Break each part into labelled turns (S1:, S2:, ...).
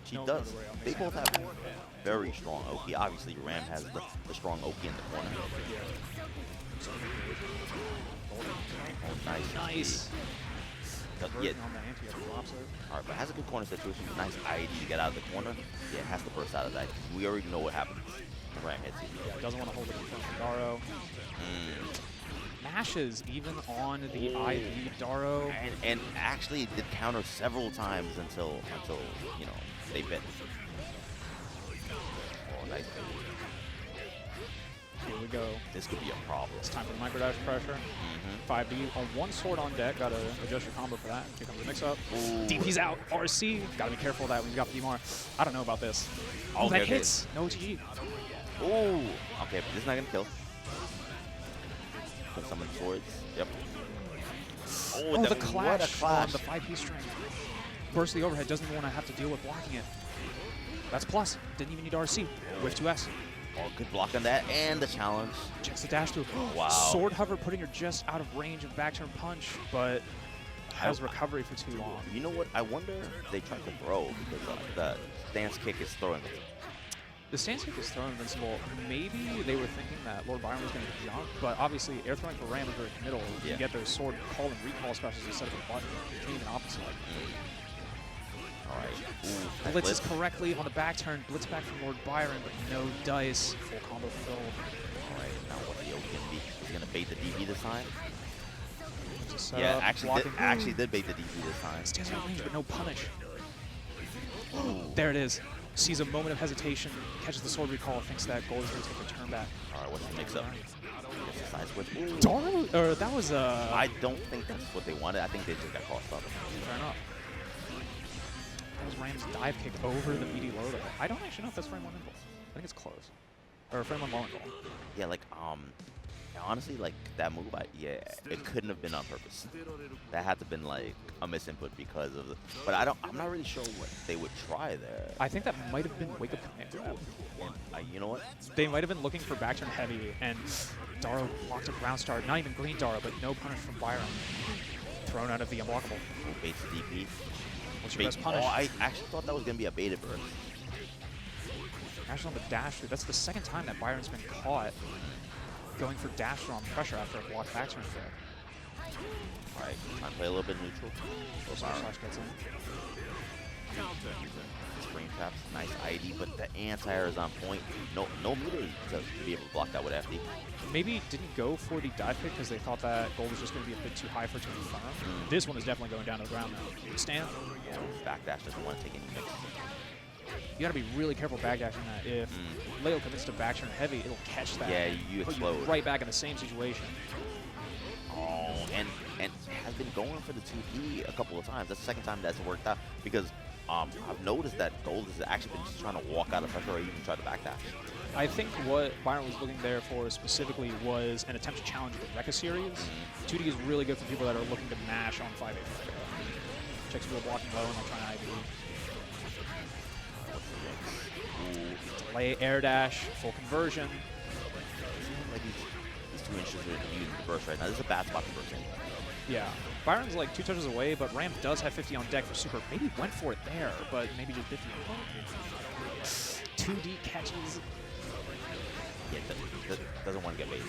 S1: She does. They both have very strong Oki. Obviously, Ram has the strong Oki in the corner. Oh, nice. Yeah. Alright, but has a good corner situation. Nice ID to get out of the corner. Yeah, has to burst out of that. We already know what happens. Ram hits you.
S2: Yeah, doesn't want to hold it in front of Daro. Mashes even on the IV Daro.
S1: And actually did counter several times until you know, they bit. Oh, nice.
S2: Here we go.
S1: This could be a problem.
S2: It's time for the micro dash pressure. 5D on one sword on deck. Got to adjust your combo for that. Here comes the mix-up. DP's out. RC. Got to be careful of that when you got PMR. I don't know about this. Oh, that hits. No TG.
S1: Oh, okay, but this is not gonna kill. Put some in swords. Yep.
S2: Oh, the clash on the 5-piece string. Burst the overhead. Doesn't even want to have to deal with blocking it. That's plus. Didn't even need RC. Whiff 2S.
S1: Oh, good block on that, and the challenge.
S2: Just a dash through.
S1: Wow.
S2: Sword hover putting her just out of range of back turn punch, but has recovery for too long.
S1: You know what? I wonder if they tried to throw because the stance kick is throwing.
S2: The stance kick is throwing invincible. Maybe they were thinking that Lord Byron was going to jump, but obviously air throwing for Ram is very committal. You can get those sword call and recall specials instead of a button. You can even opposite.
S1: Alright.
S2: Blitzes correctly on the back turn. Blitz back from Lord Byron, but no dice. Full combo from Gold.
S1: Alright, now what the Oki gonna be? He's gonna bait the DB this time?
S2: Yeah,
S1: actually did bait the DB this time.
S2: Stands out of range, but no punish. There it is. Sees a moment of hesitation, catches the sword recall, thinks that Gold is going to take a turn back.
S1: Alright, what's the mix-up? Side switch.
S2: Daro? Or that was
S1: I don't think that's what they wanted. I think they just got crossed up.
S2: Fair enough. That was Ram's dive kick over the BD low there. I don't actually know if that's frame 1 impulse. I think it's close. Or frame 1 low impulse.
S1: Yeah, like, honestly, like, that move, it couldn't have been on purpose. That had to have been, like, a misinput because of the... But I'm not really sure what they would try there.
S2: I think that might have been wake-up command.
S1: You know what?
S2: They might have been looking for back turn heavy, and Daro blocked a ground start. Not even green Daro, but no punish from Byron. Thrown out of the unblockable.
S1: Baits the DP.
S2: What's your best punish?
S1: Oh, I actually thought that was going to be a baited burst.
S2: Actually on the dash through. That's the second time that Byron's been caught going for dash through on pressure after a block back turn throw.
S1: Alright, trying to play a little bit neutral.
S2: Slash gets in.
S1: Spring traps, nice ID, but the anti-air is on point. No meter to be able to block that with FD.
S2: Maybe didn't go for the dive pick because they thought that Gold was just going to be a bit too high for it to confirm. This one is definitely going down to the ground now. Stand.
S1: Backdash doesn't want to take any mix.
S2: You got to be really careful backdashing that. If Leo commits to back turn heavy, it'll catch that.
S1: Yeah, you explode.
S2: You right back in the same situation.
S1: Oh, and has been going for the 2D a couple of times. That's the second time that's worked out because I've noticed that Gold has actually been just trying to walk out of pressure or even try to backdash.
S2: I think what Byron was looking there for specifically was an attempt to challenge the Rekka series. 2D is really good for people that are looking to mash on 5-8. Checks people blocking low and they're trying to IV. Delay air dash, full conversion.
S1: Like he's too interested in using the burst right now. This is a bad spot to burst in.
S2: Yeah. Byron's like 2 touches away, but Ram does have 50 on deck for super. Maybe went for it there, but maybe just 50. 2D catches.
S1: Yeah, doesn't want to get baited.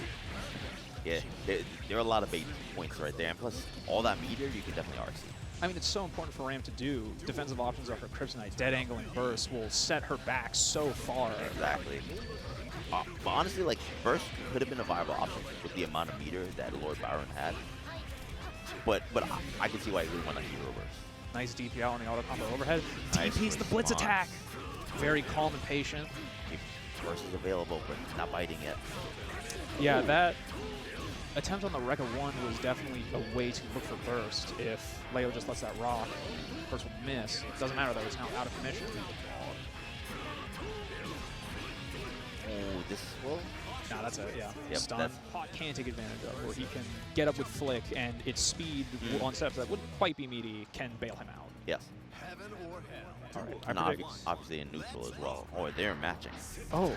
S1: Yeah, there are a lot of bait points right there, and plus all that meter, you can definitely RC.
S2: I mean, it's so important for Ram to do. Defensive options are her Kryptonite. Dead angle and burst will set her back so far.
S1: Exactly. But honestly, like, burst could have been a viable option with the amount of meter that Lord Byron had. But I can see why he really wanted a hero burst.
S2: Nice DP out on the auto combo overhead.
S1: Nice
S2: DP's the blitz attack. Very calm and patient.
S1: Burst is available, but not biting yet.
S2: Yeah, that attempt on the Rekka 1 was definitely a way to look for burst. If Leo just lets that rock, burst will miss. It doesn't matter though, it's now out of commission.
S1: Oh, this will?
S2: Nah, that's it, yeah.
S1: Yep,
S2: Stun, Hot can take advantage of, where he can get up with Flick, and its speed on steps that wouldn't quite be meaty can bail him out.
S1: Yes.
S2: All right,
S1: and obviously in neutral as well. Oh, they're matching.
S2: Oh,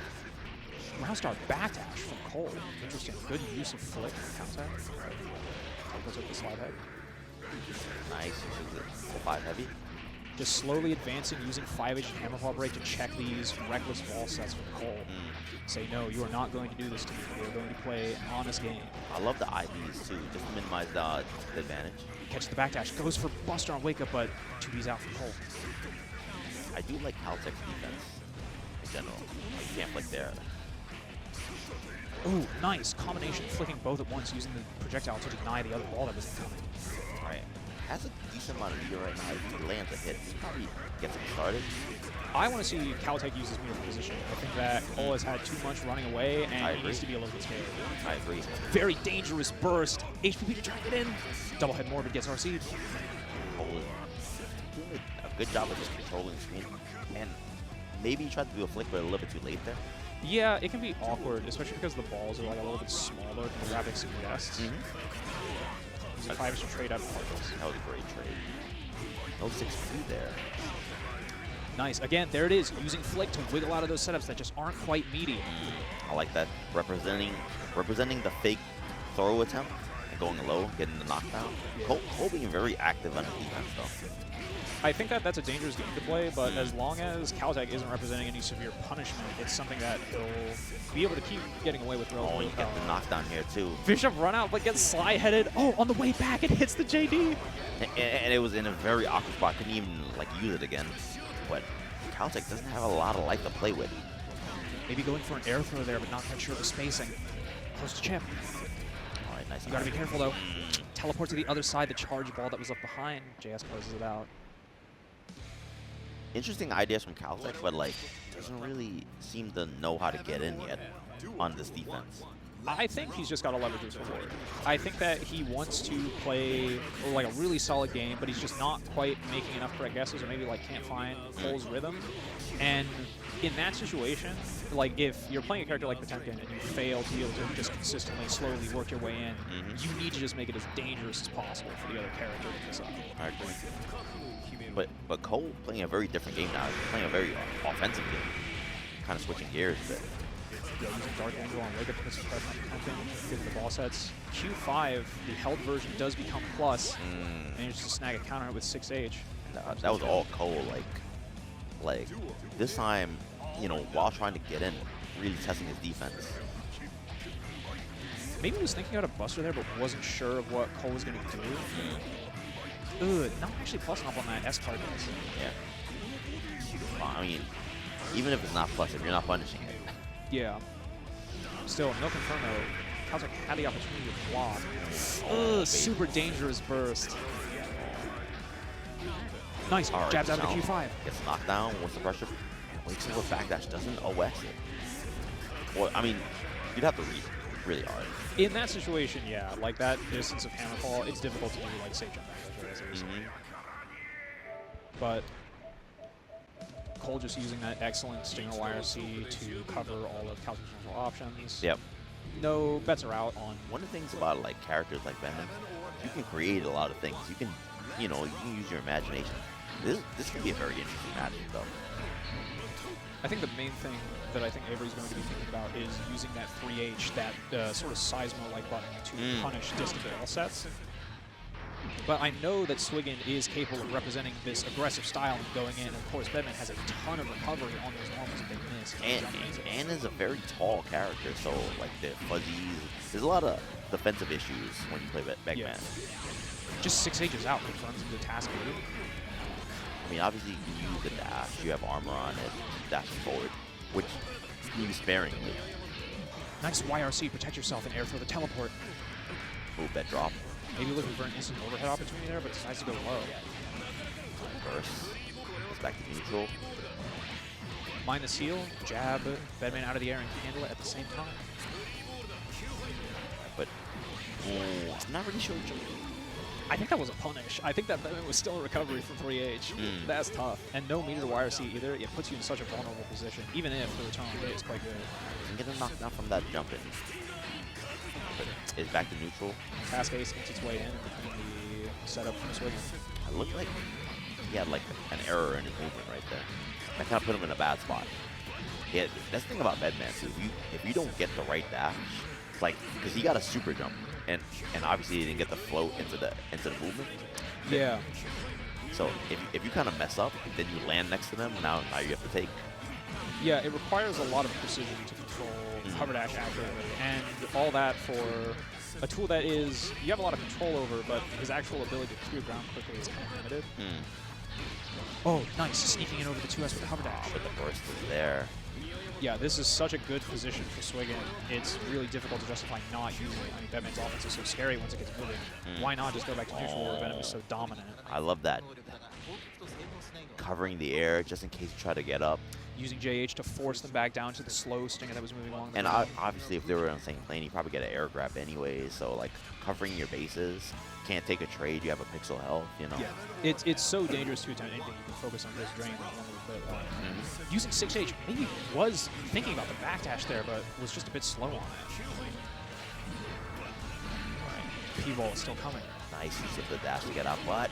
S2: Roundstar backdash from Cole. Interesting. Good use of Flick counter. Goes with the slide head.
S1: Nice. Uses it. 5 heavy.
S2: just slowly advancing, using 5H and Hammerfall Break to check these reckless wall sets from Cole. Say, no, you are not going to do this to me. You are going to play an honest game.
S1: I love the IDs too, just to minimize the advantage.
S2: Catches the backdash, goes for Buster on wake up, but 2B's out from Cole.
S1: I do like Khaletek's defense in general. You can't flick there.
S2: Ooh, nice combination, flicking both at once, using the projectile to deny the other ball that was incoming.
S1: Right. Has a decent amount of meter right now. If he lands a hit, he probably gets him started.
S2: I want to see Khaletek use his meter position. I think that Cole has had too much running away, and he needs to be a little bit scared.
S1: I agree.
S2: Very dangerous burst. HPP to try and get in. Double head Morbid gets RC'd.
S1: Cole is doing a good job of just controlling the screen. And maybe he tried to do a flick, but a little bit too late there.
S2: Yeah, it can be awkward, especially because the balls are like a little bit smaller than the graphic suggests. Using 5 to trade out of Bagels.
S1: That was a great trade. No 6-3 there.
S2: Nice. Again, there it is, using Flick to wiggle out of those setups that just aren't quite meaty.
S1: I like that. Representing the fake throw attempt and going low, getting the knockdown. Cole being very active on the defense, though.
S2: I think that that's a dangerous game to play, but as long as Khaletek isn't representing any severe punishment, it's something that he'll be able to keep getting away with.
S1: Oh, you get the knockdown here, too.
S2: Bishop run out, but gets sly-headed. Oh, on the way back, it hits the JD.
S1: And it was in a very awkward spot. Couldn't even, like, use it again. But Khaletek doesn't have a lot of life to play with.
S2: Maybe going for an air throw there, but not quite sure of the spacing. Close to chip.
S1: All right, nice.
S2: You gotta be careful, though. Teleport to the other side, the charge ball that was left behind. JS closes it out.
S1: Interesting ideas from Khaletek, but like doesn't really seem to know how to get in yet on this defense.
S2: I think he's just got to leverage his forward. I think that he wants to play like a really solid game, but he's just not quite making enough correct guesses, or maybe like can't find Cole's rhythm. And in that situation, like if you're playing a character like Potemkin and you fail to be able to just consistently, slowly work your way in, you need to just make it as dangerous as possible for the other character to piss up.
S1: I agree. But Cole playing a very different game now. He's playing a very offensive game, kind of switching gears a bit.
S2: Yeah, using Dark Angel on wake up to put some pressure on Franken, getting the ball sets. Q5, the held version does become plus, and you just snag a counter with 6H.
S1: That was all Cole, like this time, you know, while trying to get in, really testing his defense.
S2: Maybe he was thinking out of Buster there, but wasn't sure of what Cole was going to do. Ugh, not actually plusing up on that S card does.
S1: Yeah. Well, I mean, even if it's not plus, if you're not punishing it.
S2: Yeah. Still, no confirm though. Khaletek had the opportunity to block.
S1: Oh,
S2: super dangerous burst. Nice.
S1: Right,
S2: jabs out of the Q5.
S1: Gets knocked down. What's the pressure? Waits over backdash. Doesn't OS it. Well, I mean, you'd have to read really hard.
S2: In that situation, yeah. Like that distance of Hammerfall, it's difficult to do like safe jump angles. But Cole just using that excellent Stinger YRC to cover all of Khaletek's normal options.
S1: Yep.
S2: No bets are out on.
S1: One of the things about like characters like Venom, you can create a lot of things. You can, you know, you can use your imagination. This could be a very interesting match, though.
S2: I think the main thing that I think Avery's going to be thinking about is using that 3H, that sort of Seismo-like button to punish distant ball sets. But I know that Swiggn is capable of representing this aggressive style and going in. And of course, Bedman has a ton of recovery on those normals that they miss.
S1: And is a very tall character, so like the fuzzies. There's a lot of defensive issues when you play Bedman.
S2: Yeah. Just 6H's out confirms the task move.
S1: I mean, obviously you can use the dash. You have armor on it, dashing forward, which you use sparingly.
S2: Nice YRC, protect yourself and air throw the teleport.
S1: Ooh, bed drop.
S2: Maybe looking for an instant overhead opportunity there, but decides to go low.
S1: Burst. Goes back to neutral.
S2: Mine the seal, jab, Bedman out of the air and handle it at the same time.
S1: But, I'm not really sure.
S2: I think that was a punish. I think that Bedman was still a recovery from 3H. That's tough. And no meter to YRC either. It puts you in such a vulnerable position, even if the return on hit is quite good.
S1: You can get a knockdown from that jump in. But it's back to neutral.
S2: Task Ace gets its way in between the setup from Swiggn.
S1: It looked like he had like an error in his movement right there. That kind of put him in a bad spot. Yeah, that's the thing about Bedman too. If you don't get the right dash, it's like because he got a super jump, and obviously he didn't get the float into the movement.
S2: Yeah.
S1: So if you kind of mess up, then you land next to them. Now you have to take.
S2: Yeah, it requires a lot of precision to control hover dash accurately, and all that for a tool that is you have a lot of control over, but his actual ability to clear ground quickly is kind of limited. Oh, nice, sneaking in over the 2S with the hover dash.
S1: But the burst is there.
S2: Yeah, this is such a good position for Swiggn. It's really difficult to justify not using it. I mean, Bedman's offense is so scary once it gets moving. Why not just go back to neutral where Venom is so dominant?
S1: I love that. Covering the air just in case you try to get up.
S2: Using JH to force them back down to the slow stinger that was moving along.
S1: And obviously, if they were on the same plane, you probably get an air grab anyway. So, like, covering your bases, can't take a trade, you have a pixel health, you know?
S2: Yeah, it's so dangerous to attempt anything. You can focus on this drain a little bit. Using 6H, maybe was thinking about the backdash there, but was just a bit slow on it. Right. P-ball is still coming.
S1: Nice use of the dash to get out, but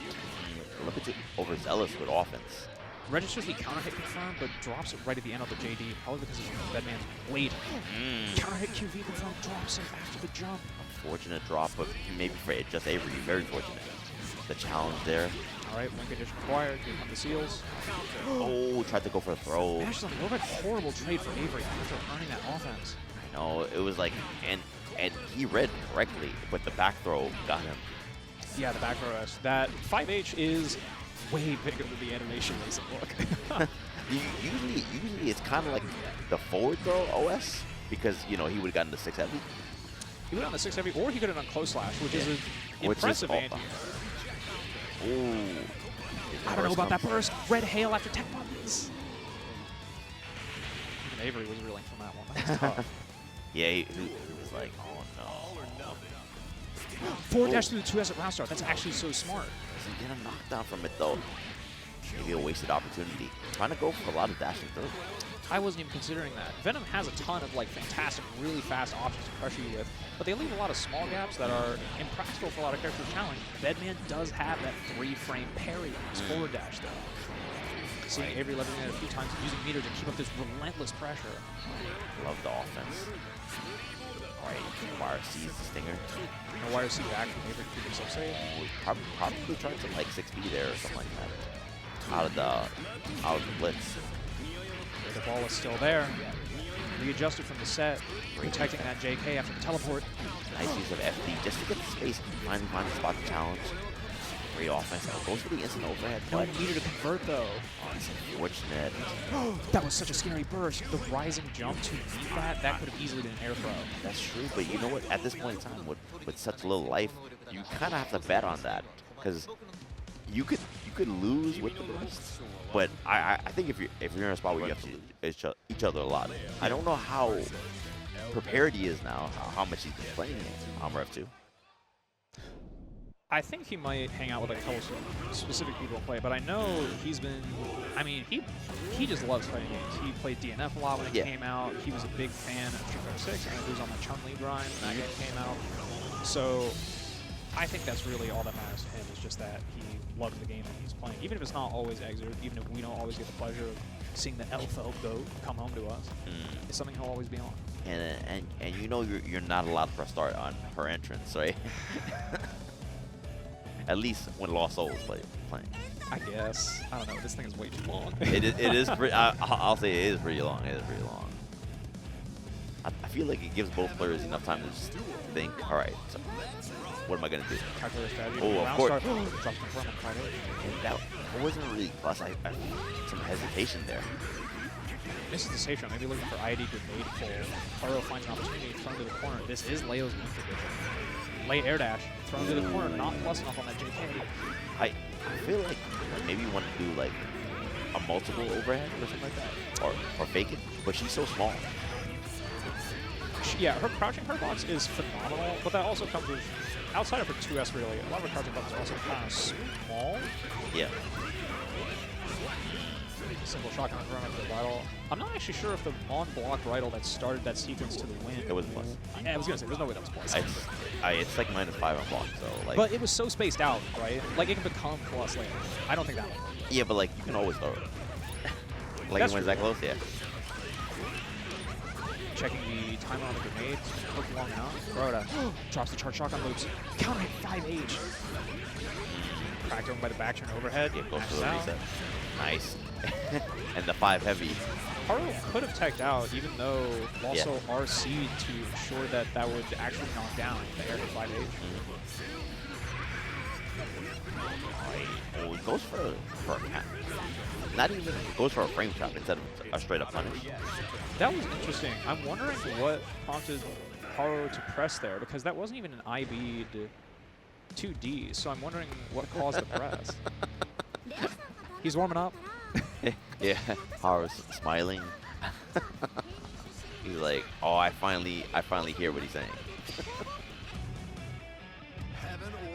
S1: a little bit overzealous with offense.
S2: Registers the counter hit confirm, but drops it right at the end of the JD, probably because of Bedman's weight. Counter hit QV confirm, drops it after the jump.
S1: Unfortunate drop, but maybe for just Avery, very fortunate. The challenge there.
S2: All right, win condition required. Here come the seals.
S1: Oh, tried to go for a throw.
S2: That's a little bit horrible trade for Avery after earning that offense.
S1: I know, it was like, and he read correctly, but the back throw got him.
S2: Yeah, the back throw S. That 5H is way bigger than the animation makes it look.
S1: Usually it's kind of like the forward throw OS, because, you know, he would have gotten the 6 heavy.
S2: He would have done the 6 heavy, or he could have done close slash, which is an impressive anti.
S1: Ooh.
S2: I don't know about that burst. Red hail after tech buttons. Even Avery was reeling from that one. That was tough.
S1: Yeah, he was like, oh no.
S2: Forward dash through the 2S at round start. That's actually so smart.
S1: Does he get a knockdown from it though? Maybe a wasted opportunity. Trying to go for a lot of dashing through.
S2: I wasn't even considering that. Venom has a ton of like fantastic, really fast options to pressure you with, but they leave a lot of small gaps that are impractical for a lot of characters to challenge. Bedman does have that 3-frame parry on his forward dash though. Seeing Avery leveling it a few times, using meter to keep up this relentless pressure.
S1: Love the offense. Alright, Wire sees the stinger.
S2: No Wire C back from Avery to keep himself safe.
S1: Probably tried some like 6B there or something like that. Out of the blitz.
S2: The ball is still there. Readjusted from the set, protecting that JK after the teleport.
S1: Nice use of FD just to get the space and finally find a spot to challenge. Great offense. Goes for the instant overhead.
S2: No meter to convert though.
S1: Oh, it's unfortunate.
S2: That was such a scary burst. The rising jump to meet that could have easily been an air throw.
S1: That's true, but you know what? At this point in time, with such little life, you kind of have to bet on that because you could lose with the burst. But I think if you're in a spot where you have to each other a lot, I don't know how prepared he is now, how much he's been playing Armor F2.
S2: I think he might hang out with like a couple of specific people and play, but I know he's been, I mean, he just loves fighting games. He played DNF a lot when it came out. He was a big fan of Street Fighter 6, and he was on the Chun-Li grind when that game came out. So I think that's really all that matters to him, is just that he loves the game that he's playing. Even if it's not always Exert, even if we don't always get the pleasure of seeing the Elphelt goat come home to us, it's something he'll always be on.
S1: And you know you're not allowed to press start on her entrance, right? At least when LostSoul is playing.
S2: I guess. I don't know. This thing is way too long.
S1: It is pretty, I'll say it is pretty long. It is pretty long. I feel like it gives both players enough time to just think, all right, so what am I going to do?
S2: Calculator strategy.
S1: Oh, of course.
S2: Drop confirm on Friday.
S1: And that wasn't really plus. I some hesitation there.
S2: This is the safe round. Maybe looking for ID grenade pull. Aro finds an opportunity thrown to the corner. This is Leo's win condition. Lay air dash, thrown to the corner, not plus enough on that JK.
S1: I feel like maybe you want to do like a multiple overhead or something like that, or fake it. But she's so small.
S2: Yeah, her crouching hurt box is phenomenal, but that also comes with, outside of her 2S really, a lot of her crouching buttons are also kind of small.
S1: Yeah.
S2: Simple shotgun run up to the Vital. I'm not actually sure if the on-block Vital that started that sequence to the win.
S1: It was plus.
S2: I was going to say, there's no way that was plus.
S1: It's like -5 on block, so like.
S2: But it was so spaced out, right? Like it can become plus later. I don't think that one.
S1: Yeah, but like you can always throw it. Like when it's that close, yeah.
S2: Checking the timer on the grenade. Hook long out. Throw it out. Drops the charge shotgun loops. Counter hit 5H. cracked open by the back turn overhead.
S1: Yeah, goes for the
S2: Out.
S1: reset. Nice. And the 5 heavy.
S2: Haru could have teched out, even though also RC to ensure that that would actually knock down the air to 5H.
S1: Oh, he goes for not even goes for a frame trap instead of a straight up punish.
S2: That was interesting. I'm wondering what prompted Haru to press there, because that wasn't even an IB'd 2D, so I'm wondering what caused the press. He's warming up.
S1: Yeah, Haru's smiling. He's like, oh, I finally hear what he's saying.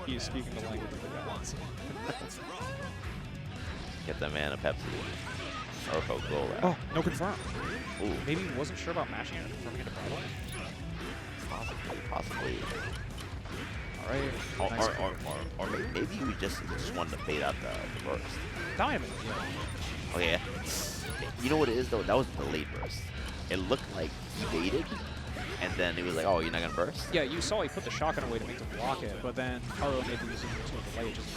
S2: He's speaking the language of the gods.
S1: Get that man a Pepsi. Or Coca-Cola.
S2: Oh, no confirm.
S1: Ooh.
S2: Maybe he wasn't sure about mashing it and confirming it to Bridle.
S1: Possibly.
S2: All right. Nice.
S1: Or maybe we just wanted to fade out the burst.
S2: Diamond.
S1: Okay, yeah. You know what it is, though? That was a delayed burst. It looked like he baited, and then he was like, oh, you're not going to burst?
S2: Yeah, you saw he put the shotgun away to make him block it, but then Haru made the decision to delay it just to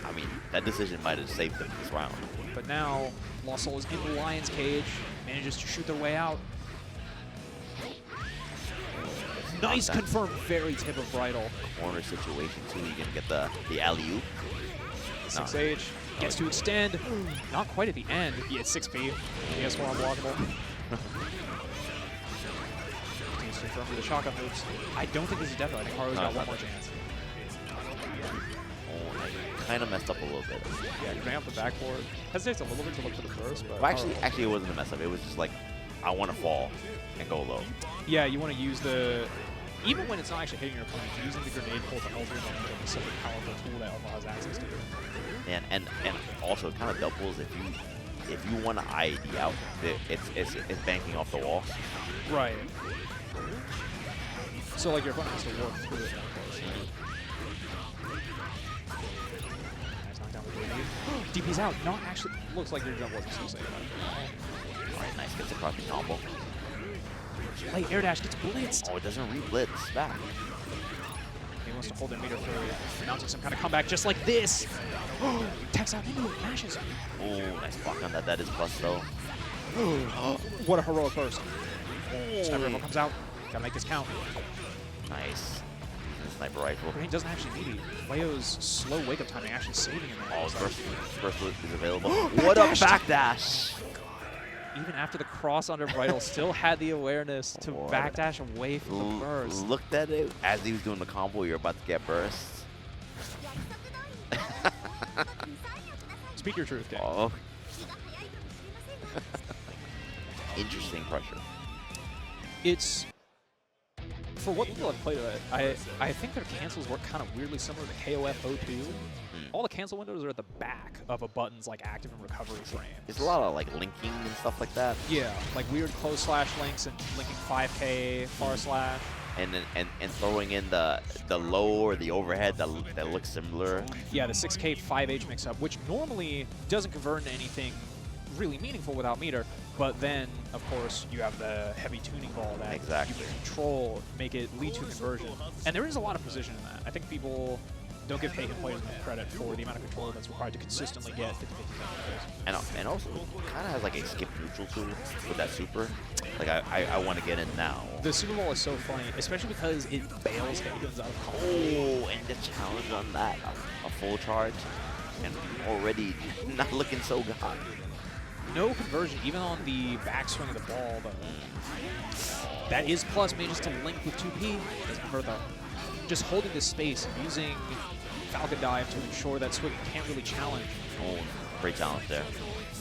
S1: I mean, that decision might have saved them this round.
S2: But now, LostSoul is in the Lion's Cage, manages to shoot their way out. Nice confirmed very tip of Bridle.
S1: Corner situation, too. You can get the alley-oop.
S2: 6H, gets to extend. Not quite at the end. He hit 6P. He has 4 unblockable. Continues to confirm with the shotgun moves. I don't think this is death. I think Haru's got one more chance.
S1: Kind of messed up a little bit.
S2: Yeah, you bring up the backboard. Hesitates a little bit to look for the burst, but...
S1: Well, actually, it wasn't a mess up. It was just like, I want to fall and go low.
S2: Yeah, you want to use the... Even when it's not actually hitting your opponent, using the grenade pull to alter your momentum is such a powerful tool that Alpha has access to.
S1: And also, it kind of doubles if you want to ID out, it's banking off the wall.
S2: Right. So, like, your opponent has to work through it. DP's out. Not actually. Looks like your jump wasn't so safe.
S1: Alright, nice. Gets across the combo.
S2: Late air dash gets blitzed.
S1: Oh, it doesn't re-blitz back.
S2: He wants to hold their meter for announcing some kind of comeback just like this. Techs out into it. Mashes.
S1: Oh, nice block on that. That is plus, though.
S2: What a heroic burst. Sniper rifle comes out. Gotta make this count.
S1: Nice. Sniper rifle.
S2: But he doesn't actually need it. Leo's slow wake-up timing actually saving him.
S1: Oh, first is available. What a backdash!
S2: Even after the cross under Bridle, still had the awareness to backdash away from the burst.
S1: Looked at it as he was doing the combo. You're about to get burst.
S2: Speak your truth, Dan.
S1: Oh. Interesting pressure.
S2: It's... For what people have played of it, I think their cancels work kind of weirdly similar to KOF 02. All the cancel windows are at the back of a button's like active and recovery frame.
S1: There's a lot of like linking and stuff like that.
S2: Yeah, like weird close slash links and linking 5K far slash.
S1: And then and throwing in the low or the overhead that looks similar.
S2: Yeah, the 6K 5H mix up, which normally doesn't convert into anything really meaningful without meter, but then of course you have the heavy tuning ball that you can control, make it lead to conversion, and there is a lot of precision in that. I think people don't give Haehyun players enough credit for the amount of control that's required to consistently get 50-50
S1: and also it kind of has like a skip neutral too with that super. Like I want to get in now.
S2: The super ball is so funny, especially because it bails Haehyun's out of combo.
S1: Oh, and the challenge on that, a full charge, and already not looking so good.
S2: No conversion, even on the backswing of the ball, but that is plus manages to link with 2P. Doesn't convert though. Just holding this space and using Falcon Dive to ensure that Swiggn can't really challenge.
S1: Oh, great challenge there.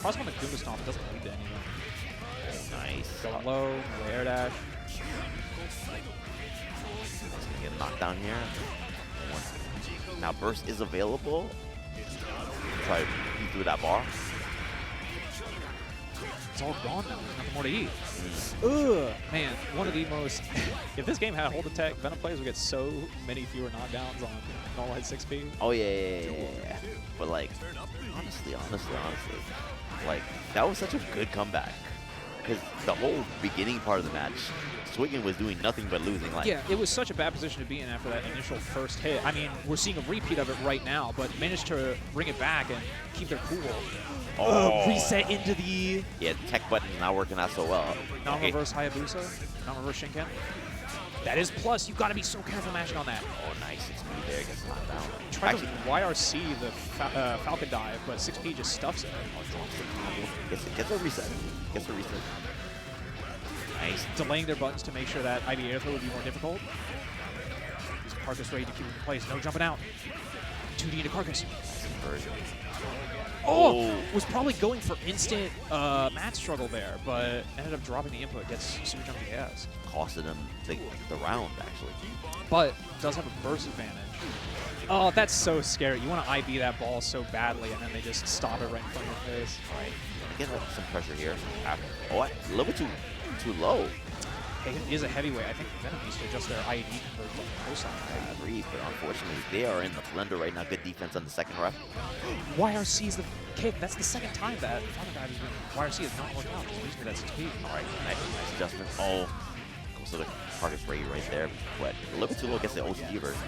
S2: Cross on the Goomba Stomp doesn't lead to anything.
S1: Nice.
S2: Going low, no air dash.
S1: He's gonna get knocked down here. Now burst is available. Try to beat through that bar.
S2: It's all gone now. There's nothing more to eat. Ugh, man, one of the most... if this game had a hold attack, Venom players would get so many fewer knockdowns on normal hit 6P.
S1: Oh, yeah. But, like, honestly, like, that was such a good comeback. because the whole beginning part of the match, Swiggn was doing nothing but losing. Like,
S2: yeah, it was such a bad position to be in after that initial first hit. I mean, we're seeing a repeat of it right now, but managed to bring it back and keep their cool. Reset into the...
S1: Yeah, the tech button not working out so well.
S2: Non-reverse Hayabusa, non-reverse Shinken. That is plus. You've got to be so careful mashing on that.
S1: Oh, nice 6P there. Gets knocked down.
S2: Tried to YRC the Falcon dive, but 6P just stuffs it.
S1: Gets a reset. Gets a reset. Nice.
S2: Delaying their buttons to make sure that IV airthrow would be more difficult. Use Carcass ready to keep it in place. No jumping out. 2D into Carcass. Oh! Was probably going for instant mat struggle there, but ended up dropping the input. Gets super jumpy ass.
S1: Costed him the round, actually.
S2: But does have a burst advantage. Oh, that's so scary. You want to IV that ball so badly, and then they just stop it right in front of your face.
S1: All right. Get some pressure here. Oh, a little bit too low.
S2: Haehyun is a heavyweight. I think Venom needs to adjust their IED conversion on the coastline.
S1: I agree, but unfortunately, they are in the blender right now. Good defense on the second ref.
S2: YRC is the kick. That's the second time that YRC has not worked out. He's losing that 6P.
S1: All right, nice adjustment. Oh, goes to the Carcass Ray right there. But a little bit too low against the OCD version.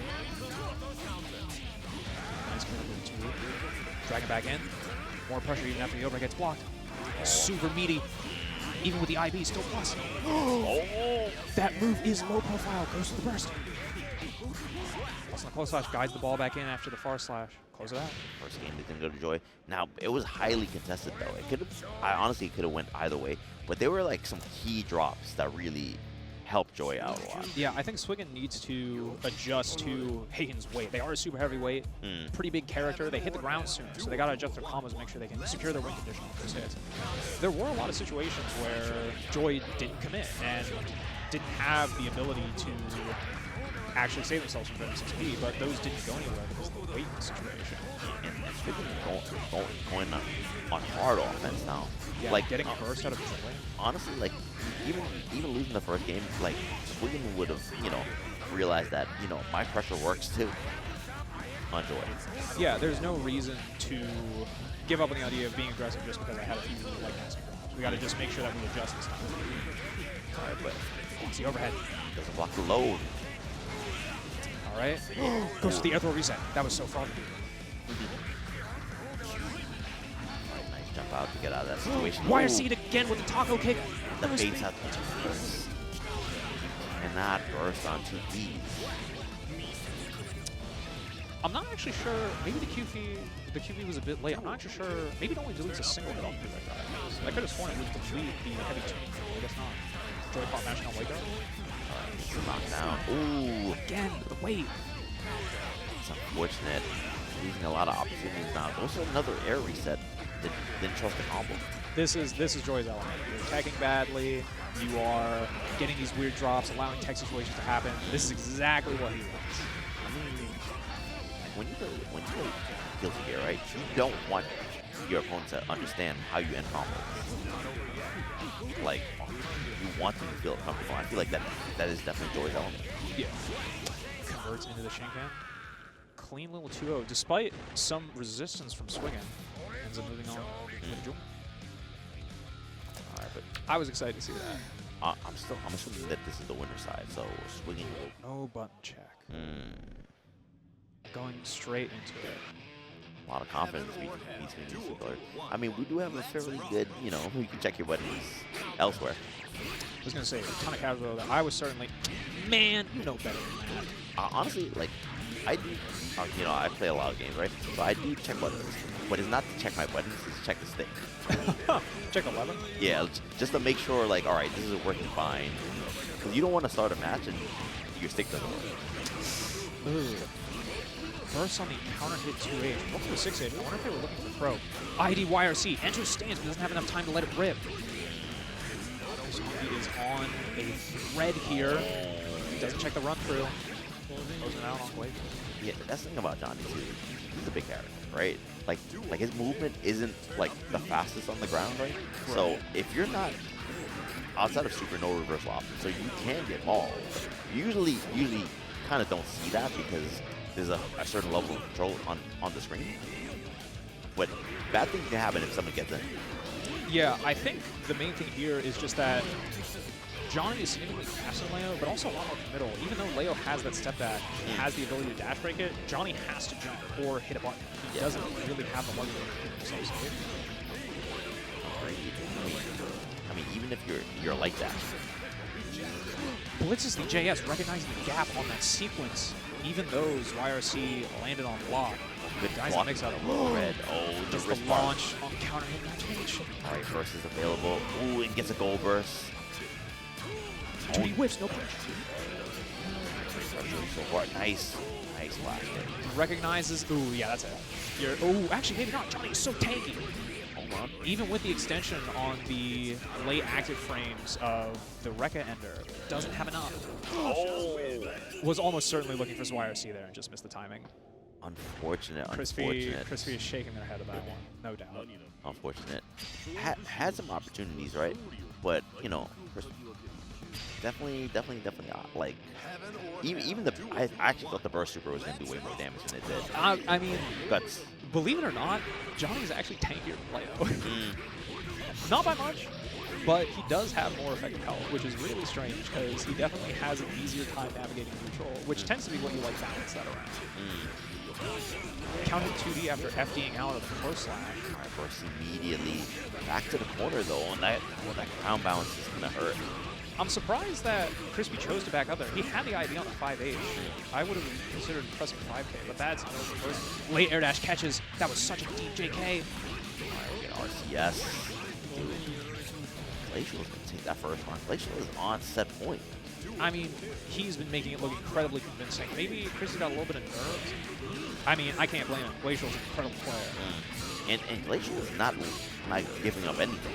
S2: Nice clean up with 2. Dragging back in. More pressure even after the over gets blocked. Super meaty. Even with the IB, still plus. Oh, that move is low profile. Goes to the burst. Plus on the close slash, guides the ball back in after the far slash. Close it out.
S1: First game didn't go to Joy. Now, it was highly contested, though. It could have, I honestly could have went either way. But there were like some key drops that really helped Joy out a lot.
S2: Yeah, I think Swiggn needs to adjust to Haehyun's weight. They are a super heavyweight, pretty big character. They hit the ground soon, so they got to adjust their combos and make sure they can secure their win condition on those hits. There were a lot of situations where Joy didn't commit and didn't have the ability to actually save themselves from Venom 6P, but those didn't go anywhere because of the weight situation.
S1: And Swiggn going on hard offense now.
S2: Yeah,
S1: like
S2: getting a burst out of Joy.
S1: Honestly, like even losing the first game, like Swiggn would have, realized that, my pressure works too on Joy.
S2: Yeah, there's no reason to give up on the idea of being aggressive just because I had a few like nasty drops. We got to just make sure that we adjust this time.
S1: All right, but
S2: it's the overhead.
S1: Doesn't block the load.
S2: All right. Goes to the airthrow reset. That was so froggy.
S1: Nice jump out to get out of that situation.
S2: YRC again with the taco kick.
S1: The baits out the 2Ps. Cannot burst on 2Ps.
S2: I'm not actually sure. Maybe the QV was a bit late. I'm not actually sure. Maybe it only deletes a single hit off the right guy. I could have sworn it would delete the heavy 2. I guess not. Joy caught mashing on Lego.
S1: Knockdown. Ooh.
S2: Again, the weight.
S1: It's unfortunate. Losing a lot of opportunities now. Also another air reset. Didn't trust the combo.
S2: This is Joy's element. You're attacking badly. You are getting these weird drops, allowing tech situations to happen. This is exactly what he wants.
S1: I mean, when you play Guilty Gear, right? You don't want your opponent to understand how you end combos. Like, you want them to feel comfortable. I feel like that is definitely Joy's element.
S2: Yeah. Converts into the Shinken. Clean little 2-0, despite some resistance from Swiggn. Ends up moving on with Jewel.
S1: Alright, but
S2: I was excited to see that.
S1: I'm assuming that this is the winner side, so Swiggn.
S2: No button check. Going straight into it.
S1: A lot of confidence between these two players. I mean, we do have a fairly good, you can check your buttons elsewhere.
S2: I was going to say, a ton of casual that I was certainly, man, you know better than that.
S1: Honestly, like, I do, I play a lot of games, right? So I do check buttons. But it's not to check my buttons, it's to check the stick.
S2: Check 11?
S1: Yeah, just to make sure, like, all right, this is working fine. Because you don't want to start a match and your stick doesn't work.
S2: Ooh. Burst on the counter hit 2H. Look for the 6H. I wonder if they were looking for pro. ID YRC. Enters stance, but doesn't have enough time to let it rip. He is on a thread here. Doesn't check the run through. Closing out on Glacial.
S1: Yeah, that's the thing about Johnny too. He's a big character, right? Like his movement isn't like the fastest on the ground, right? So if you're not outside of super no reversal options, so you can get mauled. Usually kind of don't see that because there's a certain level of control on the screen. But bad things can happen if someone gets in.
S2: Yeah, I think the main thing here is just that Johnny is significantly faster than Leo, but also a lot more committal. Even though Leo has that step dash, he has the ability to dash break it, Johnny has to jump or hit a button. He doesn't really have the luxury of keeping himself safe.
S1: I mean, even if you're like that.
S2: Blitzes the JS, recognizing the gap on that sequence. Even those YRC landed on block.
S1: Good
S2: Guys,
S1: block.
S2: that makes out a
S1: Low red. Oh,
S2: just
S1: wrist
S2: the
S1: bar.
S2: launch on counter hit rotation.
S1: All right, burst is available. Ooh, and gets a gold burst.
S2: Dude, he whiffs, no pressure.
S1: So far, nice flash there.
S2: Recognizes, ooh, yeah, that's it. Ooh, actually, maybe not. Johnny is so tanky.
S1: Hold on.
S2: Even with the extension on the late active frames of the Rekka Ender, doesn't have enough.
S1: Oh!
S2: Was almost certainly looking for his YRC there and just missed the timing.
S1: Unfortunate.
S2: Crispy is shaking their head at that one, no doubt.
S1: Unfortunate. Had some opportunities, right? But, you know, definitely like, even the, I actually thought the burst super was going to do way more damage than it did.
S2: I mean,
S1: Guts.
S2: believe it or not, Johnny's actually tankier than Leo. Not by much, but he does have more effective health, which is really strange because he definitely has an easier time navigating neutral, which tends to be what you like balance that around. Counted 2D after FDing out of the first slash.
S1: All right, burst immediately. Back to the corner though, and that ground balance is going to hurt.
S2: I'm surprised that Crispy chose to back up there. He had the ID on the 5H. I would have considered pressing 5K, but that's no first. Late air dash catches. That was such a deep JK.
S1: All right, we get RCS. Glacial is going to take that first one. Glacial is on set point.
S2: I mean, he's been making it look incredibly convincing. Maybe Crispy's got a little bit of nerves. I mean, I can't blame him. Glacial's an incredible player.
S1: And Glacial is not giving up anything.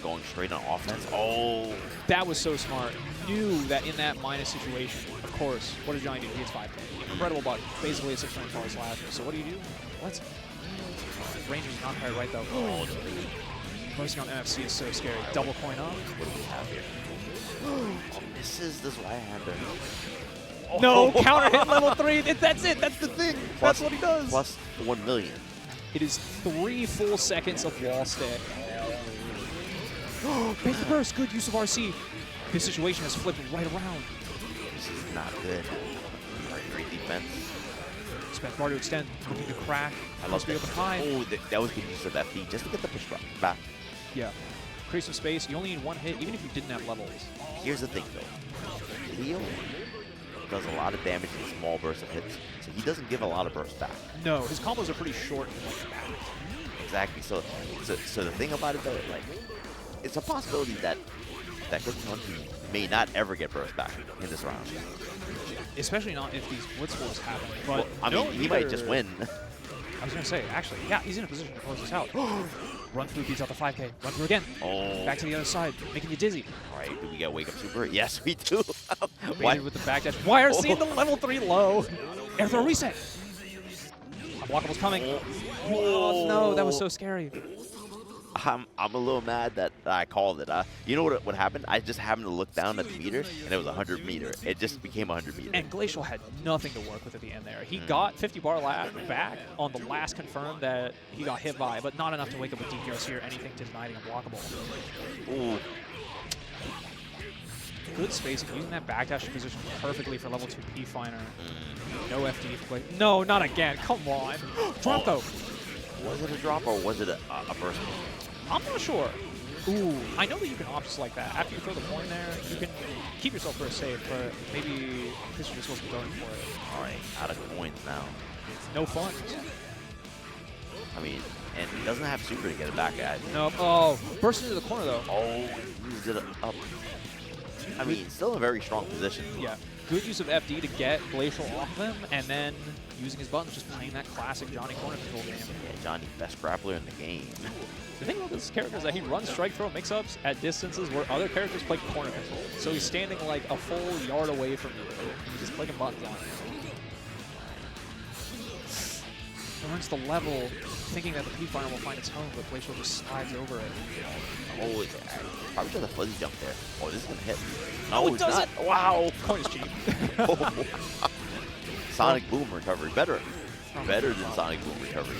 S1: Going straight on offense. Oh.
S2: That was so smart. Knew that in that minus situation, of course, what did Johnny do? He hits 5K. Incredible button. Basically a 600 power slasher. So what do you do? What? Range is not quite right, though. Oh, bursting on NFC is so scary. Double coin up.
S1: What do we have here? Oh, misses this right-hander. Oh.
S2: No, counter hit level 3. That's it. That's the thing. That's what he does.
S1: Plus 1 million.
S2: It is 3 full seconds of wall stick. Big burst, good use of RC. This situation has flipped right around.
S1: This is not good. Great defense.
S2: Expect bar to extend, looking to crack.
S1: I love that.
S2: Open high.
S1: Oh, that was good use of FD just to get the push back.
S2: Yeah. Create some space. You only need one hit, even if you didn't have levels.
S1: Here's the thing, though. Leo does a lot of damage in small bursts of hits, so he doesn't give a lot of bursts back.
S2: No, his combos are pretty short and like back.
S1: Exactly. So the thing about it, though, like, it's a possibility that Munky may not ever get burst back in this round.
S2: Especially not if these blitz wars happen. But
S1: Well, I mean, he might just win.
S2: I was going to say, actually, yeah, he's in a position to close this out. Run through, beats out the 5K. Run through again.
S1: Oh.
S2: Back to the other side, making you dizzy.
S1: All right, do we get Wake Up Super? Yes, we do.
S2: Waited with the backdash. YRC in the level 3 low. Air throw reset. Unblockable's coming. Oh, no, that was so scary.
S1: I'm a little mad that I called it. You know what happened? I just happened to look down at the meter, and it was 100 meter. It just became 100 meter.
S2: And Glacial had nothing to work with at the end there. He got 50 bar back on the last confirm that he got hit by, but not enough to wake up with DPRC or anything to deny the unblockable.
S1: Ooh.
S2: Good spacing, using that backdash to position perfectly for level 2 P-Finer. No FD for play. No, not again. Come on. Drop though.
S1: Was it a drop or was it a burst?
S2: I'm not sure. Ooh, I know that you can opt like that. After you throw the point there, you can keep yourself for a save, but maybe Chris just wasn't going for it.
S1: All right, out of coins now.
S2: No fun.
S1: I mean, and he doesn't have super to get it back at.
S2: No. Oh, burst into the corner though.
S1: Oh, used it up. I mean, still in a very strong position.
S2: Yeah. Good use of FD to get Glacial off of him, and then using his buttons, just playing that classic Johnny corner control game.
S1: Yeah, Johnny, best grappler in the game.
S2: The thing about this character is that he runs strike throw mix-ups at distances where other characters play corner control. So he's standing like a full yard away from you, and he's just clicking buttons on him. Learns the level, thinking that the P-Fire will find its home, but Glacial just slides over it.
S1: Oh, it's probably just a fuzzy jump there. Oh, this is going to hit. No, it's
S2: does
S1: not.
S2: it?
S1: Wow.
S2: Coin is cheap.
S1: Sonic Boom recovery. Better than Sonic Boom recovery.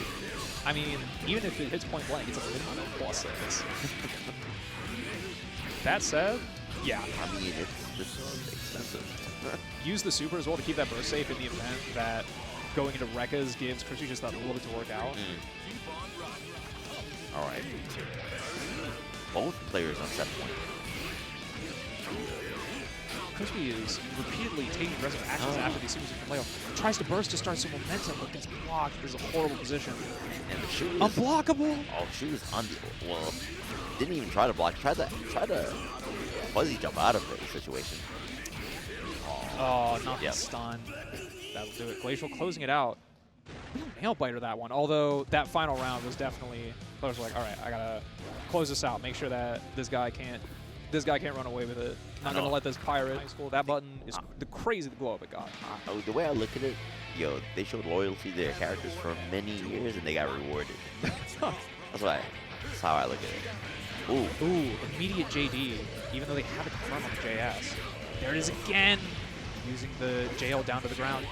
S2: I mean, even if it hits point blank, it's a minimum of +6. That said, yeah.
S1: I mean, it's expensive.
S2: Use the super as well to keep that burst safe in the event that going into Rekkas gives Crispy just that little bit to work out.
S1: All right. Both players on set point.
S2: Crispy is repeatedly taking aggressive actions after these supers from Leo. Tries to burst to start some momentum, but gets blocked. There's a horrible position.
S1: And the shoot is
S2: unblockable.
S1: Oh, shoot is well, didn't even try to block. Tried to fuzzy jump out of the situation.
S2: Oh, not the stun. That'll do it. Glacial closing it out. Nail biter that one. Although that final round was definitely, players were like, all right, I gotta close this out. Make sure that this guy can't run away with it. Not gonna let this pirate. High school. That button is the crazy glow up it got.
S1: The way I look at it, yo, they showed loyalty to their characters for many years and they got rewarded. That's how I look at it.
S2: Ooh, immediate JD, even though they have it confirmed on the JS. There it is again. Using the JL down to the ground.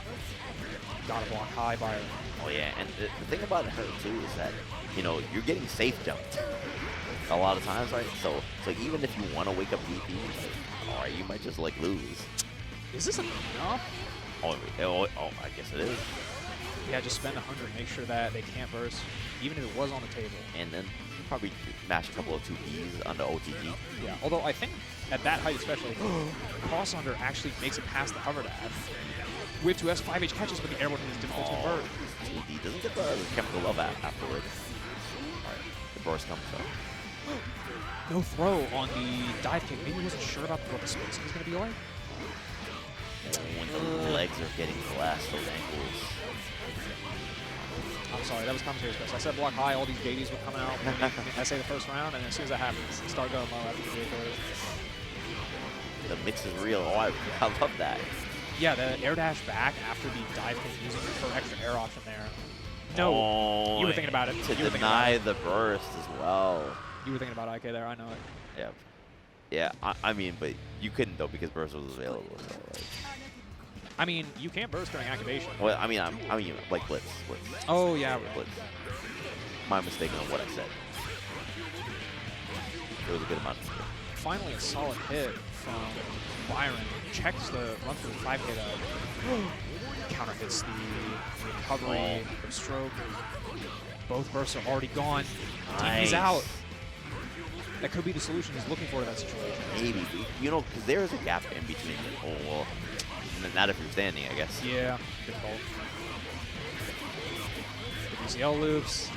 S2: Gotta block high, Byron.
S1: Oh yeah, and the thing about her too is that, you know, you're getting safe jumped a lot of times, right? So even if you want to wake up DP, like, alright, you might just like lose.
S2: Is this enough?
S1: Oh, I guess it is.
S2: Yeah, just spend 100, make sure that they can't burst, even if it was on the table.
S1: And then probably mash a couple of 2Ps onto OTG.
S2: Yeah, although I think at that height especially, Cross Under actually makes it past the hover dash. With 2S, 5H catches, but the airborne is difficult to convert.
S1: He doesn't get the chemical love afterwards. Alright, the burst comes up.
S2: No throw on the dive kick. Maybe he wasn't sure about what the spacing was going to be like.
S1: When the legs are getting blast, those ankles.
S2: I'm sorry, that was commentary's best. I said block high, all these babies were coming out. I say the first round, and as soon as that happens, start going low after the vehicle.
S1: The mix is real. Oh, I love that.
S2: Yeah, the air dash back after the dive kick using it for extra air option there. No, you were thinking about it.
S1: To deny the burst as well.
S2: You were thinking about IK there, I know it.
S1: Yeah. Yeah, I mean, but you couldn't though because burst was available. So, like.
S2: I mean, you can't burst during activation.
S1: Well, I mean, like blitz.
S2: Oh yeah, right.
S1: Blitz. My mistake on what I said. It was a good amount.
S2: Finally, a solid hit from Byron. Checks the run through the 5K though. Counter hits the recovery from stroke. Both bursts are already gone.
S1: Nice.
S2: He's out. That could be the solution he's looking for to that situation.
S1: Maybe, you know, because there is a gap in between. Oh well. Not if you're standing, I guess.
S2: Yeah, good call. The UCL loops.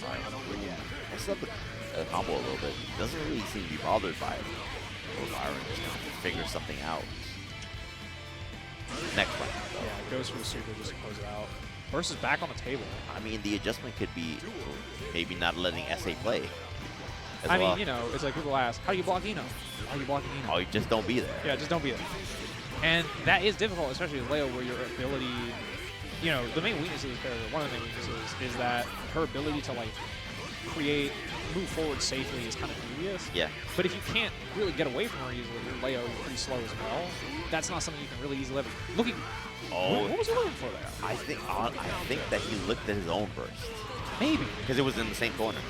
S1: I still have the combo a little bit. He doesn't really seem to be bothered by it. Or Byron just kind of figure something out. Next round.
S2: Yeah, goes for the super just to close it out. Burst is back on the table.
S1: I mean, the adjustment could be maybe not letting SA play.
S2: I mean, you know, it's like people ask, how do you block Eno? How are you blocking Eno?
S1: Oh, you just don't be there.
S2: Yeah, just don't be there. And that is difficult, especially with Leo, where your ability, you know, the main weakness of this character, one of the main weaknesses, is that her ability to, like, move forward safely is kind of dubious.
S1: Yeah.
S2: But if you can't really get away from her easily, your Leo is pretty slow as well. That's not something you can really easily leverage. Looking, what was he looking for there?
S1: I think that he looked at his own burst.
S2: Maybe.
S1: Because it was in the same corner.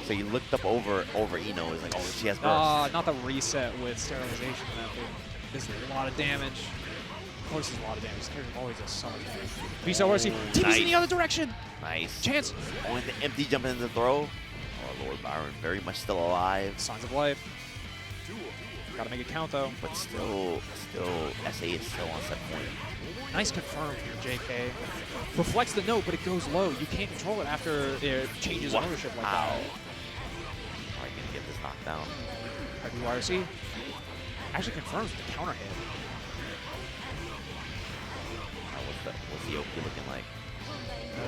S1: So he looked up over Eno. He's like, oh, she has burst.
S2: Not the reset with sterilization method. This is a lot of damage. Of course, there's a lot of damage. This character always does so much damage. Visa RC. TV's in the other direction.
S1: Nice.
S2: Chance.
S1: Oh, and the empty jump into the throw. Oh, Lord Byron, very much still alive.
S2: Signs of life. Gotta make it count, though.
S1: But still, SA is still on set point.
S2: Nice confirm from JK. Reflects the note, but it goes low. You can't control it after it changes ownership like that.
S1: Are you gonna get this knocked down?
S2: YRC actually confirms the counter hit.
S1: What's the OP looking like?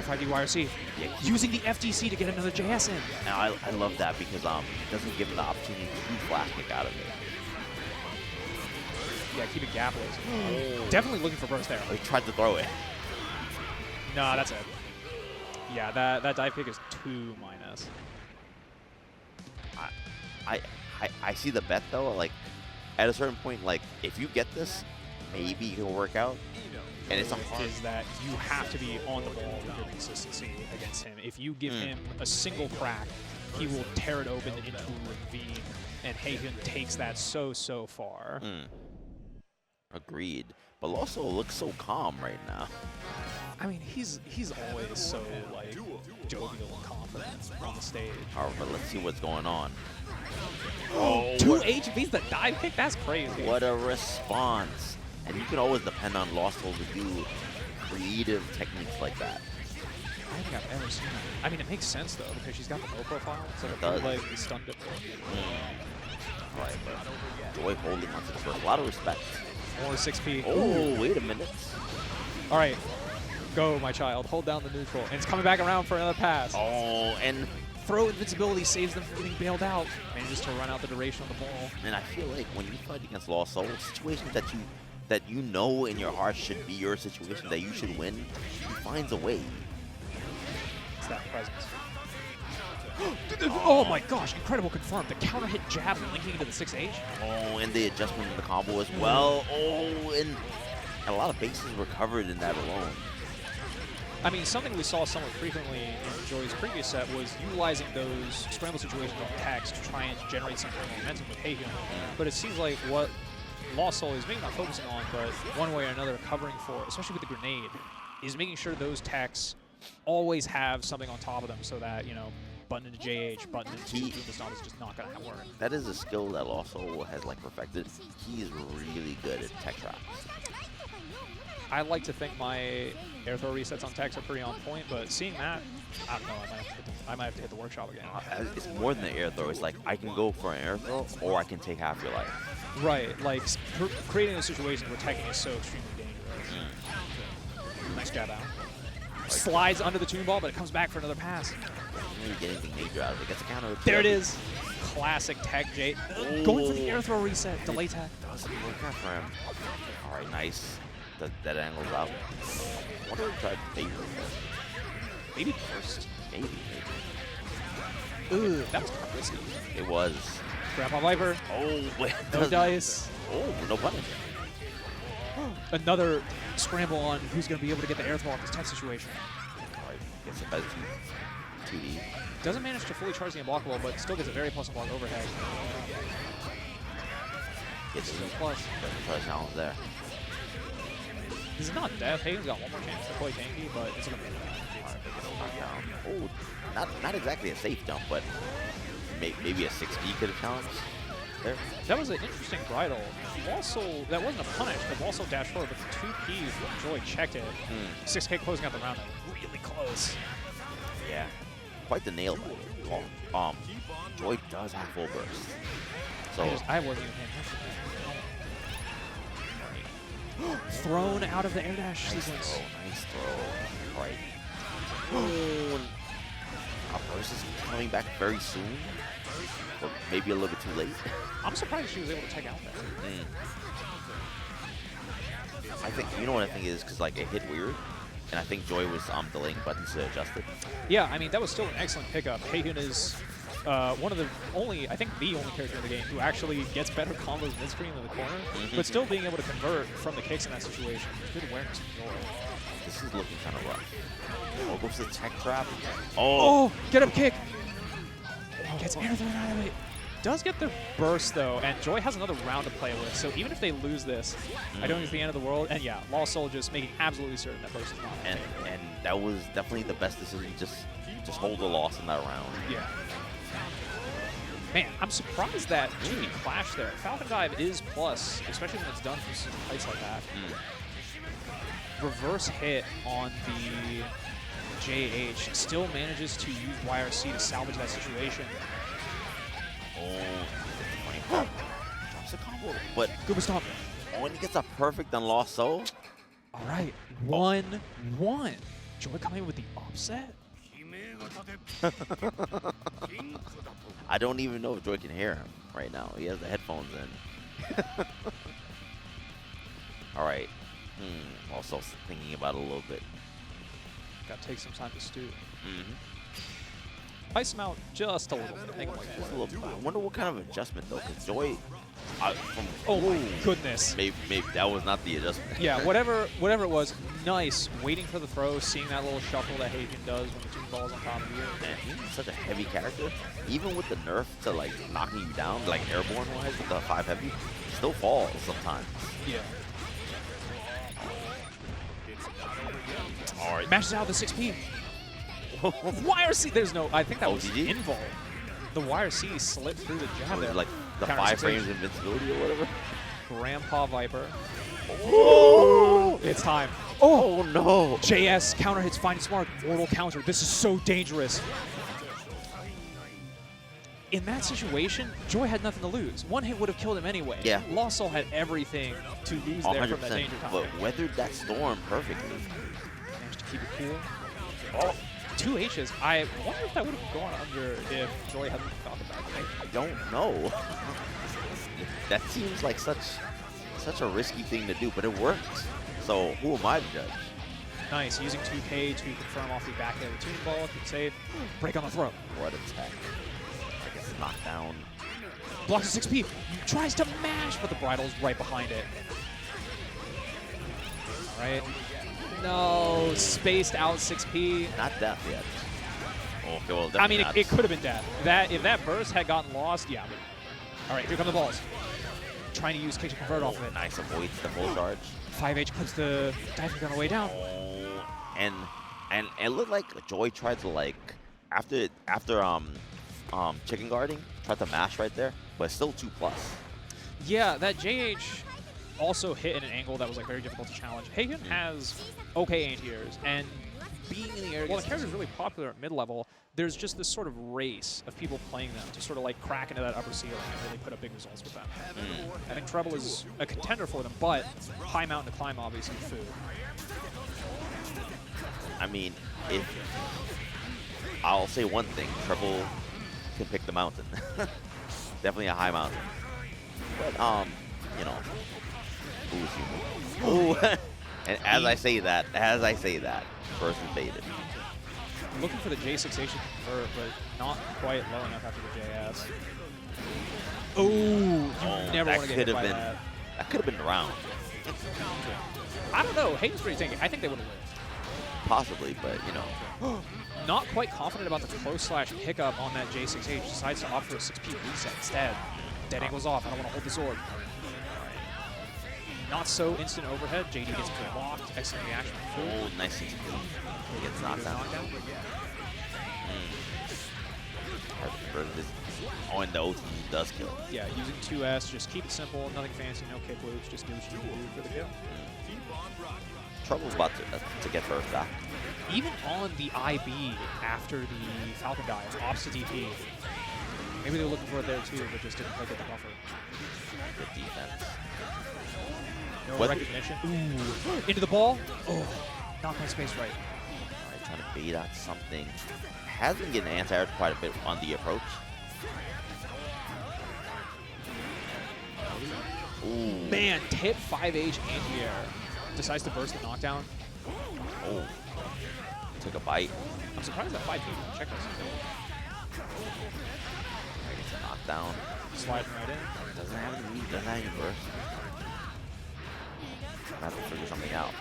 S2: 5D YRC. Yeah, using the FTC to get another JS in.
S1: Now, I love that because it doesn't give him the opportunity to flash kick out of it.
S2: Yeah, keep it gapless. Definitely looking for burst there.
S1: Oh, he tried to throw it.
S2: Nah, that's it. Yeah, that dive kick is 2-.
S1: I see the bet though. Like at a certain point, like if you get this, maybe it'll work out. And it's
S2: is that you have to be on the ball with your consistency against him. If you give him a single crack, he will tear it open into a ravine, and Haehyun takes that so far.
S1: Agreed. But LostSoul looks so calm right now.
S2: I mean, he's always so like jovial and confident on the stage.
S1: All right, but let's see what's going on.
S2: Oh, 2 HPs the dive kick? That's crazy.
S1: What a response. And you can always depend on LostSoul to do creative techniques like that.
S2: I don't think I've ever seen that. I mean, it makes sense, though, because she's got the low profile. It's like
S1: It
S2: a
S1: does.
S2: bootleg stunned it.
S1: Right, but Joy holding onto the first. A lot of respect.
S2: Or 6P.
S1: Oh, wait a minute.
S2: All right. Go, my child. Hold down the neutral. And it's coming back around for another pass.
S1: Oh, and
S2: Throw invincibility saves them from getting bailed out. Manages to run out the duration on the ball.
S1: and I feel like when you fight against LostSoul, situations that you know in your heart should be your situation, that you should win, he finds a way.
S2: It's that presence. Oh my gosh, incredible confirm. The counter hit jab linking into the 6H.
S1: Oh, and the adjustment in the combo as well. Oh, and a lot of bases were covered in that alone.
S2: I mean, something we saw somewhat frequently in Joy's previous set was utilizing those scramble situations on Tex to try and generate some kind of momentum with Haehyun. But it seems like what LostSoul is maybe not focusing on, but one way or another covering for, especially with the grenade, is making sure those techs always have something on top of them so that, you know, button into JH, button into Uberpasta is just not going to work.
S1: That is a skill that LostSoul has like perfected. He's really good at tech traps.
S2: I like to think my air throw resets on techs are pretty on point, but seeing that, I don't know, I might have to hit the workshop again.
S1: It's more than the air throw. It's like I can go for an air throw, or I can take half your life.
S2: Right, like creating a situation where teching is so extremely dangerous. Nice jab out. Slides under the tune ball, but it comes back for another pass.
S1: Doesn't really get anything major out of it. Gets a counter.
S2: There it is. Classic tech J. Going for the air throw reset. Delay tech.
S1: Doesn't work out for him. All right, nice. That angle's out. I wonder if he tried Favor first.
S2: Maybe first.
S1: Maybe.
S2: Ooh, that was kind of risky.
S1: It was.
S2: Grandpa Viper.
S1: Oh, wait.
S2: No dice.
S1: Oh, no punish.
S2: Another scramble on who's going to be able to get the air throw off this tech situation.
S1: All right, gets it by 2D.
S2: Doesn't manage to fully charge the unblockable, but still gets a very plus unblock overhead.
S1: Gets it.
S2: Plus.
S1: Doesn't try to challenge there.
S2: This is not death. Haehyun's got one more chance to play tanky, but it's going to be
S1: Oh, not exactly a safe jump, but maybe a 6D could have challenged there.
S2: That was an interesting bridle. Also, that wasn't a punish, but also dash forward, but the 2P, Joy checked it. 6K closing out the round, really close.
S1: Yeah, quite the nail biter. Joy does have full burst. So
S2: I wasn't even paying attention. Thrown out of the air dash sequence.
S1: Nice throw. All right. Oh, our burst is coming back very soon. Or maybe a little bit too late.
S2: I'm surprised she was able to take out that.
S1: I think, you know what I think is, because like it hit weird, and I think Joy was delaying buttons to adjust it.
S2: Yeah, I mean, that was still an excellent pickup. Haehyun is one of the only, I think the only character in the game who actually gets better combos mid-screen than the corner, but still being able to convert from the kicks in that situation. Good awareness from Joy.
S1: This is looking kind of rough. Oh, goes to the tech trap.
S2: Oh, get up kick. Gets air thrown out of it. Does get the burst, though, and Joy has another round to play with, so even if they lose this, I don't think it's the end of the world. And yeah, LostSoul just making absolutely certain that burst is not.
S1: And that was definitely the best decision. Just hold the loss in that round.
S2: Yeah. Man, I'm surprised that Jimmy clashed there. Falcon Dive is plus, especially when it's done from some heights like that. Reverse hit on the JH still manages to use YRC to salvage that situation.
S1: Oh, drops a combo, but
S2: Good stop.
S1: when he gets a perfect on LostSoul.
S2: All right, 1-1. Joy coming with the upset.
S1: I don't even know if Joy can hear him right now. He has the headphones in. All right. Also thinking about it a little bit.
S2: Got to take some time to stew. Ice him out just a little bit. Make him like
S1: Just a little bit. I wonder what kind of adjustment, though, because Joy...
S2: oh my goodness.
S1: Maybe that was not the adjustment.
S2: Yeah, whatever it was, nice. Waiting for the throw, seeing that little shuffle that Haehyun does when the two balls on top of you.
S1: Man, he's such a heavy character. Even with the nerf to like knocking you down, like airborne wise with the 5 heavy, he still falls sometimes.
S2: Yeah.
S1: All right.
S2: Mashes out the 6P. YRC, there's no, I think that was
S1: OGG?
S2: invul. The YRC slipped through the jab there.
S1: Like the
S2: Counter
S1: 5
S2: 6H.
S1: frames invincibility or whatever.
S2: Grandpa Viper.
S1: Oh!
S2: It's time.
S1: Oh no!
S2: JS counter hits Find Smart. Mortal counter. This is so dangerous. In that situation, Joy had nothing to lose. One hit would have killed him anyway.
S1: Yeah.
S2: LostSoul had everything to lose there from that danger
S1: but
S2: time.
S1: weathered that storm perfectly.
S2: Managed to keep it cool. Oh, 2 H's. I wonder if that would have gone under if Joy hadn't thought about it.
S1: I don't know. That seems like such a risky thing to do, but it works. So who am I to judge?
S2: Nice, using 2K to confirm off the back end of the tuning ball. Keep save. Break on the throw.
S1: What attack? I guess knockdown.
S2: Blocks a 6P. Tries to mash, but the bridle's right behind it. All right. No, spaced out 6P.
S1: Not death yet. Oh, okay, well,
S2: I mean,
S1: not.
S2: it could have been death. If that burst had gotten lost, yeah. All right, here come the balls. Trying to use kick to convert off of it.
S1: Nice, avoids the full charge.
S2: 5H puts the diving gun away down.
S1: Oh, and it looked like Joy tried to like after chicken guarding, tried to mash right there, but still 2+.
S2: Yeah, that JH also hit in an angle that was like very difficult to challenge. Haehyun has okay anti-airs, and being in the air, while the character is really popular at mid-level, there's just this sort of race of people playing them to sort of like crack into that upper ceiling and really put up big results with them. I think Treble is a contender for them, but high mountain to climb, obviously, food.
S1: I mean, I'll say one thing, Treble can pick the mountain. Definitely a high mountain. But, you know, ooh, and as I say that, first invaded.
S2: Looking for the J6H to convert, but not quite low enough after the JS. Oh, you never want to get hit by that.
S1: That could have been the round.
S2: I don't know. Haehyun's pretty tanky. I think they would have lived.
S1: Possibly, but, you know.
S2: Not quite confident about the close / pickup on that J6H. Decides to opt for a 6P reset instead. Dead angle's off. I don't want to hold the sword. Not so instant overhead. JD gets blocked. Excellent reaction.
S1: Oh, nice. He gets knocked down. Oh, and the OT does kill.
S2: Yeah, using 2S. Just keep it simple. Nothing fancy. No kick loops. Just do what you do for the kill.
S1: Treble's about to get first back.
S2: Even on the IB after the Falcon dive, opts to DP. Maybe they were looking for it there too, but just didn't quite get the buffer.
S1: Good defense.
S2: No recognition. Ooh. Into the ball. Oh, not my space right.
S1: All right, trying to bait out something. Has been getting anti-aired quite a bit on the approach. Ooh.
S2: Man, tip 5H anti-air. Decides to burst the knockdown.
S1: Oh. Took a bite.
S2: I'm surprised that 5P. Check this.
S1: Gets a knockdown.
S2: Sliding right in.
S1: Doesn't have any burst. I have to figure something out.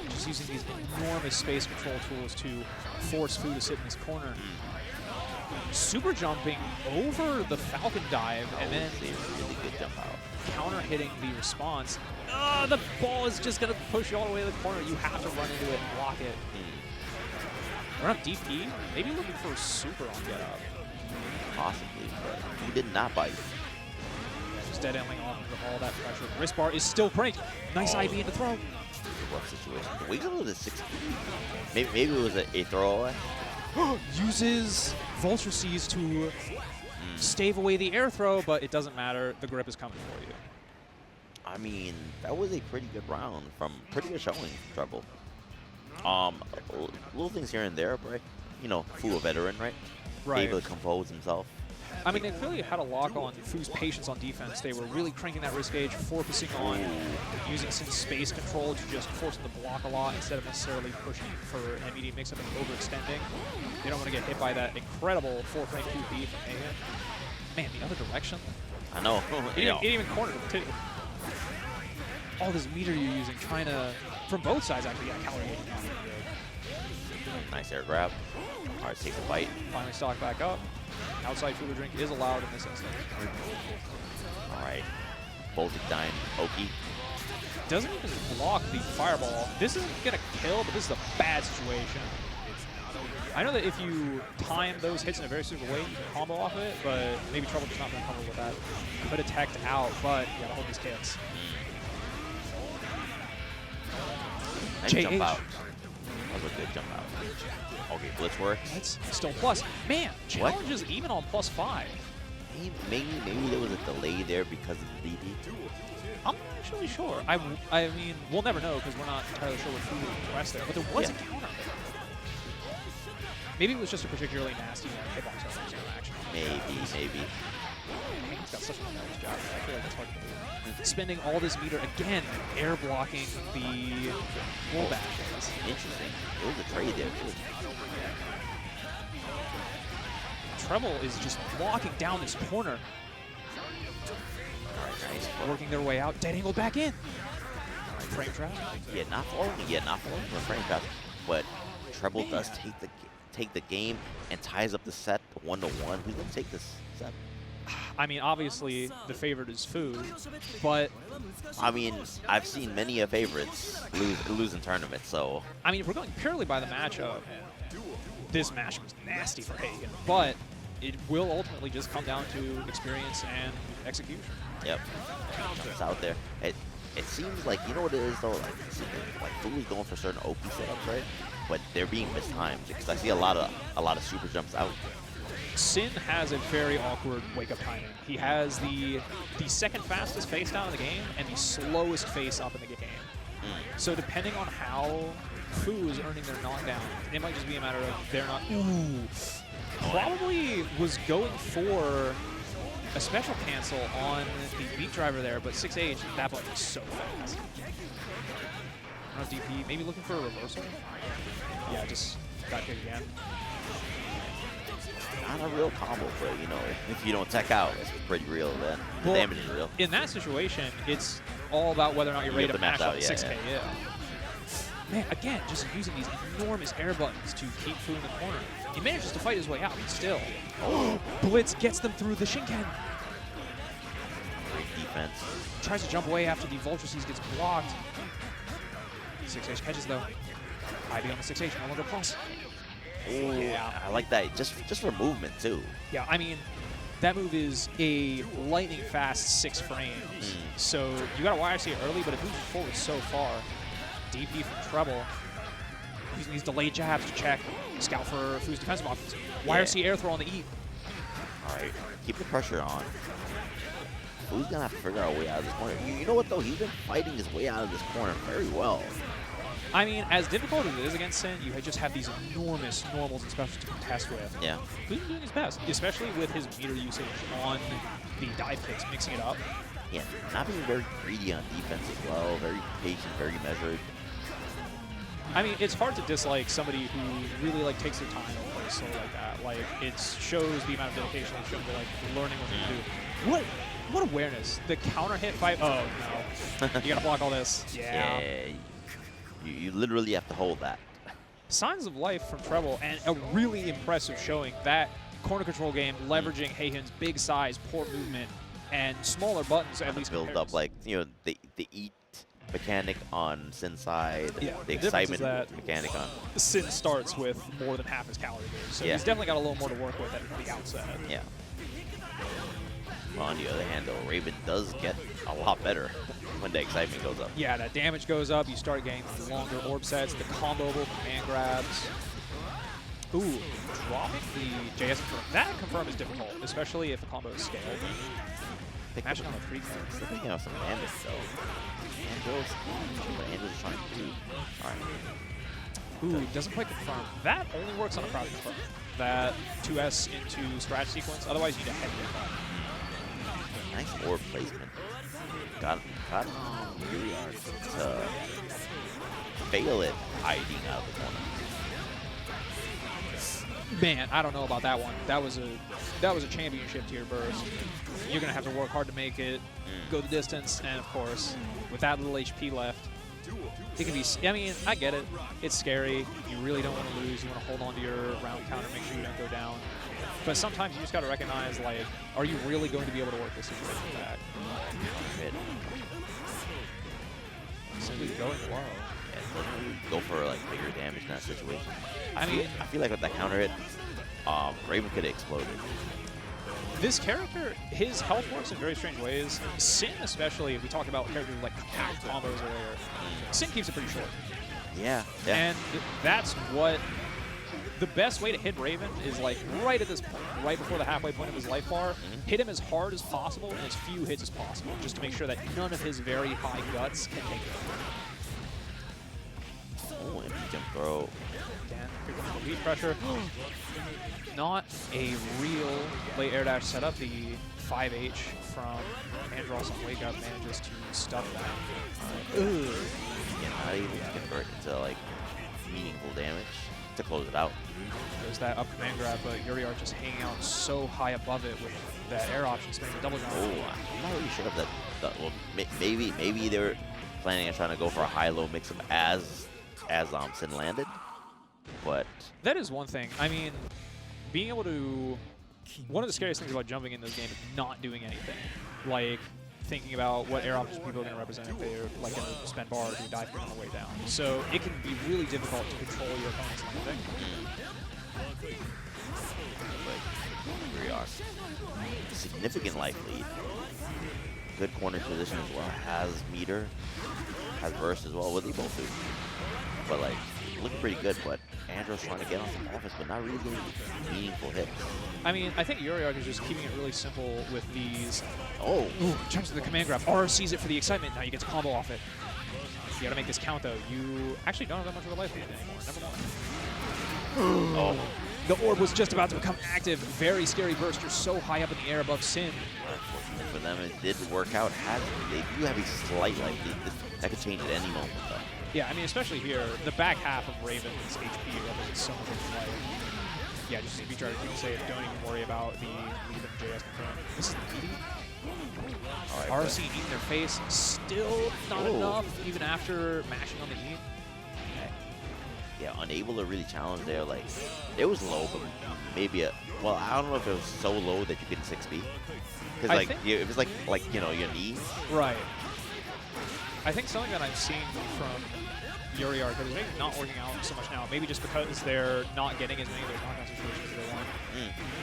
S2: Just using these enormous space control tools to force Pzooo to sit in his corner. Super jumping over the Falcon dive and then
S1: really good jump out.
S2: Counter hitting the response. The ball is just going to push you all the way to the corner. You have to run into it and block it. Run up DP. Maybe looking for a super on get up.
S1: Possibly, but he did not bite.
S2: Just dead ending off with all that pressure. Wrist bar is still cranked. Nice IB in the throw.
S1: Rough situation. The Wiggle was a 6. Maybe it was a throwaway.
S2: Uses Vulture Seas to stave away the air throw, but it doesn't matter. The grip is coming for you.
S1: I mean, that was a pretty good round from pretty good showing, Treble. Little things here and there, but you know, Pzooo a veteran, right?
S2: Right.
S1: Able to compose himself.
S2: I mean, they clearly had a lock on Pzooo's patience on defense. They were really cranking that risk gauge, focusing on using Sin's space control to just force him to block a lot instead of necessarily pushing for an immediate mix-up and overextending. They don't want to get hit by that incredible 4-frame 2B from Haehyun. Man, the other direction.
S1: I know.
S2: It even cornered him, too. All this meter you're using, trying to, from both sides, actually, yeah, calorie hitting on it.
S1: Nice air grab. All right, takes a bite.
S2: Finally stock back up. Outside food or drink is allowed in this instance.
S1: All right. Bolted-Dine Oki.
S2: Doesn't even block the fireball. This isn't going to kill, but this is a bad situation. I know that if you time those hits in a very suitable way, you can combo off of it, but maybe Treble just not going to combo with that. Could have teched out, but you got to hold these kits.
S1: Nice jump out. That was a good jump out. Okay, blitz works.
S2: That's still plus. Man, challenges even on +5.
S1: Maybe there was a delay there because of the DP.
S2: I'm not actually sure. I mean, we'll never know because we're not entirely sure what food pressed there, but there was a counter. Maybe it was just a particularly nasty hitbox action.
S1: Maybe.
S2: He's got such a nice job. I feel like that's hard to do. Spending all this meter again, air blocking the wall bashes.
S1: Interesting. There was a trade there too.
S2: Treble is just walking down this corner.
S1: All right, nice.
S2: Working their way out. Dead angle back in. Frame trap.
S1: Yeah, not falling for a frame trap, but Treble does take the game and ties up the set 1-1. Who's gonna take this set?
S2: I mean, obviously the favorite is Pzooo, but
S1: I mean, I've seen many of favorites lose in tournaments, so
S2: I mean, if we're going purely by the matchup, this match was nasty for Haehyun, but it will ultimately just come down to experience and execution.
S1: Yep, it's out there. It seems like, you know what it is though, like Pzooo's going for certain OP setups, right? But they're being mistimed because I see a lot of super jumps out.
S2: Sin has a very awkward wake-up timing. He has the second fastest face down in the game and the slowest face up in the game. So depending on how Pzooo is earning their knockdown, it might just be a matter of they're not. Ooh, probably was going for a special cancel on the beat driver there, but 6H, that button is so fast. I don't know, DP, maybe looking for a reversal? Yeah, just got hit again.
S1: Not a real combo, but you know, if you don't tech out, it's pretty real then. The damage is real.
S2: In that situation, it's all about whether or not you're ready to match out 6K, yeah. Man, again, just using these enormous air buttons to keep Pzooo in the corner. He manages to fight his way out, but still. Oh, Blitz gets them through the Shinken.
S1: Great defense.
S2: Tries to jump away after the Vulture Seas gets blocked. 6H catches though. IB on the 6H, no longer plus.
S1: Ooh, yeah, I like that. Just for movement too.
S2: Yeah, I mean, that move is a lightning fast 6 frames. So you got to YRC it early, but it moves forward so far. DP from Treble. Using these delayed jabs to check. Scout for Pzooo's defensive options. YRC air throw on the E.
S1: All right, keep the pressure on. Pzooo's gonna have to figure out a way out of this corner. You know what though? He's been fighting his way out of this corner very well.
S2: I mean, as difficult as it is against Sin, you just have these enormous normals and specials to contest with.
S1: Yeah.
S2: Pzooo's doing his best, especially with his meter usage on the dive kicks, mixing it up.
S1: Yeah, not being very greedy on defense as well. Very patient, very measured.
S2: I mean, it's hard to dislike somebody who really takes their time and plays solo like that. Like, it shows the amount of dedication they've shown to learning what to do. What awareness? The counter hit fight. Oh no! You gotta block all this. Yeah.
S1: You literally have to hold that.
S2: Signs of life from Treble, and a really impressive showing. That corner control game, leveraging Haehyun's big size, poor movement, and smaller buttons at least.
S1: Build up the eat mechanic on Sin's side, the excitement mechanic on.
S2: Sin starts with more than half his calorie base, so he's definitely got a little more to work with at the outset.
S1: Yeah. Well, on the other hand, though, Raven does get a lot better when the excitement goes up.
S2: Yeah, that damage goes up. You start getting longer orb sets, the comboable command grabs. Ooh, dropping the JS confirm. That confirm is difficult, especially if the combo is scaled. Matching on the free cards.
S1: They're picking up some damage, though. Andross is trying to do. All right.
S2: Ooh, doesn't quite confirm. That only works on a crowd confirm. That 2S into strat sequence. Otherwise, you need a heavy confirm.
S1: Nice orb placement. Got Yuri to fail it hiding out of the corner.
S2: Man, I don't know about that one. That was a championship tier burst. You're gonna have to work hard to make it, go the distance, and of course, with that little HP left, it can be. I mean, I get it. It's scary. You really don't want to lose. You want to hold on to your round counter, make sure you don't go down. But sometimes you just gotta recognize, like, are you really going to be able to work this situation back? Simply going low.
S1: Go for like bigger damage in that situation.
S2: I mean,
S1: I feel like with that counter hit, Raven could have exploded.
S2: This character, his health works in very strange ways. Sin, especially, if we talk about characters like combos earlier, Sin keeps it pretty short.
S1: Yeah.
S2: And that's what the best way to hit Raven is, like, right at this point, right before the halfway point of his life bar, hit him as hard as possible and as few hits as possible, just to make sure that none of his very high guts can take it.
S1: Oh, empty jump throw.
S2: Again, here comes the lead pressure. Not a real late air dash setup. The 5H from Andross on Wake Up manages to stuff that.
S1: Yeah, not able to convert into like meaningful damage to close it out.
S2: There's that up command grab, but Yuri are just hanging out so high above it with that air option, spinning the double jump.
S1: Oh, I'm not really sure if that well, maybe they were planning on trying to go for a high-low mix-up as Sin landed, but
S2: that is one thing. I mean, being able to, one of the scariest things about jumping in this game is not doing anything. Like thinking about what air options people are going to represent if they're like going to spend bar or do dive on the way down. So it can be really difficult to control your opponent's landing.
S1: But here we are. Significant life lead. Good corner position as well. Has meter, has burst as well. What they both do. But like, looking pretty good, but Andross trying to get on some offense, but not really getting meaningful hits.
S2: I mean, I think Yuri is just keeping it really simple with these.
S1: Oh!
S2: Ooh, jumps to the command grab. R sees it for the excitement. Now you get to combo off it. You gotta make this count, though. You actually don't have that much of a life lead anymore. Never mind.
S1: Oh.
S2: The orb was just about to become active. Very scary burst. You're so high up in the air above Sin.
S1: Unfortunately for them, it did work out. They do have a slight life lead. That could change at any moment, though.
S2: Yeah, I mean, especially here, the back half of Raven's HP represents so much of his life. Yeah, just speech art, you can say, don't even worry about the lead of JS confirm. This is the lead.
S1: Right,
S2: RC eating their face, still not enough, even after mashing on the E.
S1: Yeah, unable to really challenge there. Like, it was low, but maybe well, I don't know if it was so low that you couldn't 6B. Because like, it was like you know, your knees.
S2: Right. I think something that I'm seeing from Yuri that is maybe not working out so much now, maybe just because they're not getting as many of those knockdown situations as they want.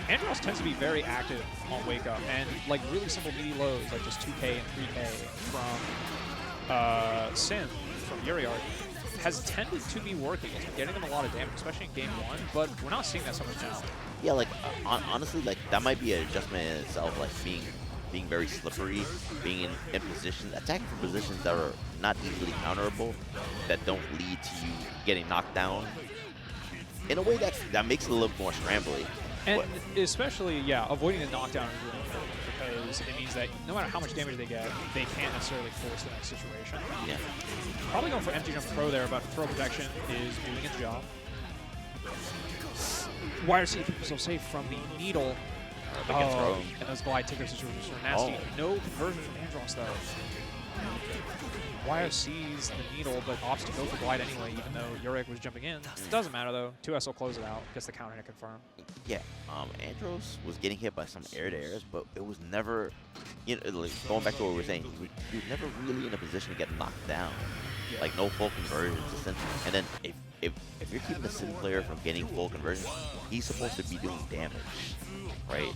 S2: Andross tends to be very active on Wake Up, and like really simple meaty lows, like just 2K and 3K from Sin, from Yuri has tended to be working. It's been getting them a lot of damage, especially in game 1, but we're not seeing that so much now.
S1: Yeah, like honestly, like that might be an adjustment in itself, like being very slippery, being in positions, attacking from positions that are not easily counterable, that don't lead to you getting knocked down. In a way that makes it a little more scrambly.
S2: And especially, yeah, avoiding the knockdown is really important because it means that no matter how much damage they get, they can't necessarily force the next situation.
S1: Yeah.
S2: Probably going for empty jump throw there, but throw protection is doing its job. YRC keeping himself safe from the needle. And those glide ticker situations are nasty. No conversion from Andross, though. YRC's the needle, but opts to go for glide anyway, even though Yuri was jumping in. Doesn't matter, though. 2S will close it out. Gets the counter to confirm.
S1: Yeah, Andross was getting hit by some air-to-airs, but it was never, you know, like, going back to what we were saying, he was never really in a position to get knocked down. Yeah. Like, no full conversions. And then if you're keeping a Sin player from getting full conversions, he's supposed to be doing damage. Right.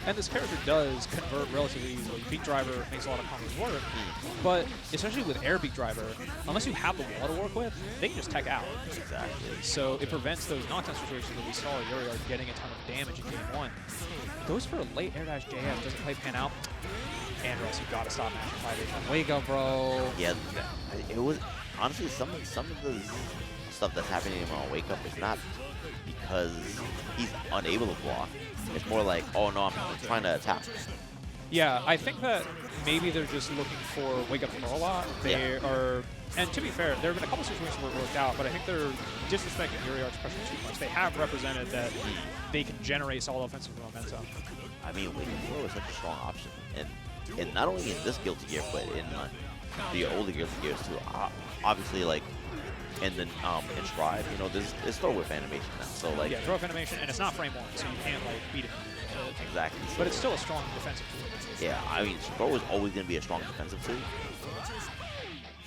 S2: And this character does convert relatively easily. Beat Driver makes a lot of combos work, but especially with Air Beat Driver, unless you have the wall to work with, they can just tech out.
S1: Exactly.
S2: So it prevents those knockdown situations that we saw Yuri getting a ton of damage in game 1. Goes for a late air dash JF, doesn't play pan out. Andross, you gotta stop mashing 5H. Wake up, bro.
S1: Yeah, it was. honestly, some of the stuff that's happening on Wake Up is not because he's unable to block. It's more like, oh no, I'm trying to attack.
S2: Yeah, I think that maybe they're just looking for Wake Up for a lot. They are, and to be fair, there have been a couple situations where it worked out, but I think they're disrespecting Yuri pressure too much. They have represented that they can generate solid offensive momentum.
S1: I mean, Wake Up Throw is such a strong option, and not only in this Guilty Gear, but in the older Guilty Gears too. Obviously, like, and then in Stride, you know, there's throw whip animation now, so like
S2: throw whip animation, and it's not frame 1, so you can't like beat it.
S1: Exactly. So,
S2: but it's still a strong defensive tool.
S1: Yeah, I mean, throw is always going to be a strong defensive tool.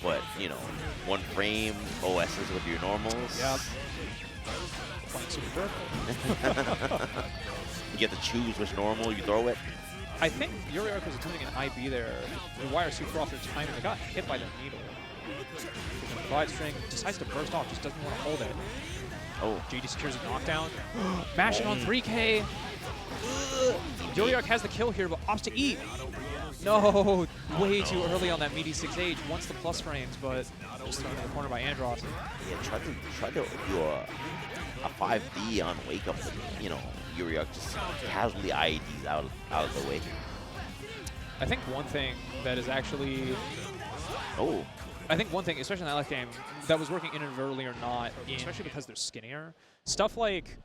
S1: But, you know, 1 frame, OSs with your normals.
S2: Yep. Playing super purple.
S1: You get to choose which normal you throw it.
S2: I think Yuri was attempting an IB there. The YRC threw off their timing. They got hit by the needle. Glide string decides to burst off, just doesn't want to hold it.
S1: Oh.
S2: JD secures a knockdown. Mashing on 3K. Yuri has the kill here, but opts to eat. No, way too early on that meaty 6H. Wants the plus frames, but just thrown in the corner by Andross.
S1: Yeah, tried to do a 5D on Wake Up, but, you know, Yuri just casually IEDs out of the way.
S2: I think one thing that is actually...
S1: Oh.
S2: I think one thing, especially in that last game, that was working inadvertently or not, especially because they're skinnier, stuff like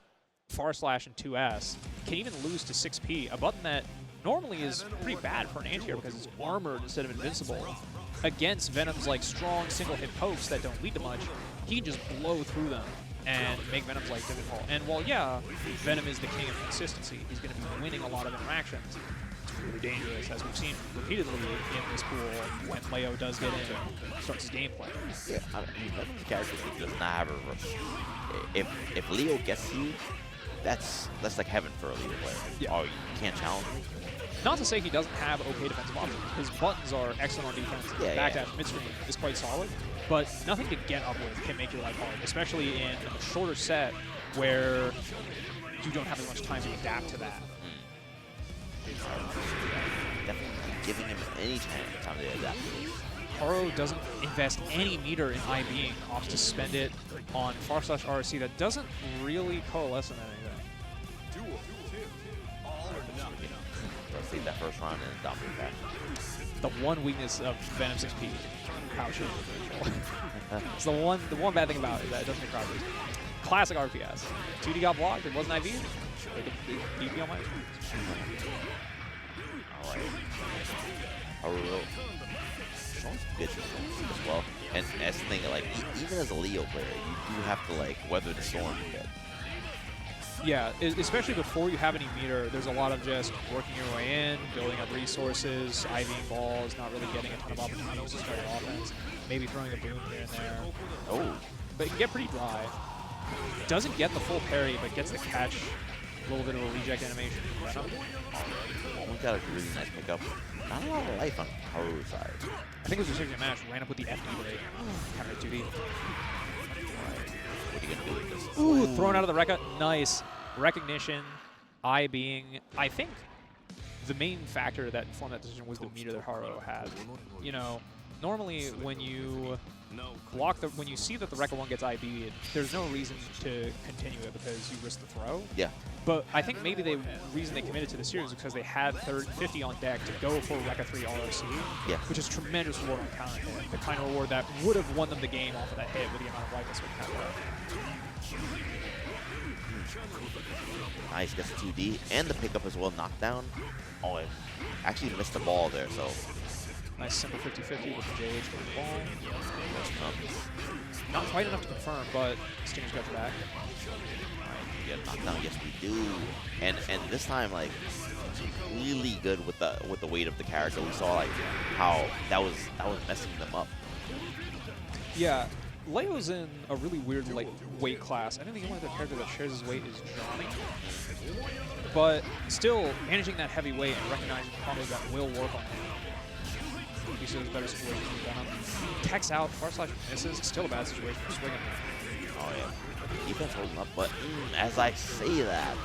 S2: Far Slash and 2S can even lose to 6P, a button that normally is pretty bad for an anti-hero because it's armored instead of invincible. Against Venom's like strong single-hit pokes that don't lead to much, he can just blow through them and make Venom's life difficult. And while, yeah, Venom is the king of consistency, he's going to be winning a lot of interactions. It's really dangerous, as we've seen repeatedly in this pool when Leo does get in and starts his gameplay.
S1: Yeah, I mean, Venom's character does not have a reverse. If Leo gets you, that's like heaven for a Leo player. Yeah. Oh, you can't challenge him.
S2: Not to say he doesn't have okay defensive options. His buttons are excellent on defense. Backdash midstream is quite solid, but nothing to get up with can make your life hard, especially in a shorter set where you don't have as much time to adapt to that.
S1: Definitely giving him any time to adapt.
S2: Haro doesn't invest any meter in IBing, opts to spend it on Far Slash RC that doesn't really coalesce in anything.
S1: Let's that first round and dominate that.
S2: The one weakness of Venom 6P, crouching. It's the one bad thing about it is that it doesn't get crouches. Classic RPS. 2D got blocked, it wasn't IV. DP on my
S1: Alright. Haro showing some good as well. And as the thing, like, even as a Leo player, you do have to like weather the storm a bit.
S2: Yeah, especially before you have any meter, there's a lot of just working your way in, building up resources, IVing balls, not really getting a ton of opportunities to start your offense, maybe throwing a boom here and there.
S1: Oh.
S2: But it can get pretty dry. Doesn't get the full parry, but gets the catch, a little bit of a reject animation.
S1: We got a really nice pickup. Not a lot of life on Haru's side.
S2: I think it was a signature match, ran up with the FD break. Counter 2D.
S1: What are you going to do with this?
S2: Ooh, thrown out of the Rekka. Nice. Recognition, IBing. I think the main factor that informed that decision was the meter that Haro had. You know, normally when you block when you see that the Rekka 1 gets IB'd, there's no reason to continue it because you risk the throw.
S1: Yeah.
S2: But I think maybe the reason they committed to the series is because they had 50 on deck to go for Rekka 3 ROC, which is tremendous reward on counter hit. The kind of reward that would have won them the game off of that hit with the amount of life that's happened.
S1: Nice, gets 2D and the pickup as well, knockdown. Oh, it actually missed the ball there, so.
S2: Nice simple 50-50 with the JH for the ball. Not quite enough to confirm, but Stinger's got your back.
S1: Yeah, knockdown, yes we do. And this time, like, really good with the weight of the character. We saw like how that was messing them up.
S2: Yeah, Leo's in a really weird like weight class. I think the only other character that shares his weight is Johnny. But still, managing that heavy weight and recognizing combos that will work on him. He shows better situation than Venom. Techs out, Far Slash misses. Still a bad situation for Swiggn.
S1: Oh yeah, defense holding up. But as I say that,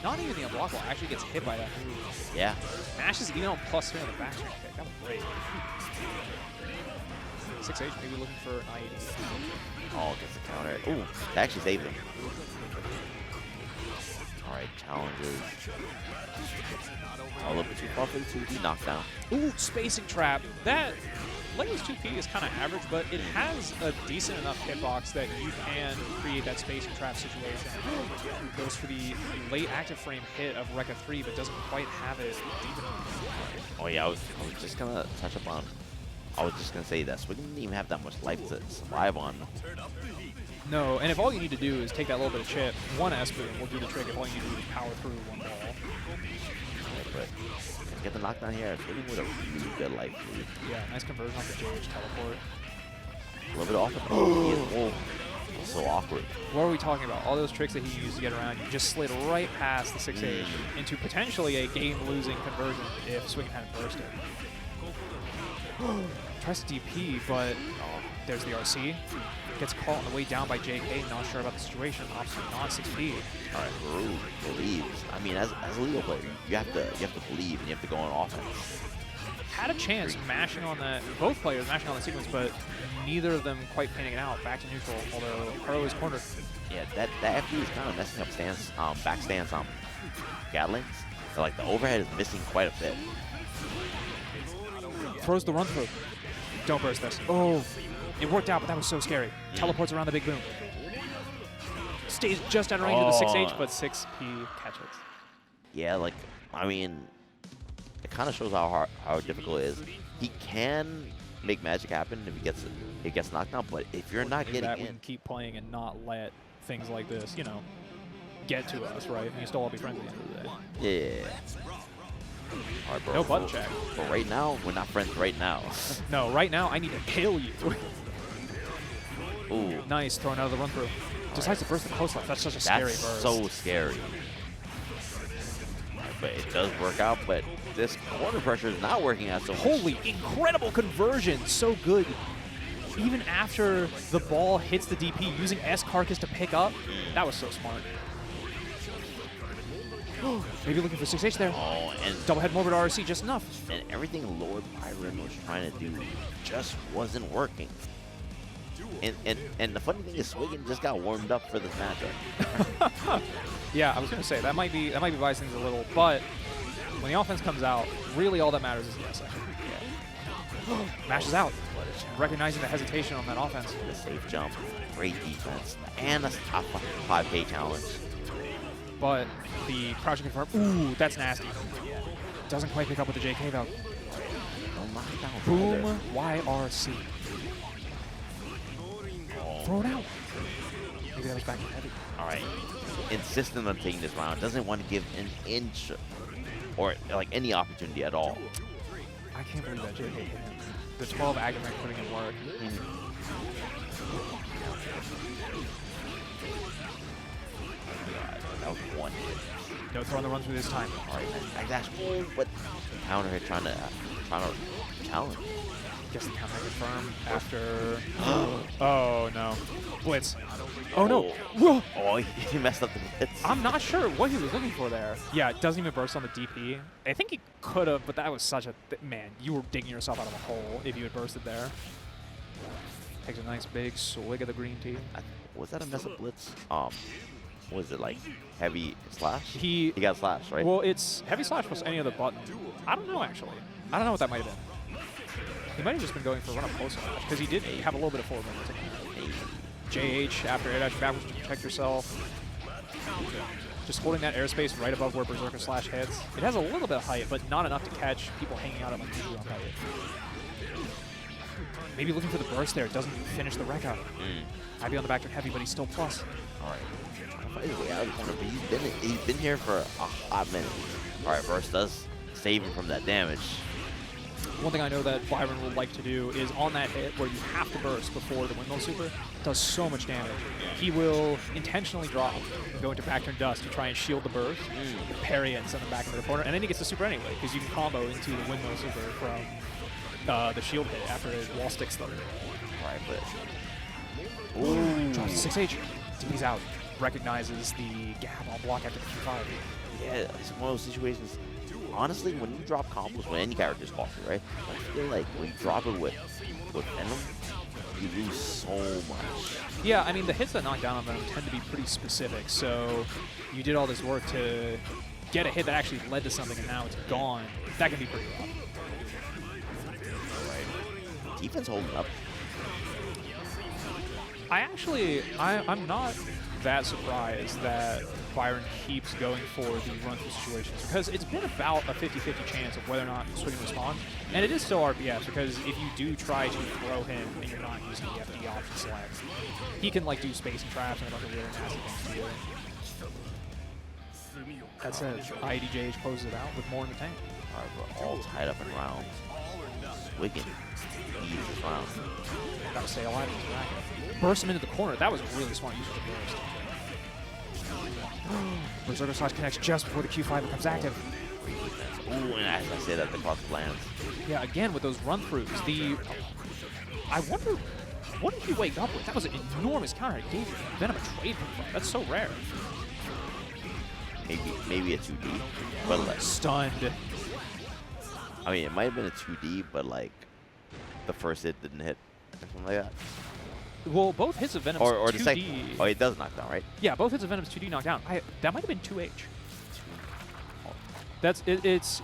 S2: not even the unblockable actually gets hit by that move.
S1: Yeah.
S2: Mashes even on +3 on the backstream kick. That was great. 6H, maybe looking for an IED.
S1: Oh, gets the counter. Ooh, that actually saved him. Alright, challenges. A little bit too far for the 2D knockdown.
S2: Ooh, spacing trap. That Lego's 2P is kind of average, but it has a decent enough hitbox that you can create that spacing trap situation. Goes for the late active frame hit of Rekka 3, but doesn't quite have it deep enough.
S1: Oh yeah, I was just gonna touch upon. I was just gonna say that Swiggn didn't even have that much life to survive on.
S2: No, and if all you need to do is take that little bit of chip, one S-boom will do the trick if all you need to do is power through one ball.
S1: But get the knockdown here. Swiggn with a really good life lead.
S2: Yeah, nice conversion off the JH teleport.
S1: A little bit off the oh, so awkward.
S2: What are we talking about? All those tricks that he used to get around, you just slid right past the 6H into potentially a game-losing conversion if Swiggn hadn't bursted. Tries to DP, but there's the RC. Gets caught on the way down by JK, not sure about the situation. Obviously not 6P.
S1: Alright, Rude believes. I mean, as a legal player, you have to believe and you have to go on offense.
S2: Had a chance mashing on that, both players mashing on the sequence, but neither of them quite pinning it out. Back to neutral, although Pro is cornered.
S1: Yeah, that FD is kind of messing up stance, back stance Gatlings. So like the overhead is missing quite a bit.
S2: Throws the run through. Don't burst this. Oh, it worked out, but that was so scary. Teleports around the big boom. Stays just out of range of the 6H, but 6P catches.
S1: Yeah, like, I mean, it kind of shows how difficult it is. He can make magic happen if he gets knocked down, but if you're not getting
S2: that
S1: in,
S2: we can keep playing and not let things like this, you know, get to us, right? We can still all be friends at the end of the day.
S1: yeah. All right, bro.
S2: No butt check.
S1: But right now, we're not friends right now.
S2: No, right now, I need to kill you.
S1: Ooh.
S2: Nice, thrown out of the run through. Decides to burst the close left. That's such a scary burst.
S1: That's so scary. But it does work out, but this corner pressure is not working out so much.
S2: Holy, incredible conversion. So good. Even after the ball hits the DP, using S Carcass to pick up, that was so smart. Maybe looking for 6H there.
S1: Oh, and
S2: double head morbid RC, just enough.
S1: And everything Lord Byron was trying to do just wasn't working. And the funny thing is, Swiggn just got warmed up for this matchup.
S2: Yeah, I was gonna say that might be biasing things a little, but when the offense comes out, really all that matters is the S. Yeah. Mashes out, recognizing the hesitation on that offense.
S1: The safe jump, great defense, and a top 5K challenge.
S2: But the crouching confirm, ooh, that's nasty. Doesn't quite pick up with the JK though. Boom, YRC. Throw it out. Maybe that was back in heavy.
S1: All right. Insistent on taking this round. Doesn't want to give an inch or like any opportunity at all.
S2: I can't believe that JK hit him. The 12 AggroCraig putting in work.
S1: That was one hit.
S2: No throwing the run through this time.
S1: All right, that's cool, but counter hit trying to challenge.
S2: Guess the counter confirm after. Oh no, blitz. Oh no. Whoa.
S1: Oh, he messed up the blitz.
S2: I'm not sure what he was looking for there. Yeah, it doesn't even burst on the DP. I think he could have, but that was such a man. You were digging yourself out of a hole if you had bursted there. Takes a nice big swig of the green tea.
S1: Was that a mess up blitz? Was it like heavy slash?
S2: He
S1: got slash, right?
S2: Well, it's heavy slash plus any other button. I don't know actually. I don't know what that might have been. He might have just been going for run up close slash because he did have a little bit of forward momentum. JH after air dash backwards to protect yourself. Just holding that airspace right above where Berserker slash hits. It has a little bit of height, but not enough to catch people hanging out at like on height. Maybe looking for the burst there. Doesn't finish the wreck out. Might be on the back turn heavy, but he's still plus.
S1: All right. Fight his way out of the corner, but he's been here for a hot minute. All right, burst does save him from that damage.
S2: One thing I know that Byron would like to do is on that hit where you have to burst before the windmill super, does so much damage. He will intentionally drop and go into back turn dust to try and shield the burst, parry it and send him back into the corner, and then he gets the super anyway, because you can combo into the windmill super from the shield hit after it wall sticks them.
S1: All right, but...
S2: Ooh. Drops 6H. DP's out. Recognizes the gap on block after the Q5.
S1: Yeah, it's one of those situations. Honestly, when you drop combos with any character's costly, right? I feel like when you drop it with Venom, you lose so much.
S2: Yeah, I mean, the hits that knock down on Venom tend to be pretty specific, so you did all this work to get a hit that actually led to something, and now it's gone. That can be pretty rough.
S1: Right. Defense holding up.
S2: I'm not that surprised that Byron keeps going for the run-through situations, because it's been about a 50-50 chance of whether or not Swiggn responds, and it is still RBS, because if you do try to throw him and you're not using the FD option select, he can like do space and traps and a bunch of really nasty things to you. That said, IDJH closes it out with more in the tank.
S1: Alright, we're all tied up in rounds. Swiggn leads this round.
S2: Gotta stay alive in this bracket. Burst him into the corner. That was a really smart use of the burst. Berserker Slash connects just before the Q5 becomes active.
S1: Ooh, and as I said, that the cross lands.
S2: Yeah, again with those run-throughs. I wonder, what did he wake up with? That was an enormous counter. It gave Venom a trade from. That's so rare.
S1: Maybe a 2D, but like
S2: stunned.
S1: I mean, it might have been a 2D, but like the first hit didn't hit or something like that.
S2: Well, both hits of Venom's
S1: or
S2: 2D.
S1: The second. Oh, it does knock down, right?
S2: Yeah, both hits of Venom's 2D knockdown. That might have been 2H. That's it. It's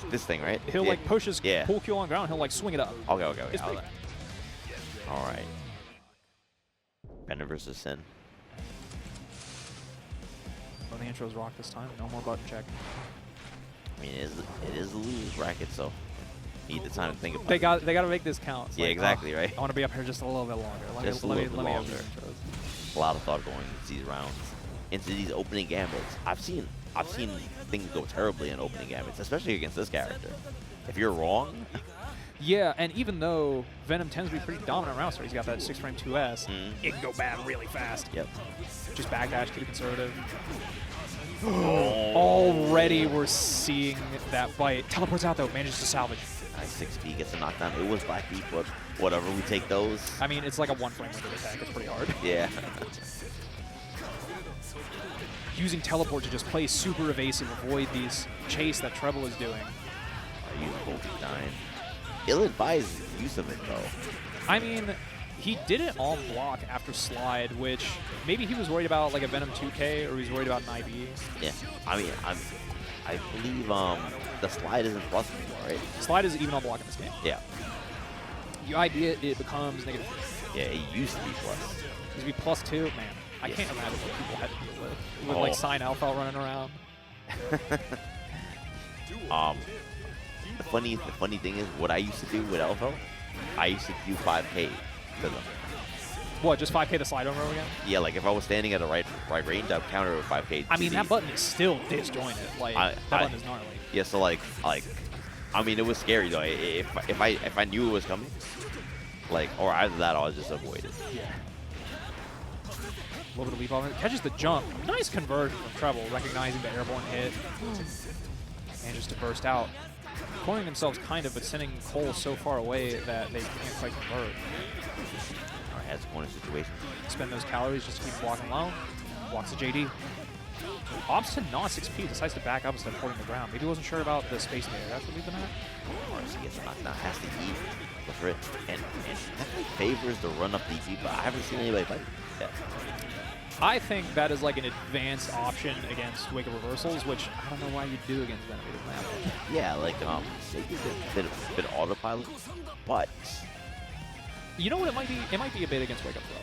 S1: this thing, right?
S2: He'll like push his
S1: yeah.
S2: pull Q on ground. He'll like swing it up.
S1: Okay.
S2: It's pretty.
S1: All right. Venom versus Sin.
S2: Well, the intro's rock this time. No more button check.
S1: I mean, it is a lose bracket, so need the time to think about
S2: They
S1: it.
S2: got to make this count. It's
S1: yeah,
S2: like,
S1: exactly, right?
S2: I want to be up here just a little bit longer.
S1: Just a little bit longer.
S2: Intros.
S1: A lot of thought going into these rounds, into these opening gambits. I've seen things go terribly in opening gambits, especially against this character. If you're wrong.
S2: Yeah, and even though Venom tends to be pretty dominant round start, he's got that 6-frame 2S, it can go bad really fast.
S1: Yep.
S2: Just backdash, keep it conservative. Already we're seeing that bite. Teleports out though, manages to salvage.
S1: Nice 6B gets a knockdown. It was Black Beat, but whatever, we take those.
S2: I mean, it's like a 1-frame window attack. It's pretty hard.
S1: Yeah.
S2: Using teleport to just play super evasive, avoid these chase that Treble is doing.
S1: I use Voltage 9. Ill-advised use of it, though.
S2: I mean, he did it on block after slide, which maybe he was worried about like a Venom 2K, or he was worried about an IB.
S1: Yeah, I mean, I believe the slide isn't plus anymore, right?
S2: Slide is even on block in this game.
S1: Yeah.
S2: You IB it, it becomes negative.
S1: Yeah, it used to be plus.
S2: It used to be +2. Man, I can't imagine what people had to deal with like Sign Elphelt running around.
S1: The funny thing is, what I used to do with Elphelt, I used to do 5K to them.
S2: What, just 5K the slide over again?
S1: Yeah, like if I was standing at the right range, I'd counter with 5K.
S2: I mean, that button is still disjointed. Like that button is gnarly.
S1: Yeah, so like, I mean, it was scary though. If I knew it was coming, like, or either that, or I'll just avoid it.
S2: Yeah. A little bit of leap off it. Catches the jump. Nice conversion from Treble, recognizing the airborne hit. Manages to burst out. Cornering themselves kind of, but sending Cole so far away that they can't quite convert.
S1: Alright, has a corner situation.
S2: Spend those calories just to keep blocking low. Blocks the JD. Opts to not 6P, decides to back up instead of holding the ground. Maybe he wasn't sure about the space there. That's what leave them at.
S1: RC gets knocked down, has to eat the crit. And definitely favors the run up DP, but I haven't seen anybody fight that.
S2: I think that is like an advanced option against Wake of Reversals, which I don't know why you'd do against Venom.
S1: Yeah, like maybe a bit autopilot, but
S2: you know what it might be? It might be a bit against Wake Up Throw.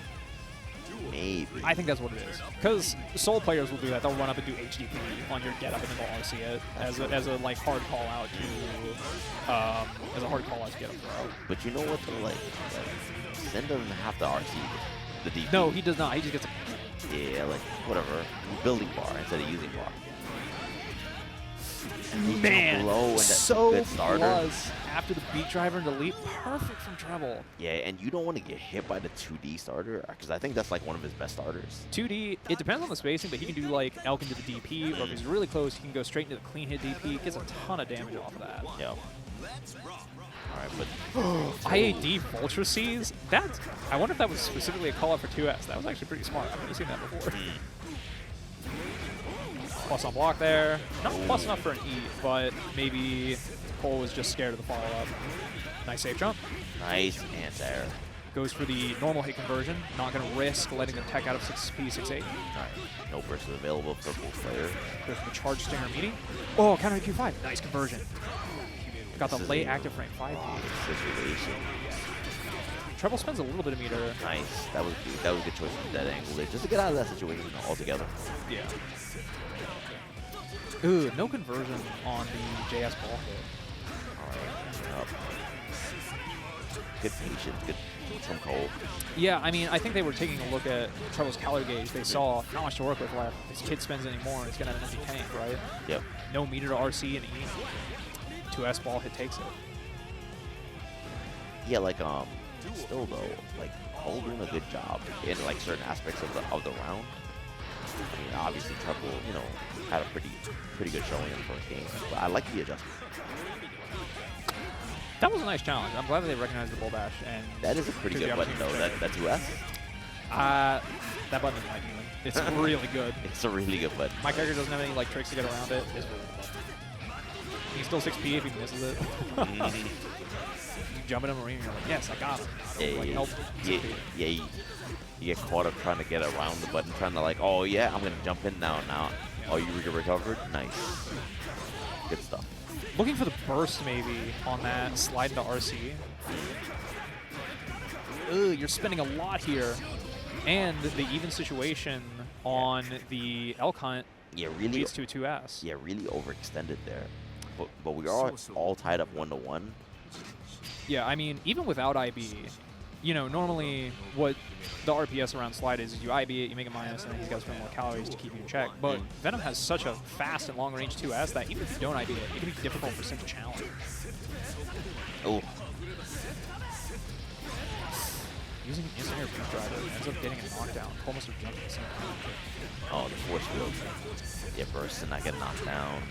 S1: Maybe.
S2: I think that's what it is. Because Soul players will do that. They'll run up and do HDP on your get up and then they'll RC it as a like hard call out to get up throw.
S1: But you know what though, like Zen doesn't have to RC the DP.
S2: No, he does not. He just gets a
S1: yeah, like whatever. Building bar instead of using bar.
S2: Man,
S1: low and
S2: so
S1: good starter.
S2: was after the beat driver and the leap, perfect from Treble.
S1: Yeah, and you don't want to get hit by the 2D starter because I think that's like one of his best starters.
S2: 2D, it depends on the spacing, but he can do like Elk into the DP, or if he's really close, he can go straight into the clean hit DP. Gets a ton of damage off of that.
S1: Yeah. All right, but
S2: IAD Ultra Seas. That's. I wonder if that was specifically a call out for 2S. That was actually pretty smart. I've never seen that before. Plus on block there. Not plus enough for an E, but maybe Cole was just scared of the follow-up. Nice safe jump.
S1: Nice anti-air.
S2: goes for the normal hit conversion. Not going to risk letting them tech out of 6P, 6-8.
S1: All right. No burst is available. Purple player.
S2: Goes for the charge stinger meeting. Oh, counter Q5. Nice conversion. Got the late active frame 5P.
S1: Situation.
S2: Treble spends a little bit of meter.
S1: Nice. That was good. That was a good choice from that angle there, just to get out of that situation altogether.
S2: Yeah. Ooh, no conversion on the JS ball hit.
S1: All right. Good patience. Good from Cole.
S2: Yeah, I mean, I think they were taking a look at Treble's calorie gauge. They saw not much to work with left. If his kid spends any more, he's going to have an empty tank, right?
S1: Yep.
S2: No meter to RC and E. 2S ball hit takes it.
S1: Yeah, like still though, like Cole doing a good job in like certain aspects of the round. I mean, obviously Treble, you know, had a pretty good showing in the first game, but I like the adjustment.
S2: That was a nice challenge. I'm glad that they recognized the bull dash and
S1: that is a pretty good button though. That 2S.
S2: That button is my demon. It's really good.
S1: It's a really good button.
S2: My character doesn't have any like tricks to get around it. It's really good. He's still 6P if he misses it. You jump in a marine and you're like, yes, I got him.
S1: Yeah,
S2: like, help.
S1: Yeah, you get caught up trying to get around the button, trying to like, oh yeah, I'm gonna jump in now. Oh, you recovered? Nice. Good stuff.
S2: Looking for the burst maybe on that slide into RC. Ooh, you're spending a lot here. And the even situation on the elk hunt leads to a 2S.
S1: Yeah, really overextended there. But we are all tied up 1-1.
S2: Yeah, I mean, even without IB, you know, normally what the RPS around slide is you IB it, you make a minus, and then he's got to spend more calories to keep you in check. But Venom has such a fast and long-range 2S that even if you don't IB it, it can be difficult for Sim to challenge.
S1: Oh.
S2: Using instant air beat driver ends up getting a knockdown. Cole must have jumped at the same time.
S1: Oh, the force field. Yeah, burst and not get knocked down.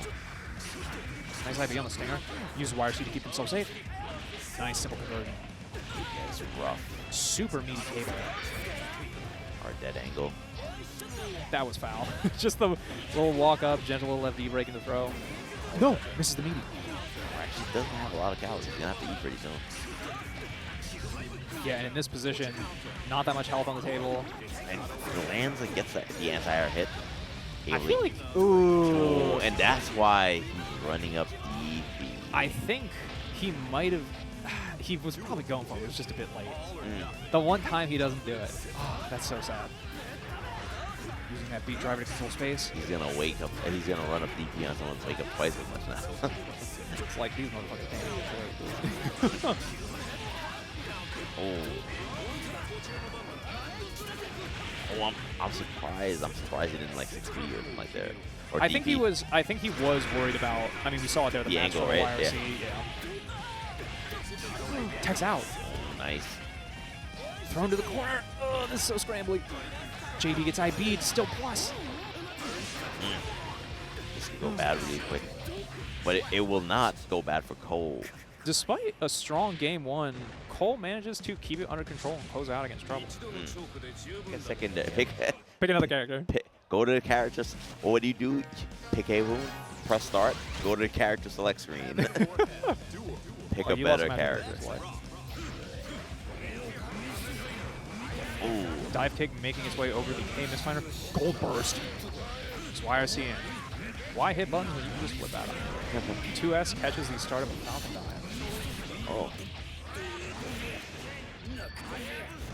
S2: Nice IB on the stinger. Use YRC to keep himself safe. Nice simple conversion.
S1: Yeah, it's rough.
S2: Super meaty cable.
S1: Our dead angle.
S2: That was foul. Just the little walk up, gentle little left D break into throw. No, misses the meaty.
S1: Actually doesn't have a lot of calories. He's gonna have to eat pretty soon.
S2: Yeah, and in this position, not that much health on the table.
S1: And he lands and gets the anti-air hit.
S2: I feel like, ooh.
S1: And that's why he's running up DP.
S2: I think he might have, he was probably going for it. It was just a bit late. The one time he doesn't do it. Oh, that's so sad. Using that beat driver to control space.
S1: He's gonna wake up, and he's gonna run up DP on someone's wake up twice as much now.
S2: It's like these motherfuckers can't.
S1: Oh, I'm surprised. I'm surprised he didn't like 6P or something like that. Or
S2: I
S1: DP.
S2: think he was worried about. I mean, we saw it there. The
S1: angle, right?
S2: YRC, yeah. Tech's out.
S1: Oh, nice.
S2: Thrown to the corner. Oh, this is so scrambly. JD gets IB'd. Still plus.
S1: This could go bad really quick, but it will not go bad for Cole.
S2: Despite a strong game one, Cole manages to keep it under control and close out against Treble.
S1: Pick a secondary. Pick
S2: another character.
S1: Go to the characters. Or what do? Pick a room, press start, go to the character select screen. Pick a better character.
S2: Ooh. Dive kick making its way over the A misfinder. Gold burst. It's YRC in. Why hit buttons when you can just flip at them? 2S catches the start of a Falcon dive.
S1: Oh.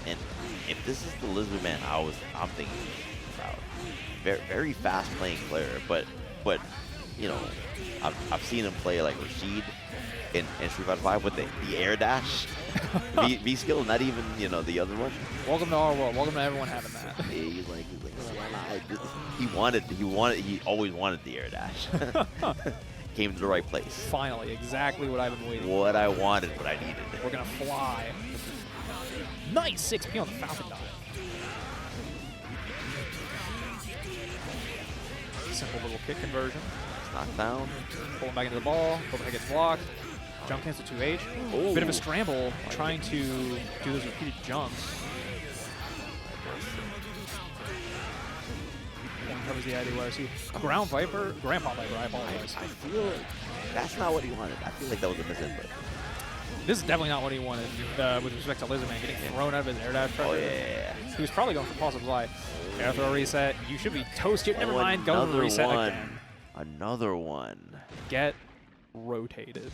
S1: And if this is the Lizardman I'm thinking about, very fast playing player, but you know, I've seen him play like Rashid in Street Fighter 5 with the air dash. V skill, not even, you know, the other one.
S2: Welcome to our world. Welcome to everyone having that.
S1: Yeah, he's like he always wanted the air dash. Came to the right place.
S2: Finally, exactly what I've been waiting for.
S1: What I wanted, what I needed.
S2: We're gonna fly. Nice 6P on the Falcon dive. Simple little kick conversion.
S1: Knocked down.
S2: Pull him back into the ball. Overhead gets blocked. Jump cancel 2H.
S1: Ooh.
S2: Bit of a scramble trying to do those repeated jumps. Covers the ID YRC. Ground Viper, Grandpa Viper, I apologize.
S1: I feel that's not what he wanted. I feel like that was a misinput.
S2: This is definitely not what he wanted with respect to Lizardman getting thrown out of his air dash.
S1: Oh, yeah.
S2: He was probably going for positive light. Air throw reset. You should be toasted. Never mind. Go to the reset again.
S1: Another one.
S2: Get rotated.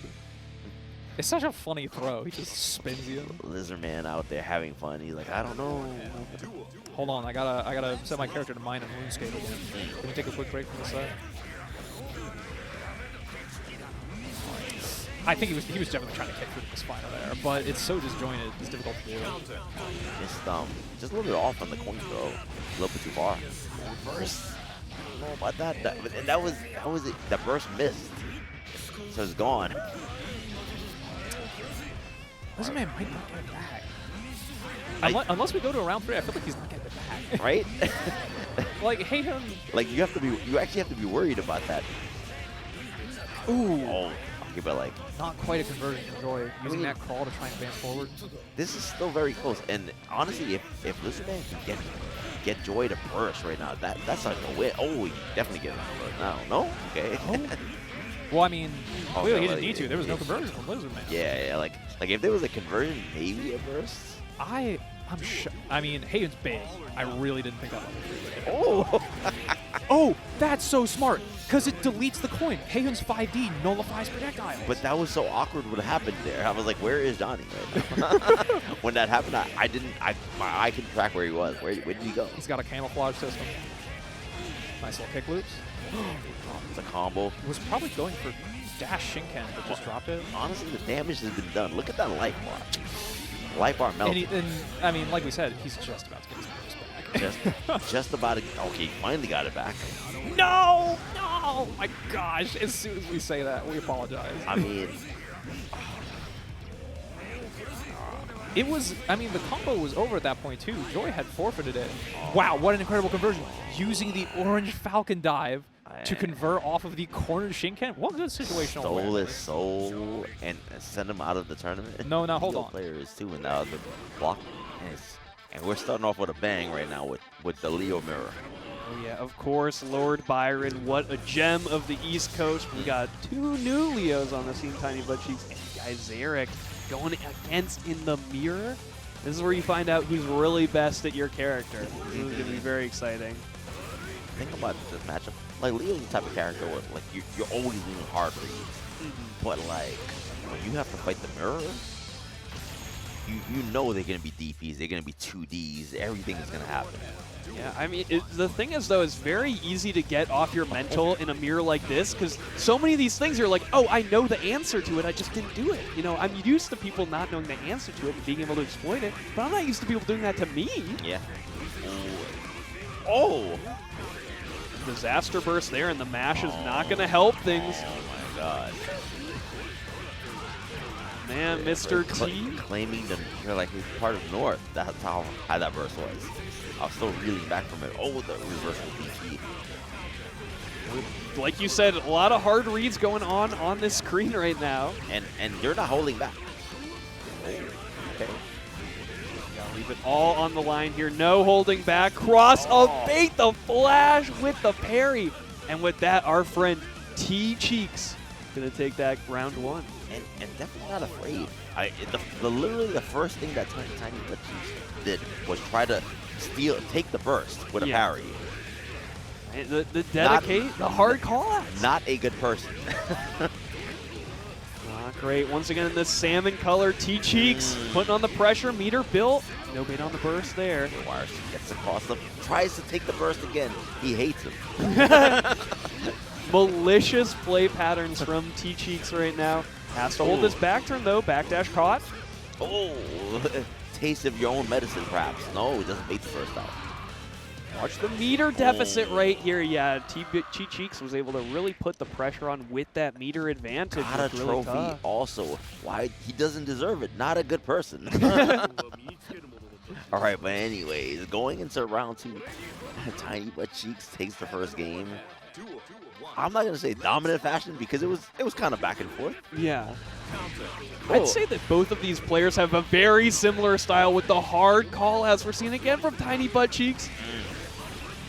S2: It's such a funny throw. He just spins you.
S1: Lizardman out there having fun. He's like, I don't know.
S2: Yeah. Hold on. I gotta set my character to mine and RuneScape again. Can we take a quick break from the set? I think he was definitely trying to kick through the spinal there, but it's so disjointed. It's difficult to do.
S1: Just a little bit off on the coin throw. A little bit too far. Burst. I don't know about that. That was it. The burst missed, so it's gone.
S2: Lizardman might not get it back. Unless we go to a round 3, I feel like he's not getting it back.
S1: Right?
S2: Like Haehyun.
S1: Like you actually have to be worried about that.
S2: Ooh.
S1: Oh. But like
S2: not quite a conversion from Joy, using that crawl to try and advance forward.
S1: This is still very close, and honestly, if Lizardman can get Joy to burst right now, that's like a win. Oh, he definitely gets it now. No, okay.
S2: Oh. Well, I mean, clearly he didn't need to. There was no conversion from Lizardman.
S1: Yeah, like if there was a conversion, maybe a burst.
S2: I mean, Haehyun's big. I really didn't think that one.
S1: Oh.
S2: Oh, that's so smart, because it deletes the coin. Haehyun's 5D nullifies projectiles.
S1: But that was so awkward what happened there. I was like, where is Johnny right now? When that happened, my eye couldn't track where he was. Where did he go?
S2: He's got a camouflage system. Nice little kick loops.
S1: It's a combo.
S2: Was probably going for dash Shinken, but just dropped it.
S1: Honestly, the damage has been done. Look at that life bar. Life bar melted.
S2: And I mean, like we said, he's just about to get his back.
S1: just about to. Okay, he finally got it back.
S2: No! No! My gosh, as soon as we say that, we apologize.
S1: I mean,
S2: it was, I mean, the combo was over at that point, too. Joy had forfeited it. Wow, what an incredible conversion. Using the orange Falcon dive to convert off of the corner Shinken. What good situational
S1: Stole his soul and send him out of the tournament.
S2: No, now hold on.
S1: Players too, and now the block. And we're starting off with a bang right now with the Leo mirror.
S3: Oh yeah, of course, Lord Byron. What a gem of the East Coast. We got 2 new Leos on the team, Tiny Buttcheeks and Gaiserick going against in the mirror. This is where you find out who's really best at your character. This is going to be very exciting.
S1: Think about this matchup. Like, Leo's the type of character where, like, you're always leaning hard for you. But, like, when you have to fight the mirror, you know they're going to be DPs, they're going to be 2Ds, everything is going to happen.
S3: Yeah, I mean, the thing is, though, it's very easy to get off your mental in a mirror like this, because so many of these things are like, oh, I know the answer to it, I just didn't do it. You know, I'm used to people not knowing the answer to it and being able to exploit it, but I'm not used to people doing that to me.
S1: Yeah. Oh!
S3: Disaster burst there, and the mash is not going to help things.
S1: Oh, my God.
S3: Man, Mr. T.
S1: Claiming that you're like he's part of North. That's how high that burst was. I was still reeling back from it. Oh, the reversal DP.
S3: Like you said, a lot of hard reads going on this screen right now.
S1: And you're not holding back. Okay.
S3: Gotta leave it all on the line here. No holding back. Cross of Fate, the flash with the parry. And with that, our friend T-Cheeks gonna take that round 1.
S1: And definitely not afraid. Literally the first thing that Tiny Buttcheeks did was try to take the burst with a parry.
S3: The dedicate, the hard call.
S1: Not a good person.
S3: Great. Once again, the salmon color T-Cheeks putting on the pressure. Meter built. No bait on the burst there.
S1: Wires gets across them. Tries to take the burst again. He hates him.
S3: Malicious play patterns from T-Cheeks right now. Has to hold this back turn, though. Backdash caught.
S1: Oh, taste of your own medicine, perhaps. No, it doesn't bait the first out.
S3: Watch the meter deficit right here. Yeah, T-Cheeks was able to really put the pressure on with that meter advantage.
S1: Got a trophy also. Why? He doesn't deserve it. Not a good person. All right, but anyways, going into round 2, Tiny Buttcheeks takes the first game. I'm not gonna say dominant fashion because it was kind of back and forth.
S3: Yeah. I'd say that both of these players have a very similar style with the hard call outs we're seeing again from Tiny Buttcheeks.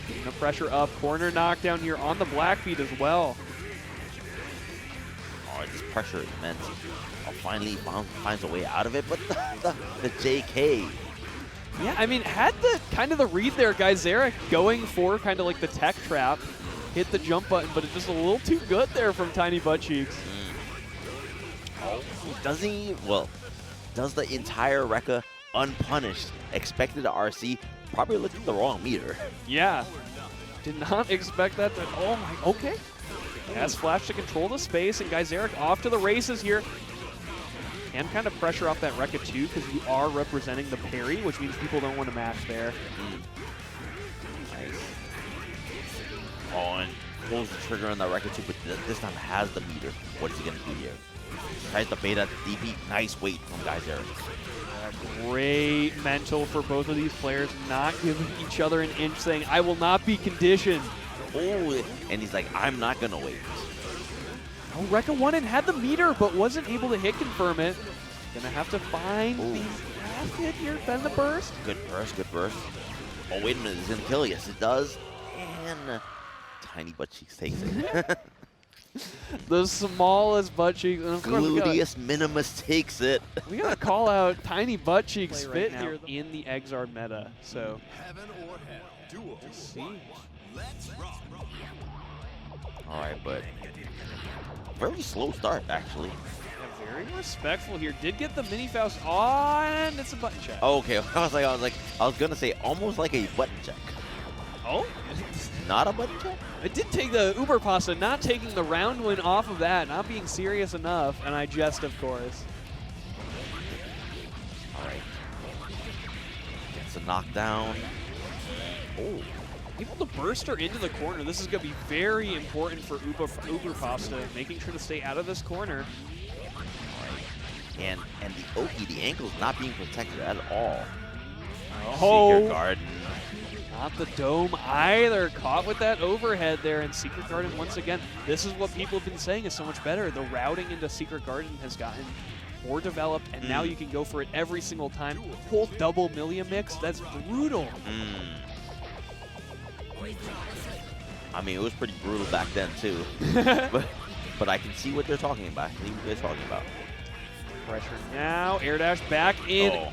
S3: Getting the pressure up, corner knockdown here on the Blackfeet as well.
S1: Oh, this pressure is immense. Finally finds a way out of it, but the JK.
S3: Yeah, I mean, had the kind of the read there, Gaiserick going for kind of like the tech trap, hit the jump button, but it's just a little too good there from Tiny Buttcheeks.
S1: Oh, doesn't he? Well, does the entire Rekka unpunished, expected to RC, probably looked at the wrong meter.
S3: Yeah, did not expect that to, oh my, okay. Has Flash to control the space, and Gaiserick off to the races here. And kind of pressure off that Rekka too, because you are representing the parry, which means people don't want to match there.
S1: Nice. Oh, and pulls the trigger on the Rekka too, but this time has the meter. What is he going to do here? Tries to bait at the DP. Nice weight from Gaiserick.
S3: Great mental for both of these players, not giving each other an inch, saying, I will not be conditioned.
S1: Oh, and he's like, I'm not going to wait.
S3: Oh, Rekka won and had the meter, but wasn't able to hit confirm it. Gonna have to find the last hit here, bend the burst.
S1: Good burst, good burst. Oh, wait a minute, it's gonna kill. Yes, it does. And Tiny Buttcheeks takes it.
S3: The smallest Buttcheeks. And of course,
S1: Gluteus Minimus takes it.
S3: We gotta call out Tiny Buttcheeks fit here in the Exard meta. So, let's see.
S1: All right, but very slow start, actually.
S3: Yeah, very respectful here. Did get the mini Faust on, and it's a button check.
S1: Oh, okay, I was gonna say almost like a button check.
S3: Oh,
S1: Not a button check?
S3: it did take the Uberpasta, not taking the round win off of that, not being serious enough, and I jest, of course.
S1: All right. Gets a knockdown. Oh.
S3: Able to burst her into the corner. This is going to be very important for Uberpasta, making sure to stay out of this corner.
S1: And the Oki, the ankle's not being protected at all.
S3: Oh,
S1: Secret Garden.
S3: not the dome either. Caught with that overhead there, and Secret Garden once again. This is what people have been saying is so much better. The routing into Secret Garden has gotten more developed, and now you can go for it every single time. Whole double Millia mix, that's brutal.
S1: I mean, it was pretty brutal back then too, but I can see what they're talking about. I can see what they're talking about.
S3: Pressure now, air dash back in.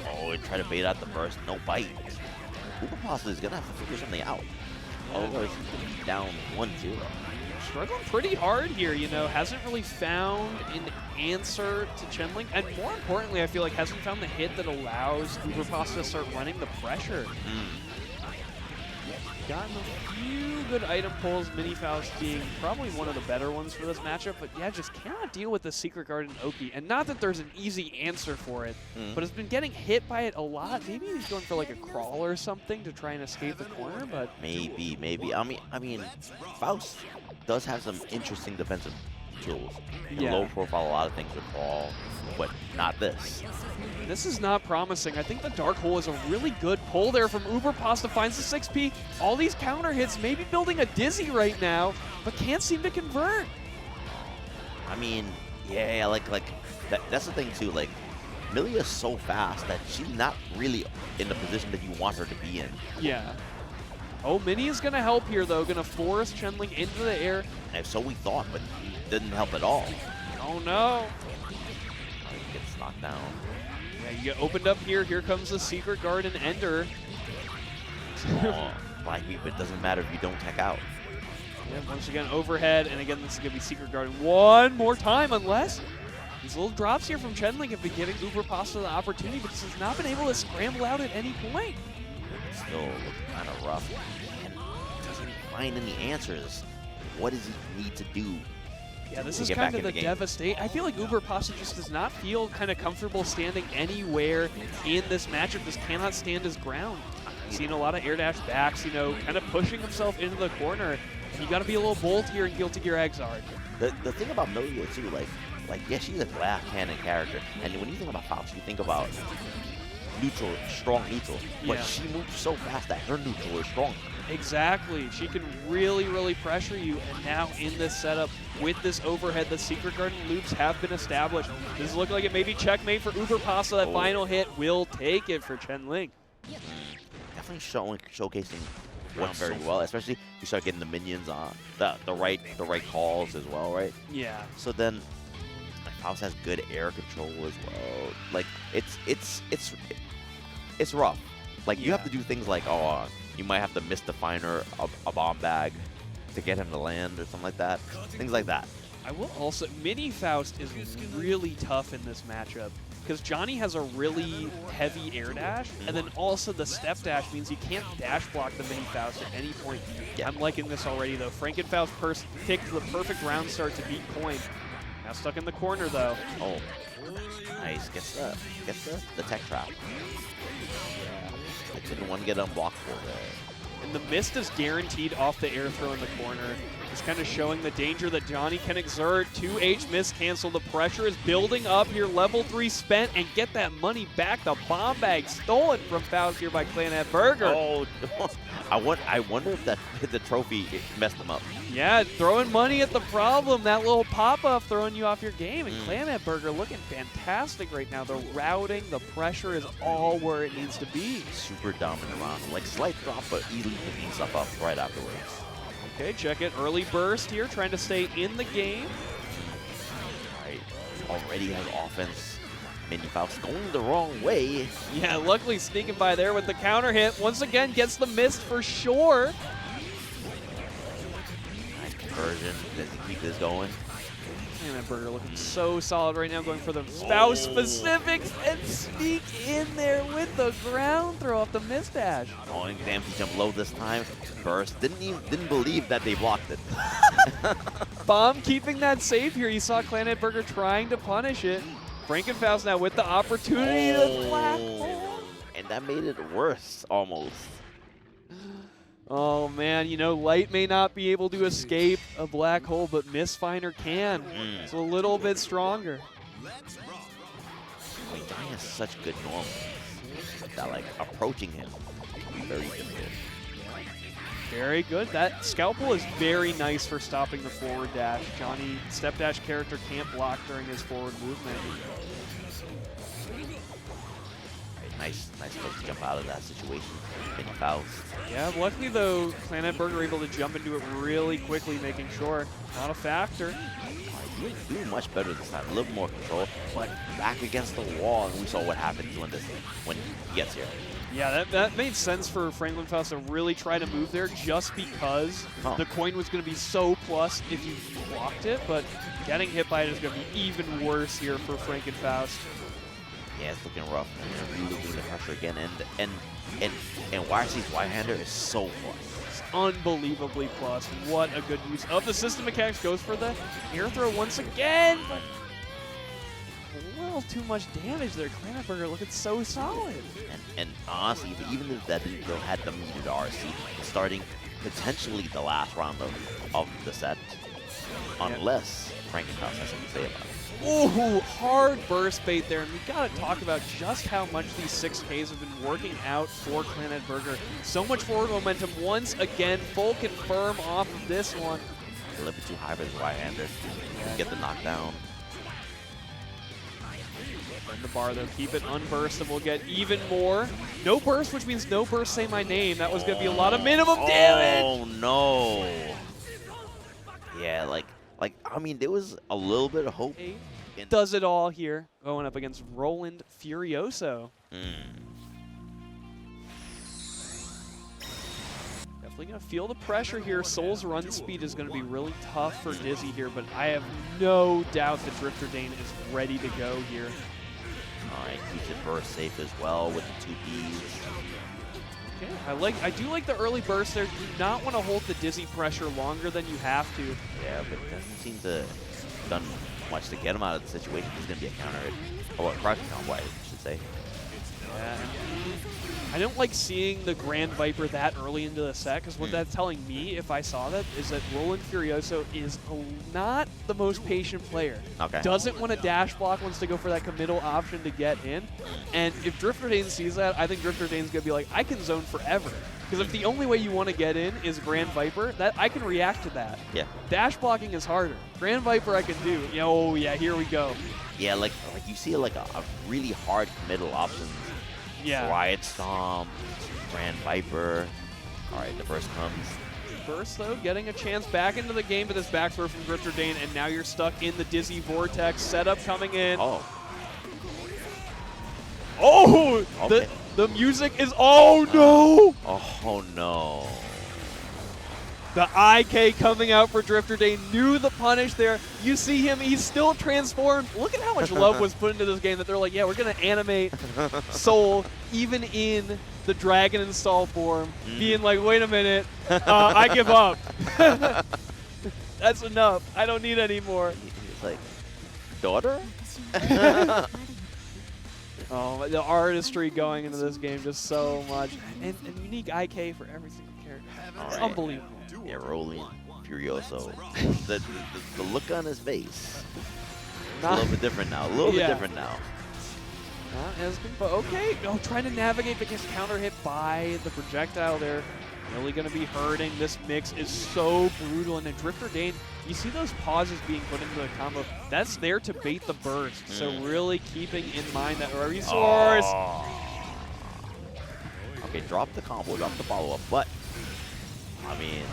S1: Oh, and try to bait out the burst. No bite. Uberpasta is gonna have to figure something out. Otherwise, he's gonna be down 1-0.
S3: Struggling pretty hard here, you know, hasn't really found an answer to Chenglink, and more importantly, I feel like hasn't found the hit that allows Uberpasta to start running the pressure. Gotten a few good item pulls, Mini Faust being probably one of the better ones for this matchup, but yeah, just cannot deal with the Secret Garden Oki. And not that there's an easy answer for it, but has been getting hit by it a lot. Maybe he's going for like a crawl or something to try and escape the corner, but
S1: maybe. I mean, Faust does have some interesting defensive tools. Low profile, a lot of things with crawl, but not this.
S3: This is not promising. I think the Dark Hole is a really good pull there from Uberpasta, finds the 6P. All these counter hits, maybe building a dizzy right now, but can't seem to convert.
S1: I mean, yeah, like that's the thing too. Like, Millia is so fast that she's not really in the position that you want her to be in.
S3: Yeah. Oh, Mini is going to help here, though. Going to force Chenglink into the air.
S1: And so we thought, but didn't help at all.
S3: Oh, no.
S1: He gets knocked down.
S3: Yeah, you get opened up here. Here comes the Secret Garden Ender.
S1: Black Meat, but it doesn't matter if you don't tech out.
S3: Yeah, once again, overhead. And again, this is going to be Secret Garden one more time, unless these little drops here from Chenglink have been giving Uberpasta the opportunity, but has not been able to scramble out at any point.
S1: Still looking kind of rough and doesn't find any answers. What does he need to do?
S3: Yeah, this is kind of the devastate. I feel like Uberpasta just does not feel kind of comfortable standing anywhere in this matchup. Just cannot stand his ground. Seen a lot of air dash backs, you know, kind of pushing himself into the corner. You got to be a little bold here and Guilty Gear Exard.
S1: The thing about Millia too, like yeah, she's a glass cannon character, and when you think about Faust, you think about neutral, strong neutral, but she moves so fast that her neutral is strong.
S3: Exactly. She can really, really pressure you, and now in this setup, with this overhead, the Secret Garden loops have been established. This looks like it may be checkmate for Uberpasta. That final hit will take it for Chenglink.
S1: Definitely showcasing work very well, especially you start getting the minions on the right calls as well, right?
S3: Yeah.
S1: So then Faust has good air control as well. Like it's rough. Like you have to do things like you might have to miss definer a bomb bag to get him to land or something like that. Things like that.
S3: I will also Mini Faust is really tough in this matchup because Johnny has a really heavy air dash, and then also the step dash means you can't dash block the Mini Faust at any point.
S1: Yeah.
S3: I'm liking this already though. Franken Faust picked the perfect round start to beat Coin. Now stuck in the corner though.
S1: Oh, nice. Gets the tech trap. Yeah. Didn't want to get unblocked for that.
S3: And the mist is guaranteed off the air throw in the corner. It's kind of showing the danger that Johnny can exert. 2H mist cancel. The pressure is building up here. Level 3 spent and get that money back. The bomb bag stolen from Faust here by Clannad Burger.
S1: Oh, I wonder if the trophy messed them up.
S3: Yeah, throwing money at the problem. That little pop-up throwing you off your game. And Clannad Burger looking fantastic right now. The routing, the pressure is all where it needs to be.
S1: Super dominant round. Like slight drop, but easily picking stuff up right afterwards.
S3: Okay, check it. Early burst here, trying to stay in the game.
S1: Right. Already has offense. Mini Faust going the wrong way.
S3: Yeah, luckily sneaking by there with the counter hit. Once again, gets the mist for sure.
S1: Nice conversion. Does he keep this going?
S3: Man, that Burger looking so solid right now, going for the Faust specifics and sneak in there with the ground throw off the mist dash.
S1: Oh, damn, he jumped low this time. Burst. Didn't believe that they blocked it.
S3: Bomb keeping that safe here. You saw Clannad Burger trying to punish it. Franken Faust now with the opportunity to black hole.
S1: And that made it worse, almost.
S3: Oh man, you know, Light may not be able to escape a black hole, but Mistfinder can. It's a little bit stronger.
S1: Johnny has such good normals that, like, approaching him very difficult.
S3: Very good. That Scalpel is very nice for stopping the forward dash. Johnny, step dash character, can't block during his forward movement.
S1: Nice place to jump out of that situation. Mini Faust.
S3: Yeah, luckily though, Clannad Burger able to jump into it really quickly, making sure not a factor.
S1: Doing much better this time. A little more control, but back against the wall, and we saw what happens when he gets here.
S3: Yeah, that made sense for Franken Faust to really try to move there just because the coin was going to be so plus if you blocked it, but getting hit by it is going to be even worse here for Franken Faust.
S1: Yeah, it's looking rough. And really doing the pressure again, and YRC's Y-hander is so plus.
S3: It's unbelievably plus. What a good use of the system mechanics. Goes for the air throw once again, but a little too much damage there. Clannad Burger looking so solid.
S1: And honestly, even if that didn't go had the muted RC starting potentially the last round of the set, unless Franken Faust has something to say about it.
S3: Ooh, hard burst bait there, and we gotta talk about just how much these 6Ks have been working out for Clannad Burger. So much forward momentum once again, full confirm off of this one.
S1: A little bit too high for his right-hander. Get the knockdown.
S3: Burn the bar though, keep it unburst, and we'll get even more. No burst, which means no burst, say my name. That was gonna be a lot of minimum damage.
S1: Oh no. Yeah, like I mean, there was a little bit of hope.
S3: Does it all here, going up against Roland Furioso. Definitely going to feel the pressure here. Soul's run speed is going to be really tough for Dizzy here, but I have no doubt that Drifterdane is ready to go here.
S1: All right, keeps it burst safe as well with the 2Ps.
S3: Okay, I do like the early burst there. Do not want to hold the Dizzy pressure longer than you have to.
S1: Yeah, but it doesn't seem to have done much to get him out of the situation. He's going to be a counter hit. Or a crouching combo, I should say.
S3: Yeah, I don't like seeing the Grand Viper that early into the set, because what that's telling me, if I saw that, is that Roland Furioso is not the most patient player.
S1: Okay.
S3: Doesn't want to dash block, wants to go for that committal option to get in. And if Drifterdane sees that, I think Drifterdane's going to be like, I can zone forever. Because if the only way you want to get in is Grand Viper, that I can react to that.
S1: Yeah.
S3: Dash blocking is harder. Grand Viper I can do. Oh yeah, here we go.
S1: Yeah, like you see like a really hard committal option.
S3: Yeah.
S1: Riot Stomp, Grand Viper. All right, the burst comes.
S3: Burst, though, getting a chance back into the game, but this back throw from Drifterdane, and now you're stuck in the Dizzy Vortex. Setup coming in.
S1: Oh.
S3: Oh!
S1: Okay.
S3: The music is... Oh, no!
S1: Oh, no.
S3: The IK coming out for Drifterdane. Knew the punish there. You see him. He's still transformed. Look at how much love was put into this game that they're like, yeah, we're going to animate Soul even in the Dragon install form, being like, wait a minute, I give up. That's enough. I don't need any more.
S1: He's like, daughter?
S3: Oh, the artistry going into this game just so much. And unique IK for every single character.
S1: Right.
S3: Unbelievable.
S1: Yeah, rolling Furioso. the look on his face. It's a little bit different now. A little bit different now.
S3: Not as good, but okay. Oh, trying to navigate, but gets counter hit by the projectile there. Really going to be hurting. This mix is so brutal. And then Drifterdane, you see those pauses being put into the combo. That's there to bait the burst. So really keeping in mind that resource.
S1: Oh. Okay, drop the combo, drop the follow-up. But, I mean,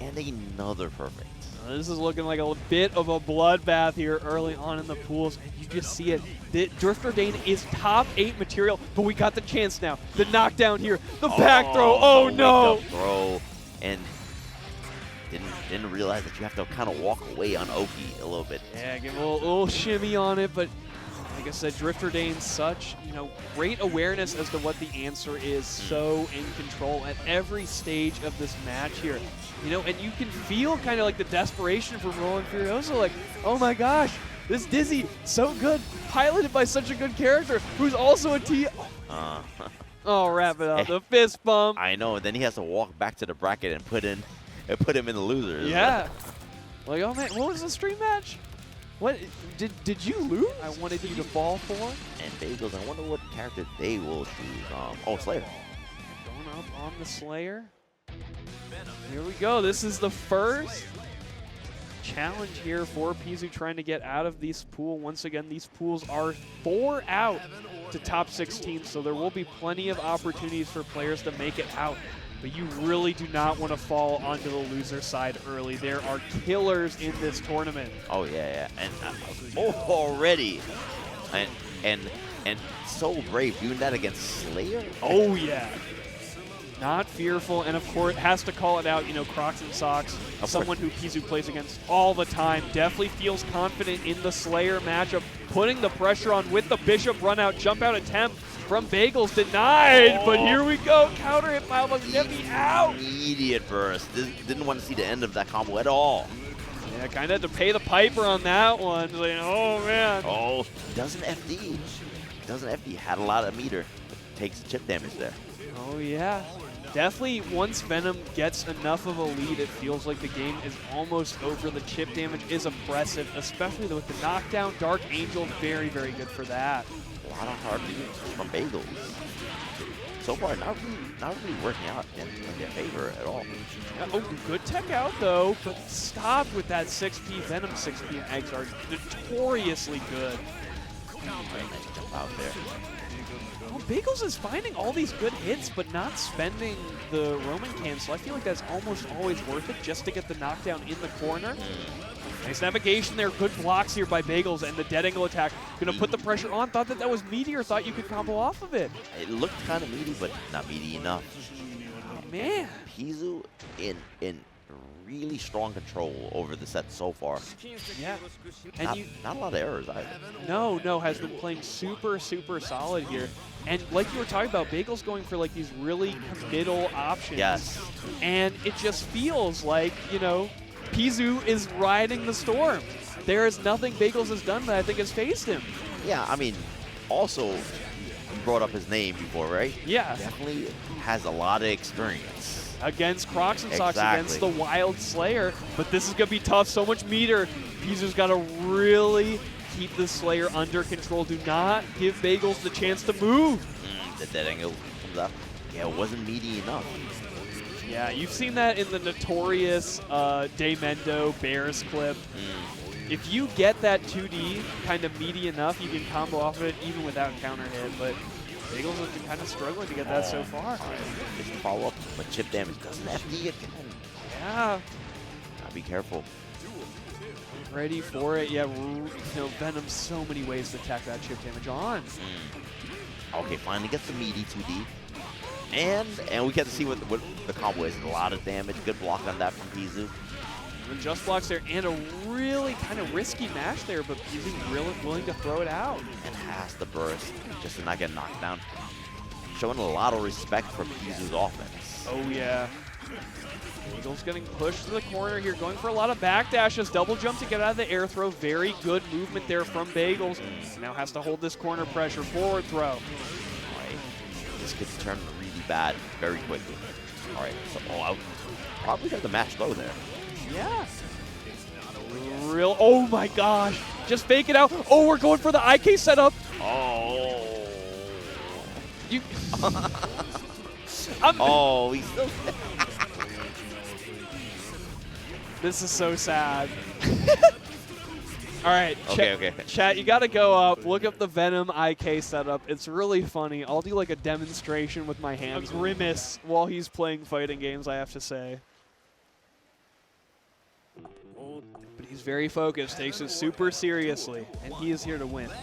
S1: and another perfect.
S3: This is looking like a bit of a bloodbath here early on in the pools. And you just see it. Drifterdane is top 8 material, but we got the chance now. The knockdown here. The back throw. Oh, no.
S1: Throw. And didn't realize that you have to kind of walk away on Oki a little bit.
S3: Yeah, give a little shimmy on it, but like I said, Drifterdane, such great awareness as to what the answer is, so in control at every stage of this match here. And you can feel kind of like the desperation from Roland Furioso, like, oh my gosh, this Dizzy, so good, piloted by such a good character, who's also a T. Oh, wrap it up, the fist bump.
S1: I know, and then he has to walk back to the bracket and put him in the losers.
S3: Yeah. Like, oh man, what was the stream match? What did you lose? I wanted you to fall for.
S1: And Bagels, I wonder what character they will choose. Oh, Slayer.
S3: Going up on the Slayer. Here we go. This is the first challenge here for Pzooo trying to get out of this pool. Once again, these pools are 4 out to top 16, so there will be plenty of opportunities for players to make it out. But you really do not want to fall onto the loser side early. There are killers in this tournament.
S1: Oh yeah, and already, and so brave doing that against Slayer.
S3: Oh yeah, not fearful, and of course has to call it out. Crocs and Socks, someone who Pzooo plays against all the time, definitely feels confident in the Slayer matchup, putting the pressure on with the Bishop run out, jump out attempt. From Bagels, denied, but here we go. Counter hit by almost get me out.
S1: Immediate burst. Didn't want to see the end of that combo at all.
S3: Yeah, kind of had to pay the piper on that one. Like, oh, man.
S1: Oh, doesn't FD. Doesn't FD. Had a lot of meter. Takes chip damage there.
S3: Oh, yeah. Definitely, once Venom gets enough of a lead, it feels like the game is almost over. The chip damage is oppressive, especially with the knockdown. Dark Angel, very, very good for that.
S1: A lot of hard moves from Bagels. So far, not really working out in their favor at all.
S3: Yeah, oh, good tech out, though, but stopped with that 6P. Venom 6P and eggs are notoriously good.
S1: Nice jump out there.
S3: Well, Bagels is finding all these good hits, but not spending the Roman cancel. I feel like that's almost always worth it just to get the knockdown in the corner. Nice navigation there. Good blocks here by Bagels, and the dead angle attack. Going to put the pressure on. Thought that was meaty, or thought you could combo off of it.
S1: It looked kind of meaty, but not meaty enough.
S3: Oh, man.
S1: Pzooo in really strong control over the set so far.
S3: Yeah. And
S1: not a lot of errors either.
S3: No, has been playing super, super solid here. And like you were talking about, Bagels going for like these really middle options.
S1: Yes.
S3: And it just feels like, Pzooo is riding the storm. There is nothing Bagels has done that I think has faced him.
S1: Yeah, I mean, also, you brought up his name before, right?
S3: Yeah.
S1: Definitely has a lot of experience.
S3: Against Crocs and Socks, against the Wild Slayer. But this is going to be tough. So much meter. Pzoo's got to really keep the Slayer under control. Do not give Bagels the chance to move.
S1: The dead angle comes up. Yeah, it wasn't meaty enough.
S3: Yeah, you've seen that in the notorious Daymendo Bears clip. If you get that 2D kind of meaty enough, you can combo off of it even without counter hit. But Bagels has been kind of struggling to get that so far.
S1: All right, it's the follow-up, but chip damage doesn't FD again.
S3: Yeah.
S1: Gotta be careful.
S3: Ready for it. Yeah, you know, Venom, so many ways to attack that chip damage on.
S1: Okay, finally gets the meaty 2D. And we get to see what the combo is. A lot of damage. Good block on that from Pzooo.
S3: And just blocks there, and a really kind of risky mash there, but Pzooo really willing to throw it out.
S1: And has the burst just to not get knocked down. Showing a lot of respect for Pzoo's offense.
S3: Oh, yeah. Bagels getting pushed to the corner here, going for a lot of backdashes. Double jump to get out of the air throw. Very good movement there from Bagels. Now has to hold this corner pressure. Forward throw.
S1: All right. This could turn really bad very quickly. All right, so out. Probably got the match low there.
S3: Yeah. Oh my gosh. Just fake it out. Oh, we're going for the IK setup.
S1: Oh.
S3: You.
S1: Oh, he's still.
S3: This is so sad. All right,
S1: Okay.
S3: Chat, you got to go up, look up the Venom IK setup. It's really funny. I'll do like a demonstration with my hands. A grimace while he's playing fighting games, I have to say. But he's very focused, takes it super seriously, and he is here to win.
S1: All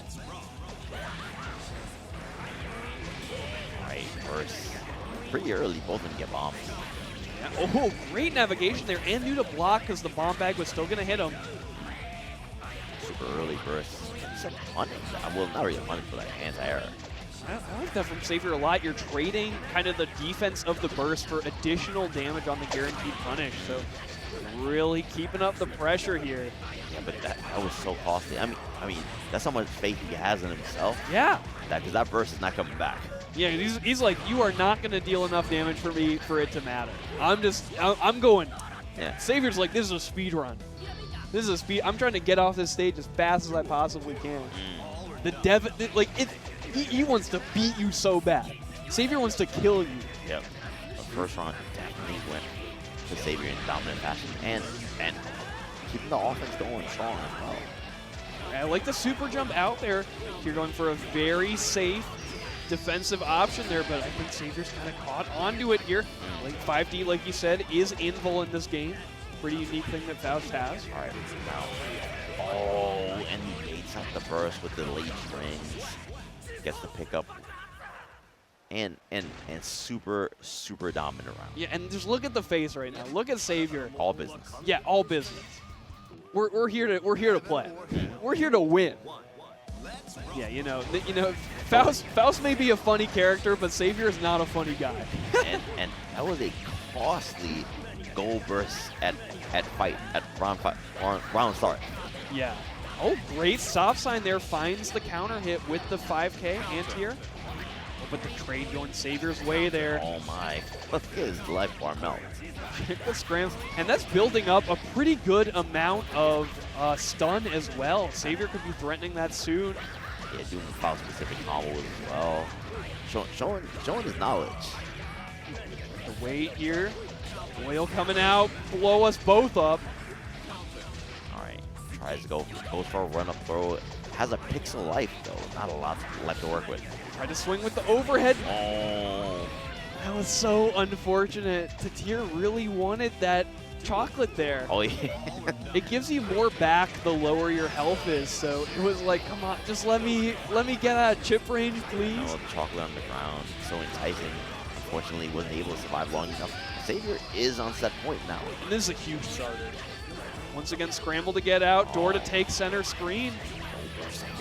S1: right, first. Pretty early, both of them get bombed.
S3: Yeah. Oh, great navigation there, and knew to block because the bomb bag was still going to hit him.
S1: Super early burst. Punish. Well, not really punish, but like anti-air.
S3: I like that from Savior a lot. You're trading kind of the defense of the burst for additional damage on the guaranteed punish. So really keeping up the pressure here.
S1: Yeah, but that was so costly. I mean, that's how much faith he has in himself.
S3: Yeah.
S1: Because that burst is not coming back.
S3: Yeah, he's like, you are not going to deal enough damage for me for it to matter. I'm going.
S1: Yeah.
S3: Savior's like, this is a speed run. This is a speed. I'm trying to get off this stage as fast as I possibly can. He wants to beat you so bad. Savior wants to kill you.
S1: Yep. The first round definitely went to Savior in dominant fashion, and keeping the offense going strong as well.
S3: I like the super jump out there. You're going for a very safe defensive option there, but I think Savior's kind of caught onto it here. Like 5D, like you said, is invul in this game. Pretty unique thing that Faust has.
S1: All right, now. Oh, and he baits out the burst with the late strings. Gets the pickup. And super dominant around.
S3: Yeah, and just look at the face right now. Look at Savior.
S1: All business.
S3: Yeah, all business. We're here to play. We're here to win. Yeah, you know, Faust may be a funny character, but Savior is not a funny guy.
S1: and that was a costly goal burst at round start.
S3: Yeah. Oh, great stop sign there. Finds the counter hit with the 5K anti-air. But the trade going Savior's way there.
S1: Oh my. Look at his life bar melt.
S3: The scrams. And that's building up a pretty good amount of stun as well. Savior could be threatening that soon.
S1: Yeah, doing the Faust specific combos as well. Showing his knowledge.
S3: The wait here. Oil coming out. Blow us both up.
S1: Alright. Tries to goes for a run-up throw. Has a pixel life, though. Not a lot left to work with.
S3: Tried to swing with the overhead.
S1: Oh.
S3: That was so unfortunate. Tateer really wanted that chocolate there.
S1: Oh, yeah.
S3: It gives you more back the lower your health is, so it was like, come on, just let me get out of chip range, please.
S1: No, the chocolate on the ground, so enticing. Unfortunately, wasn't able to survive long enough. Savior is on set point now.
S3: And this is a huge starter. Once again, scramble to get out, door to take center screen.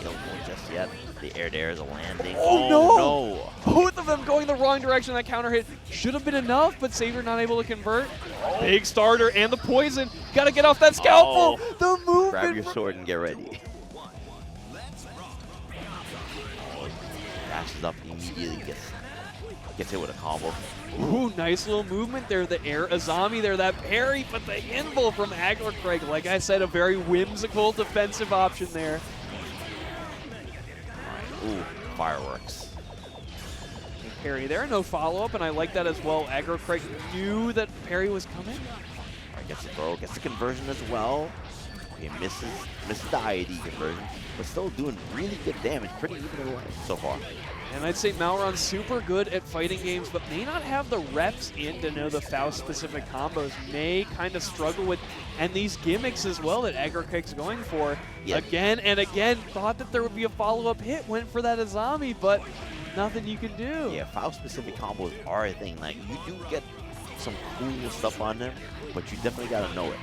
S1: Don't go just yet. The air is a landing.
S3: Oh no! Both of them going the wrong direction. That counter hit should have been enough, but Savior not able to convert. Big starter and the poison. Got to get off that scalpel. The movement.
S1: Grab your sword and get ready. Dashes up immediately. Gets hit with a combo.
S3: Ooh, nice little movement there. The air Azami there, that parry, but the invul from AggroCraig. Like I said, a very whimsical defensive option there.
S1: Ooh, fireworks.
S3: Parry there, no follow-up, and I like that as well. AggroCraig knew that parry was coming.
S1: All right, gets the throw, gets the conversion as well. Okay, misses the IAD conversion, but still doing really good damage. Pretty even away so far.
S3: And I'd say Maelrawn's super good at fighting games, but may not have the reps in to know the Faust-specific combos. May kind of struggle with, and these gimmicks as well that AggroCraig's going for.
S1: Yeah.
S3: Again and again, thought that there would be a follow-up hit, went for that Azami, but nothing you can do.
S1: Yeah, Faust-specific combos are a thing. Like, you do get some cool stuff on them, but you definitely got to know it.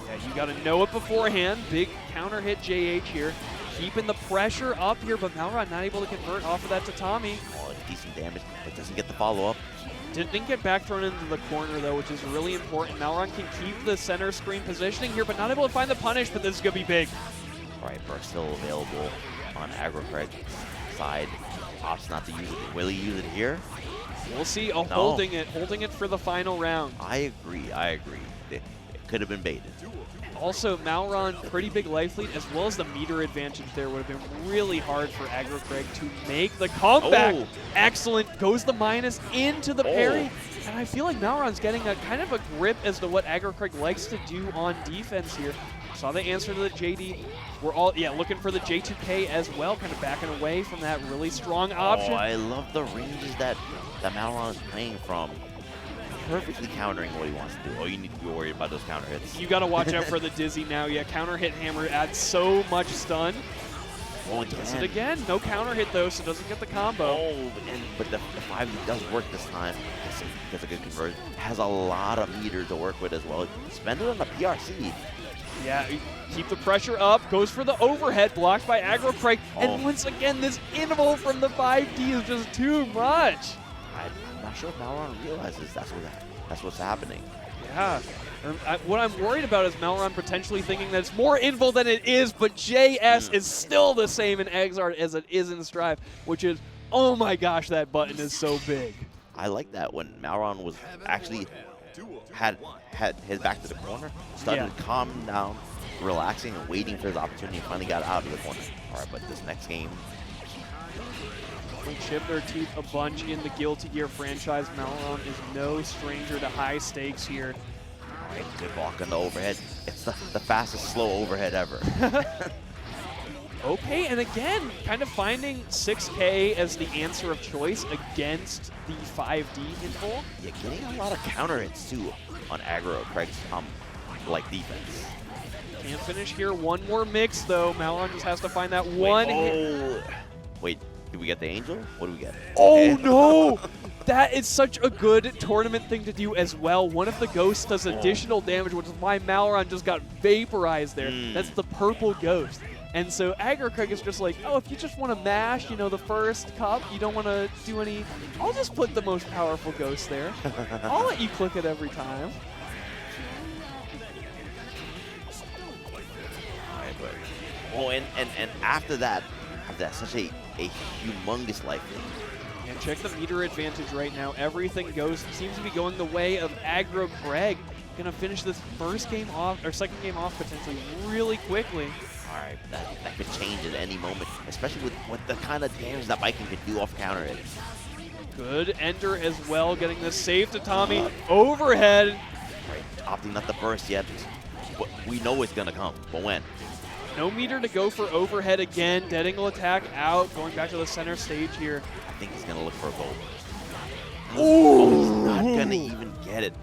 S3: Yeah, you got to know it beforehand. Big counter hit JH here. Keeping the pressure up here, but Maelrawn not able to convert off of that Tatami.
S1: Oh, decent damage, but doesn't get the follow-up.
S3: Didn't get back thrown into the corner, though, which is really important. Maelrawn can keep the center screen positioning here, but not able to find the punish, but this is going to be big.
S1: All right, burst still available on AggroCraig's side. Opts not to use it. Will he use it here?
S3: We'll see. Oh,
S1: No.
S3: holding it for the final round.
S1: I agree. It could have been baited.
S3: Also, Maelrawn, pretty big life lead, as well as the meter advantage there would have been really hard for AggroCraig to make the comeback.
S1: Oh.
S3: Excellent. Goes the minus into the parry. And I feel like Maelrawn's getting a kind of a grip as to what AggroCraig likes to do on defense here. Saw the answer to the JD. We're all, looking for the J2K as well, kind of backing away from that really strong option.
S1: Oh, I love the ranges that Maelrawn is playing from. Perfectly countering what he wants to do. Oh, you need to be worried about those counter hits.
S3: You got to watch out for the Dizzy now. Yeah, counter hit hammer adds so much stun.
S1: Oh,
S3: Does it again. No counter hit though, so doesn't get the combo.
S1: Oh, but the 5 does work this time. Gets a good conversion. Has a lot of meter to work with as well. Spend it on the PRC.
S3: Yeah, keep the pressure up. Goes for the overhead, blocked by AggroCraig. And once again, this interval from the 5D is just too much.
S1: I'm not sure if Maelrawn realizes that's what's happening.
S3: Yeah. What I'm worried about is Maelrawn potentially thinking that it's more invul than it is, but JS is still the same in Exart as it is in Strive, which is, oh my gosh, that button is so big.
S1: I like that when Maelrawn was actually had his back to the corner, started to calm down, relaxing and waiting for his opportunity, and finally got out of the corner. All right, but this next game,
S3: They chip their teeth a bunch in the Guilty Gear franchise. Maelrawn is no stranger to high stakes here.
S1: all right, good block on the overhead. It's the fastest slow overhead ever.
S3: Okay, and again, kind of finding 6K as the answer of choice against the 5D invul.
S1: Yeah, getting a lot of counter hits too on AggroCraig's defense.
S3: Can't finish here. One more mix though. Maelrawn just has to find that one hit.
S1: Wait, did we get the angel? What do we get?
S3: Oh no! That is such a good tournament thing to do as well. One of the ghosts does additional damage, which is why Maelrawn just got vaporized there. That's the purple ghost. And so AggroCraig is just like, oh, if you just want to mash, the first cup, you don't want to do any, I'll just put the most powerful ghost there. I'll let you click it every time.
S1: All right, but and after that, such a humongous life lead.
S3: And check the meter advantage right now. Everything seems to be going the way of AggroCraig. Gonna finish this first game off, or second game off potentially really quickly.
S1: All right, that could change at any moment, especially with the kind of damage that Viking could do off counter hits.
S3: Good ender as well, getting the save to Tommy. Overhead.
S1: Right, opting not to burst yet, but we know it's gonna come, but when?
S3: No meter to go for overhead again. Dead angle attack out, going back to the center stage here.
S1: I think he's gonna look for a gold.
S3: Ooh!
S1: He's not gonna even get it.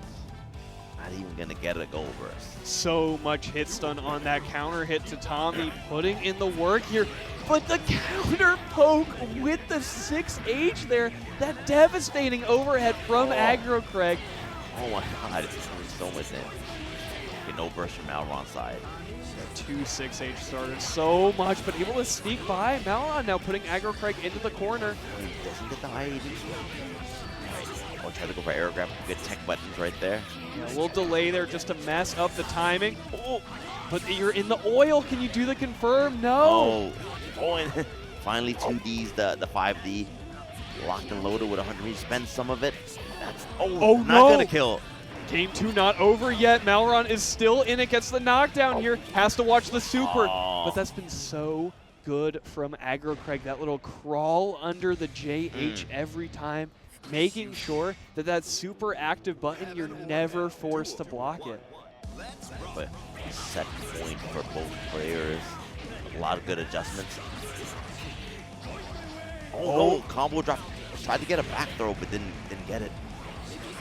S1: Not even gonna get a gold burst.
S3: So much hit stun on that counter hit to Tommy, putting in the work here. But the counter poke with the 6H there, that devastating overhead from AggroCraig.
S1: Oh my god, it's doing so much damage. Okay, no burst from Maelrawn's side.
S3: 2 6H starters, so much, but able to sneak by. Maelrawn now putting AggroCraig into the corner.
S1: He doesn't get the IAD. I'll try to go for air grab. Good tech buttons right there.
S3: Yeah, a little delay there just to mess up the timing. Oh, but you're in the oil. Can you do the confirm? No.
S1: Oh, and finally 2Ds, the 5D. Locked and loaded with 100. Spend some of it. That's not gonna kill.
S3: Game 2 not over yet. Maelrawn is still in it. Gets the knockdown here. Has to watch the super. But that's been so good from AggroCraig. That little crawl under the JH every time. Making sure that that super active button, you're never forced to block it.
S1: But set point for both players. A lot of good adjustments. Oh, no, combo drop. Tried to get a back throw, but didn't get it.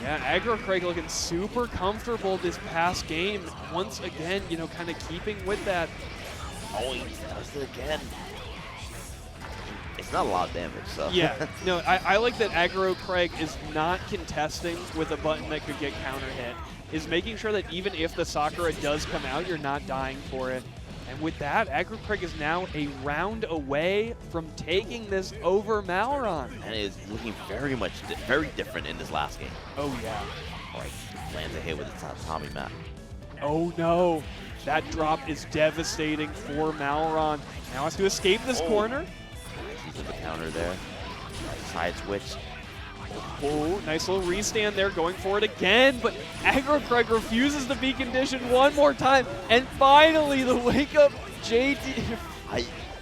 S3: Yeah, AggroCraig looking super comfortable this past game. Once again, you know, kind of keeping with that.
S1: Oh, he does it again. It's not a lot of damage, so.
S3: Yeah, no, I like that AggroCraig is not contesting with a button that could get counter hit. Is making sure that even if the Sakura does come out, you're not dying for it. And with that, AggroCraig is now a round away from taking this over Maelrawn.
S1: And it is looking very different in this last game.
S3: Oh, yeah.
S1: All right, lands a hit with the Tommy map.
S3: Oh, no. That drop is devastating for Maelrawn. Now has to escape this corner.
S1: He's in the counter there. Side switch.
S3: Oh, nice little restand there, going for it again, but AggroCraig refuses to be conditioned one more time, and finally the wake up JD.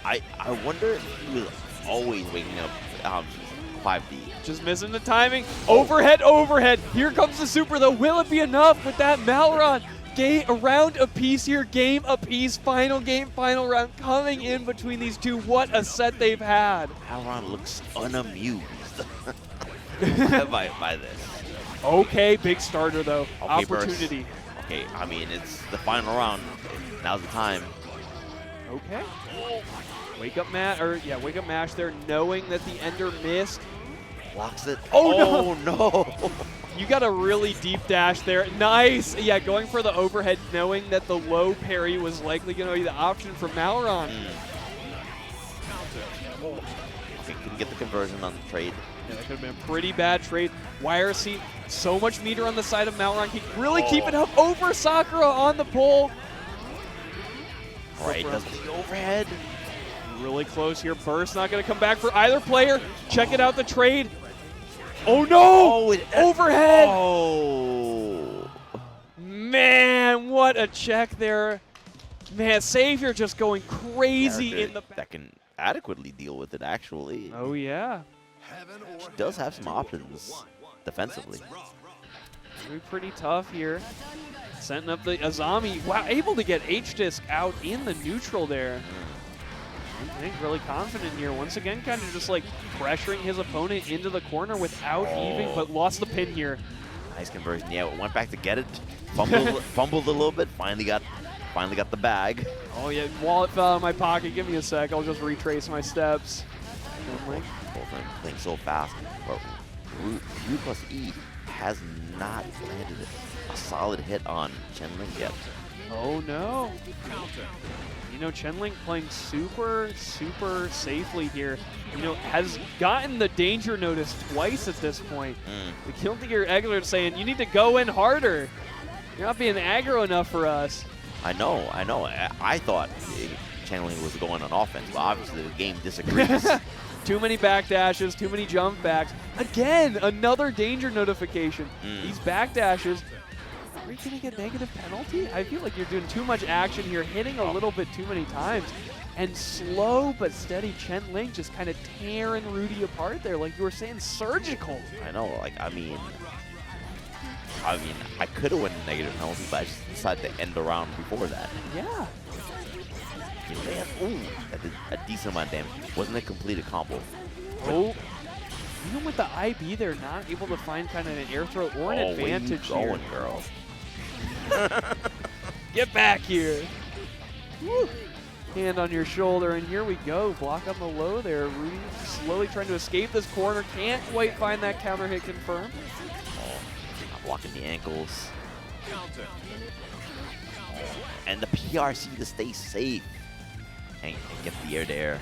S1: I wonder if he was always waking up 5D.
S3: Just missing the timing. Overhead, overhead. Here comes the super though. Will it be enough with that Maelrawn? A round apiece here, game apiece, final game, final round coming in between these two. What a set they've had.
S1: Maelrawn looks unamused by this.
S3: Okay, big starter though.
S1: Okay,
S3: opportunity.
S1: Burst. Okay, I mean, it's the final round. Now's the time.
S3: Okay. Wake up wake up mash there, knowing that the ender missed.
S1: Blocks it.
S3: Oh,
S1: no.
S3: You got a really deep dash there. Nice. Yeah, going for the overhead, knowing that the low parry was likely going to be the option for Maelrawn.
S1: Okay, couldn't get the conversion on the trade.
S3: Yeah, that could have been a pretty bad trade. YRC, so much meter on the side of Maelrawn. Really keep it up over Sakura on the pole.
S1: All right, does the overhead.
S3: Really close here. Burst not going to come back for either player. Check it out, the trade. Oh no! Overhead!
S1: Oh!
S3: Man, what a check there. Man, Savior just going crazy in the back.
S1: That can adequately deal with it, actually.
S3: Oh, yeah.
S1: She does have some options defensively.
S3: Pretty tough here. Setting up the Azami. Wow, able to get H-Disc out in the neutral there. I think really confident here. Once again, kind of just like pressuring his opponent into the corner without even, but lost the pin here.
S1: Nice conversion. Yeah, went back to get it. Fumbled a little bit. Finally got the bag.
S3: Oh yeah, wallet fell out of my pocket. Give me a sec. I'll just retrace my steps.
S1: Both of them playing so fast. But Rude+E has not landed a solid hit on Chenglink yet.
S3: Oh no. You know, Chenglink playing super, super safely here. You know, has gotten the danger notice twice at this point. The Kill Deer Eggler saying, you need to go in harder. You're not being aggro enough for us.
S1: I know. I thought Chenglink was going on offense, but obviously the game disagrees.
S3: Too many backdashes, too many jump backs. Again, another danger notification. These backdashes. Are you going to get negative penalty? I feel like you're doing too much action here, hitting a little bit too many times. And slow but steady Chenglink just kind of tearing Rudy apart there, like you were saying, surgical.
S1: I know, like, I mean, I could have won a negative penalty, but I just decided to end the round before that.
S3: Yeah.
S1: Ooh, that did a decent amount of damage. Wasn't a completed combo.
S3: Oh. Even with the IB, they're not able to find kind of an air throw or an advantage
S1: where you
S3: here.
S1: going, girl?
S3: Get back here. Woo. Hand on your shoulder, and here we go. Block on the low there. Rudy slowly trying to escape this corner. Can't quite find that counter hit confirmed.
S1: Not blocking the ankles. And the PRC to stay safe and get the air to air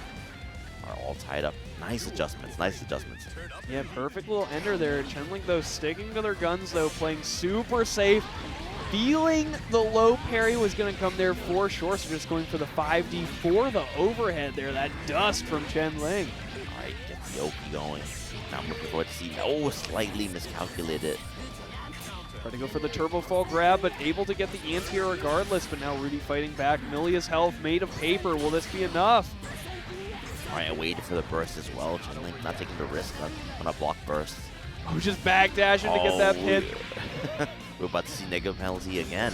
S1: are all tied up. Nice adjustments,
S3: Yeah, perfect little ender there. Chenglink, though, sticking to their guns, though, playing super safe. Feeling the low parry was going to come there for sure, so just going for the 5D for the overhead there. That dust from Chenglink.
S1: All right, get the Oki going. Now I'm looking forward to see. Oh, slightly miscalculated.
S3: Trying to go for the turbo fall grab, but able to get the anti-air regardless. But now Rudy fighting back. Millia's health made of paper. Will this be enough?
S1: All right, I waited for the burst as well. Chenglink not taking the risk on a block burst.
S3: Oh, just backdashing to get that pin.
S1: We're about to see negative penalty again.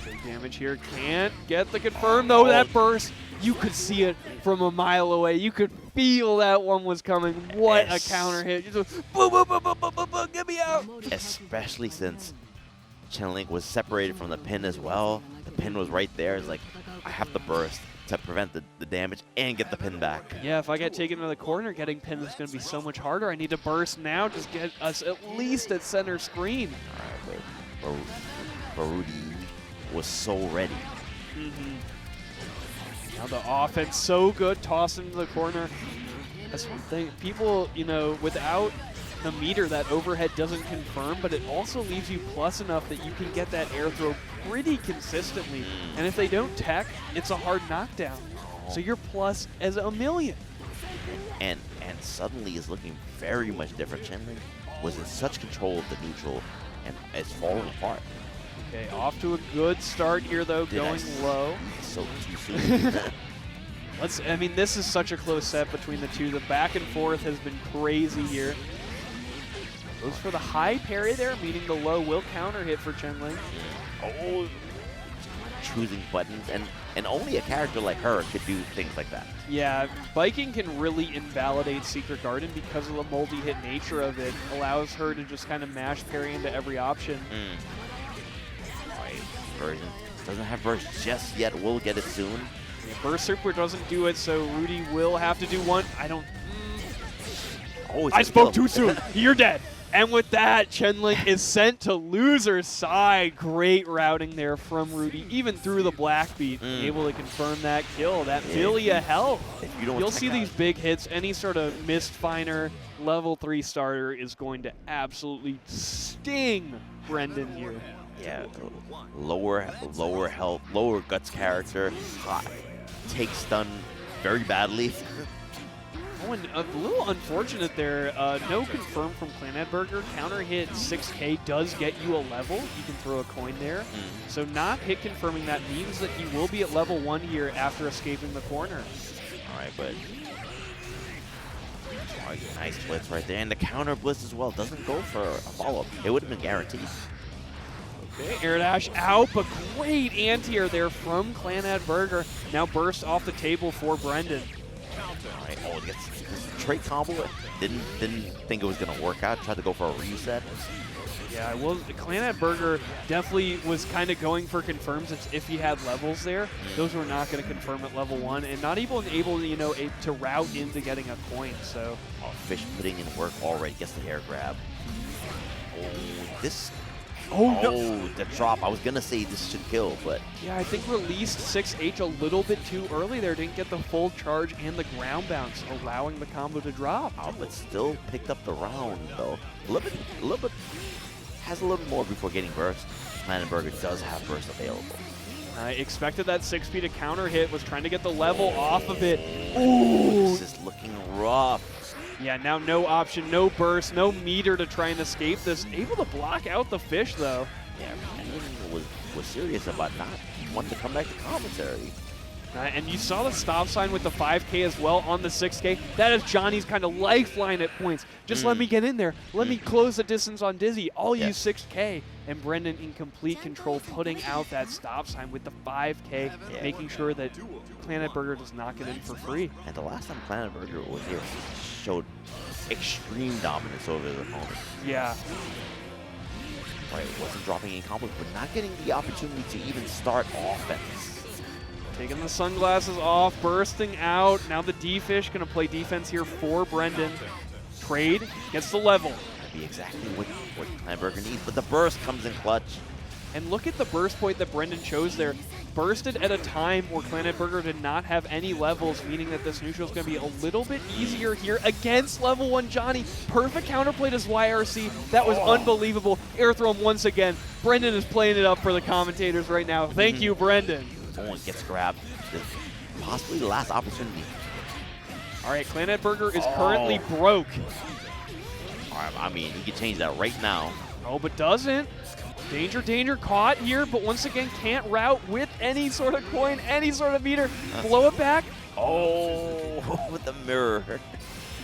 S3: Big damage here. Can't get the confirm, though. That burst, you could see it from a mile away. You could feel that one was coming. What a counter hit. Just boom, boom, boom, boom, boom, boom, boom, get me out.
S1: Especially since Chenglink was separated from the pin as well. The pin was right there. It's like, I have to burst to prevent the damage and get the pin back.
S3: Yeah, if I get taken to the corner, getting pinned is going to be so much harder. I need to burst now, just get us at least at center screen.
S1: All right, but Rude was so ready.
S3: Now the offense so good, toss into the corner. That's one thing. People, you know, without the meter, that overhead doesn't confirm, but it also leaves you plus enough that you can get that air throw pretty consistently. And if they don't tech, it's a hard knockdown. So you're plus as a million.
S1: And suddenly is looking very much different. Chenglink was in such control of the neutral, and it's falling apart.
S3: Okay, off to a good start here though, going low.
S1: So too soon.
S3: I mean, this is such a close set between the two. The back and forth has been crazy here. Goes for the high parry there, meaning the low will counter hit for Chenglink.
S1: Oh, choosing buttons, and only a character like her could do things like that.
S3: Yeah, biking can really invalidate Secret Garden because of the multi-hit nature of it. Allows her to just kind of mash parry into every option.
S1: Right, version doesn't have burst just yet. We'll get it soon.
S3: Yeah, burst super doesn't do it, so Rudy will have to do one. I don't. I spoke too soon. You're dead. And with that, Chenglink is sent to loser's side. Great routing there from Rudy, even through the black beat, able to confirm that kill. That Millia health. You'll see these big hits. Any sort of Mistfiner level 3 starter is going to absolutely sting Brendan here.
S1: Yeah, lower health, lower guts character, take stun very badly.
S3: Oh, and a little unfortunate there. No confirm from Clannad Burger. Counter hit 6K does get you a level. You can throw a coin there. So not hit confirming that means that you will be at level 1 here after escaping the corner.
S1: All right, but nice blitz right there. And the counter blitz as well. Doesn't go for a follow-up. It would have been guaranteed.
S3: Okay, air dash out, but great anti-air there from Clannad Burger. Now burst off the table for Brendan.
S1: All right, oh, it gets trait combo. Didn't think it was gonna work out. Tried to go for a reset.
S3: Yeah, well, Clannad Burger definitely was kind of going for confirms if he had levels there. Those were not going to confirm at level 1, and not even able, you know, to route into getting a coin. So,
S1: Fish putting in work already. Gets the air grab. Oh, this.
S3: No.
S1: The drop. I was gonna say this should kill, but
S3: yeah, I think released 6H a little bit too early there. Didn't get the full charge and the ground bounce, allowing the combo to drop.
S1: But still picked up the round though. A little bit. Has a little more before getting burst. Clannad Burger does have burst available.
S3: I expected that 6P to counter hit. Was trying to get the level off of it.
S1: Ooh, this is looking rough.
S3: Yeah, now no option, no burst, no meter to try and escape this. Able to block out the fish, though.
S1: Yeah, was serious about not wanting to come back to commentary.
S3: And you saw the stop sign with the 5K as well on the 6K. That is Johnny's kind of lifeline at points. Just let me get in there. Let me close the distance on Dizzy. I'll use 6K. And Brendan in complete control, putting out that stop sign with the 5K, making sure that Clannad Burger does not get in for free.
S1: And the last time Clannad Burger was here, showed extreme dominance over his opponent.
S3: Yeah.
S1: Right, wasn't dropping any combos, but not getting the opportunity to even start offense.
S3: Taking the sunglasses off, bursting out. Now the D-Fish going to play defense here for Brendan. Trade, gets the level.
S1: That'd be exactly what Clannad Burger needs, but the burst comes in clutch.
S3: And look at the burst point that Brendan chose there. Bursted at a time where Clannad Burger did not have any levels, meaning that this neutral is going to be a little bit easier here against level 1 Johnny. Perfect counterplay to YRC. That was unbelievable. Air throw him once again. Brendan is playing it up for the commentators right now. Thank you, Brendan.
S1: Someone gets grabbed. Possibly the last opportunity.
S3: All right, Clannad Burger is currently broke.
S1: All right, I mean, he could change that right now.
S3: Oh, but doesn't. Danger, danger, caught here, but once again can't route with any sort of coin, any sort of meter. Blow it back.
S1: Oh, with the mirror.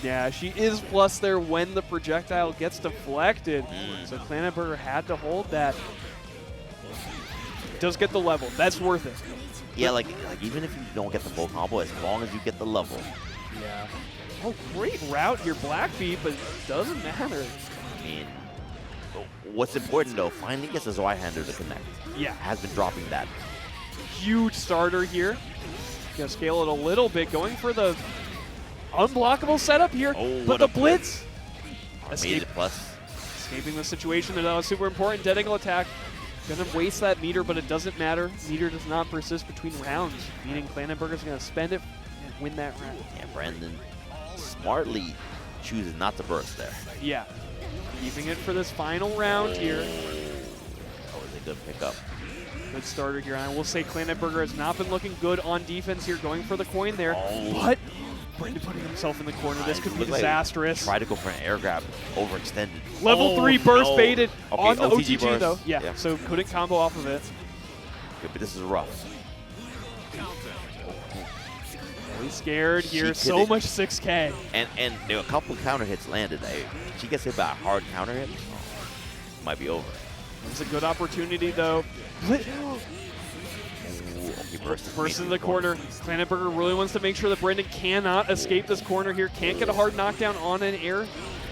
S3: Yeah, she is plus there when the projectile gets deflected. So Clannad Burger had to hold that. Does get the level. That's worth it.
S1: Yeah, like even if you don't get the full combo, as long as you get the level,
S2: Yeah.
S3: Oh, great route here, Blackbeat, but it doesn't matter.
S1: I mean, what's important though, finally gets his right-hander to connect.
S3: Yeah.
S1: Has been dropping that.
S3: Huge starter here. Gonna scale it a little bit, going for the unblockable setup here, but the blitz.
S1: Made it plus.
S3: Escaping the situation, that was super important. Dead angle attack. Gonna waste that meter, but it doesn't matter. Meter does not persist between rounds, meaning Clannad gonna spend it and win that round.
S1: Yeah, Brandon smartly chooses not to burst there.
S3: Yeah. Keeping it for this final round here.
S1: That was a good pickup.
S3: Good starter here. I will say Clannad has not been looking good on defense here, going for the coin there. But Brandon putting himself in the corner. This could be disastrous.
S1: Try to go for an air grab, overextended.
S3: Level 3 burst baited on the
S1: OTG
S3: OTG
S1: burst.
S3: though. Yeah, so couldn't combo off of it.
S1: Okay, but this is rough.
S3: Really scared here. So much 6K.
S1: And there were a couple of counter hits landed. She gets hit by a hard counter hit. Might be over.
S3: It's a good opportunity though. Burst in the corner. Clannad really wants to make sure that Brandon cannot escape this corner here. Can't get a hard knockdown on an air.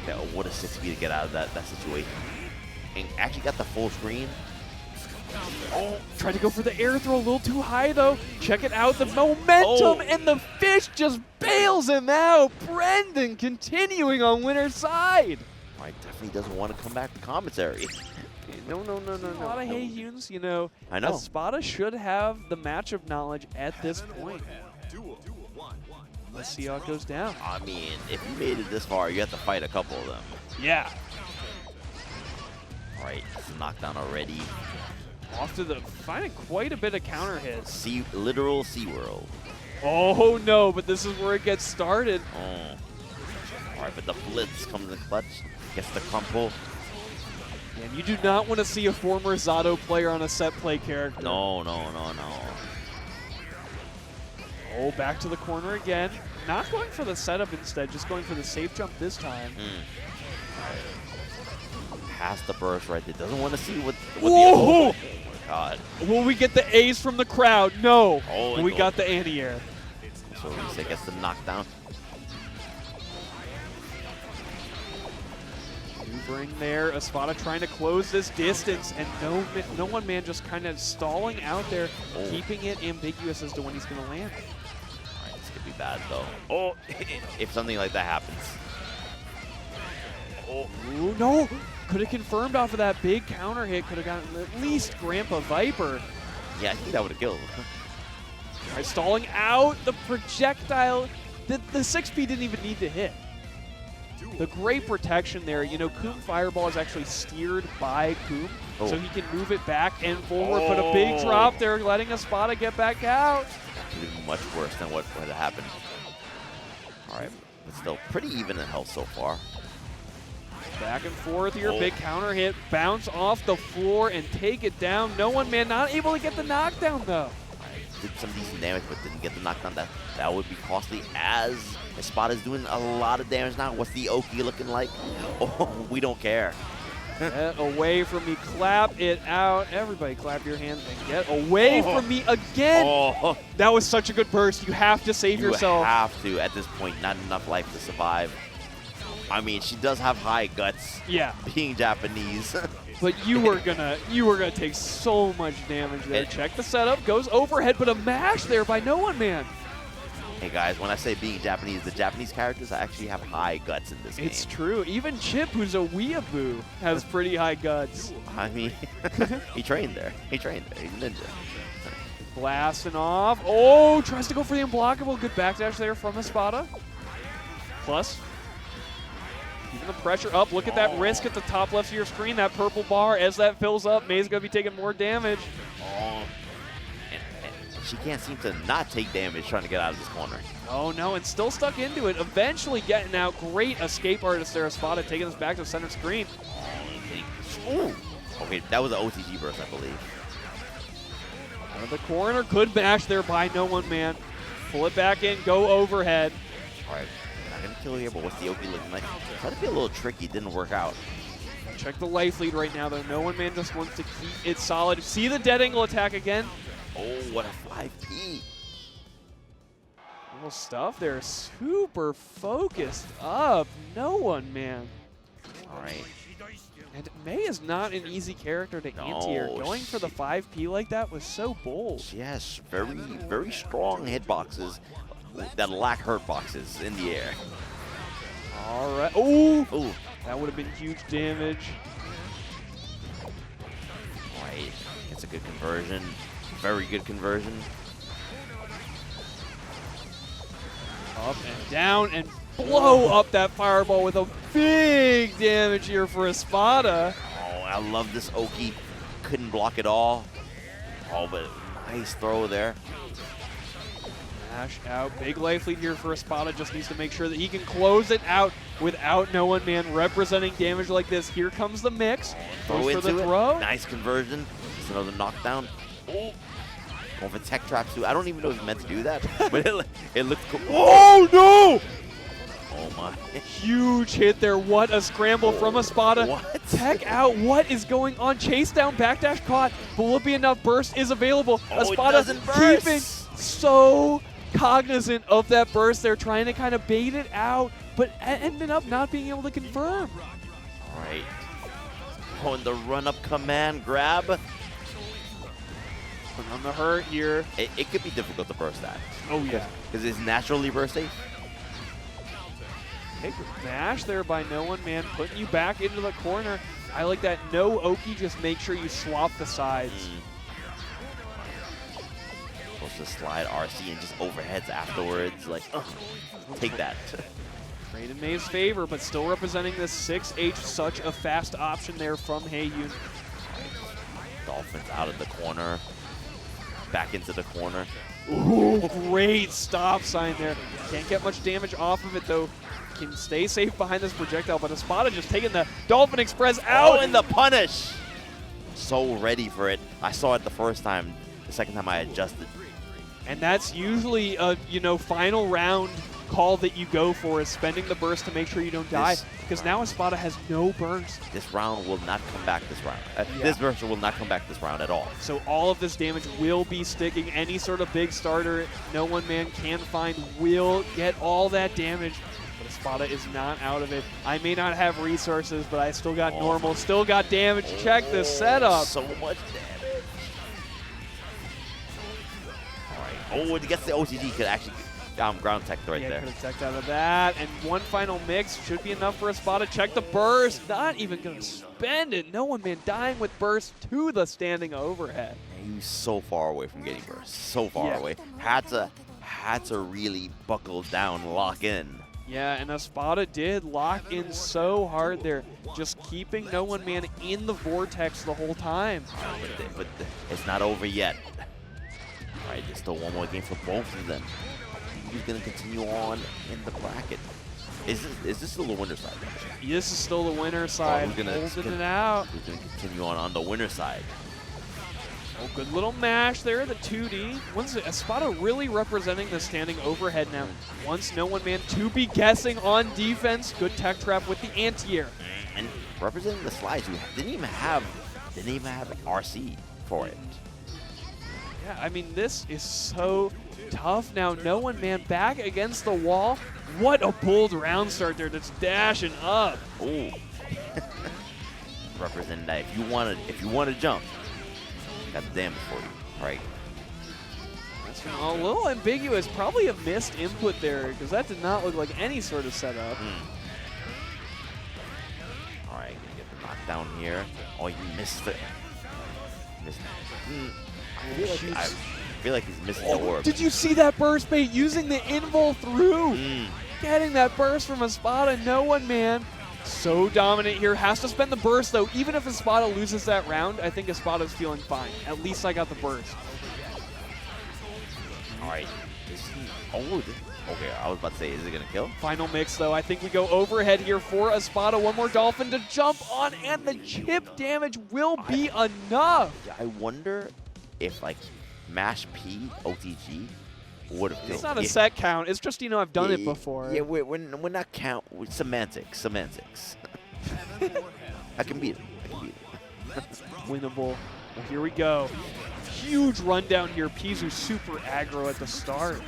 S1: Yeah, what a 6B to get out of that situation. And actually got the full screen.
S3: Oh, tried to go for the air throw a little too high though. Check it out, the momentum, and the fish just bails him out. Brandon continuing on winner's side.
S1: Right, definitely doesn't want to come back to commentary.
S3: No. A lot of Haehyuns, you know.
S1: I know.
S3: Espada should have the matchup knowledge at this point. Let's see how it goes down.
S1: I mean, if you made it this far, you have to fight a couple of them.
S3: Yeah.
S1: All right, it's a knockdown already.
S3: Off to the finding quite a bit of counter hits.
S1: Literal SeaWorld.
S3: Oh no, but this is where it gets started.
S1: Oh. All right, but the blitz comes in clutch. Gets the crumple.
S3: And you do not want to see a former Zato player on a set play character.
S1: No.
S3: Oh, back to the corner again. Not going for the setup instead, just going for the safe jump this time.
S1: Has the burst right there. Doesn't want to see what
S3: Whoa!
S1: Oh my God.
S3: Will we get the A's from the crowd? No.
S1: Oh,
S3: we got the anti-air.
S1: So he gets the knockdown.
S3: Bring there, Espada trying to close this distance, and no one man just kind of stalling out there, keeping it ambiguous as to when he's going to land.
S1: All right, this could be bad though. Oh, if something like that happens.
S3: Oh, ooh, no! Could have confirmed off of that big counter hit, could have gotten at least Grandpa Viper.
S1: Yeah, I think that would have killed.
S3: All right, stalling out the projectile. The 6P didn't even need to hit. The great protection there, you know, Coom Fireball is actually steered by Coom, so he can move it back and forward, but a big drop there, letting Espada get back out.
S1: That could be much worse than what had happened. All right, but still pretty even in health so far.
S3: Back and forth here, big counter hit, bounce off the floor and take it down. No one man not able to get the knockdown though.
S1: Did some decent damage, but didn't get the knockdown. That would be costly, as Espada's doing a lot of damage now. What's the Oki looking like? Oh, we don't care.
S3: Get away from me, clap it out. Everybody clap your hands and get away from me again. That was such a good burst. You have to save yourself.
S1: You have to, at this point, not enough life to survive. I mean, she does have high guts.
S3: Yeah.
S1: Being Japanese.
S3: But you were gonna take so much damage there. Check the setup, goes overhead, but a mash there by no one man.
S1: Hey guys, when I say being Japanese, the Japanese characters actually have high guts in this game.
S3: It's true. Even Chip, who's a weeaboo, has pretty high guts.
S1: I mean, he trained there. He's a ninja.
S3: Blasting off. Oh, tries to go for the unblockable. Good backdash there from Espada. Plus, keeping the pressure up. Look at that risk at the top left of your screen, that purple bar. As that fills up, May's going to be taking more damage.
S1: And she can't seem to not take damage trying to get out of this corner.
S3: Oh, no, and still stuck into it. Eventually getting out. Great escape artist there, Espada, taking us back to center screen.
S1: Ooh. Okay, that was an OTG burst, I believe.
S3: Out of the corner. Good mash there by no one man. Pull it back in, go overhead.
S1: All right. Gonna kill here, but what's the Oki looking like? Tried to be a little tricky, didn't work out.
S3: Check the life lead right now, though. No one man just wants to keep it solid. See the dead angle attack again.
S1: Oh, what a 5P.
S3: Incredible stuff there. Super focused up. No one, man.
S1: All right.
S3: And Mei is not an easy character to anti-air. Going for the 5P like that was so bold.
S1: She has very, very strong hitboxes that lack hurt boxes in the air.
S3: All right. Oh,
S1: Ooh.
S3: that would have been huge damage.
S1: All right. It's a good conversion. Very good conversion.
S3: Up and down and blow up that fireball with a big damage here for Espada.
S1: Oh, I love this Oki. Couldn't block it all. Oh, but nice throw there.
S3: Mash out. Big life lead here for Espada. Just needs to make sure that he can close it out without no one man representing damage like this. Here comes the mix.
S1: Throw
S3: Goes for
S1: into
S3: the
S1: it.
S3: throw.
S1: Nice conversion. It's another knockdown. Oh. Going for tech traps too. I don't even know if he's meant to do that, but it looked cool.
S3: Oh no!
S1: Oh my.
S3: Huge hit there. What a scramble from Espada.
S1: What?
S3: Tech out. What is going on? Chase down, backdash caught. But will it be enough? Burst is available.
S1: Oh, it
S3: Espada
S1: doesn't burst.
S3: keeping so cognizant of that burst. They're trying to kind of bait it out, but ended up not being able to confirm.
S1: All right. Oh, and the run-up command grab.
S3: Put on the hurt here.
S1: It could be difficult to burst that.
S3: Oh yeah.
S1: Because it's naturally burst safe.
S3: Big mash there by no one man, putting you back into the corner. I like that. No Oki, just make sure you swap the sides.
S1: Supposed to slide RC and just overheads afterwards. Like, take that.
S3: Trade in Mei's favor, but still representing this 6H. Such a fast option there from Haehyun.
S1: Dolphins out of the corner. Back into the corner.
S3: Ooh, great stop sign there. Can't get much damage off of it, though. Can stay safe behind this projectile, but Espada just taking the Dolphin Express out.
S1: Oh, and the punish! So ready for it. I saw it the first time. The second time I adjusted.
S3: And that's usually a, final round call that you go for, is spending the burst to make sure you don't die. Because now Espada has no burst.
S1: This round will not come back this round. This burst will not come back this round at all.
S3: So all of this damage will be sticking. Any sort of big starter no one man can find will get all that damage. But Espada is not out of it. I may not have resources, but I still got normal, still got damage. Check the setup.
S1: So much damage. All right. Oh, it gets the OCD. Could actually ground tech right there.
S3: Could have teched out of that. And one final mix should be enough for Espada. Check the burst. Not even going to spend it. No one man dying with burst to the standing overhead.
S1: He was so far away from getting burst. So far away. Had to really buckle down, lock in.
S3: Yeah, and Espada did lock in so hard there, just keeping no one man in the vortex the whole time.
S1: But it's not over yet. All right, there's still one more game for both of them. Who's going to continue on in the bracket? Is this still the winner side?
S3: This is still the winner side, holding it out.
S1: Who's going to continue on the winner side?
S3: Oh, good little mash there, the 2D. Once Espada really representing the standing overhead now. Once no one man to be guessing on defense. Good tech trap with the anti-air.
S1: And representing the slides, you didn't even have RC for it.
S3: Yeah, I mean, this is so tough now. No one man back against the wall. What a bold round start there. That's dashing up.
S1: Ooh. Representing that if you want to jump, got the damage for you. All right.
S3: That's a little ambiguous. Probably a missed input there, because that did not look like any sort of setup.
S1: All right, gonna get the knockdown here. Oh, you missed it. I feel like he's missing the orb.
S3: Did you see that burst bait using the invul through? Getting that burst from Espada, no one man. So dominant here. Has to spend the burst though. Even if Espada loses that round, I think Espada's feeling fine. At least I got the burst.
S1: All right. Okay, I was about to say, is it going to kill?
S3: Final mix though. I think we go overhead here for Espada. One more Dolphin to jump on, and the chip damage will be enough.
S1: I wonder if like Mash P OTG would have.
S3: It's not a set count. It's just, I've done it before.
S1: Yeah, we're not count. Semantics. I can beat it.
S3: Winnable. Well, here we go. Huge rundown here. Pzooo super aggro at the start.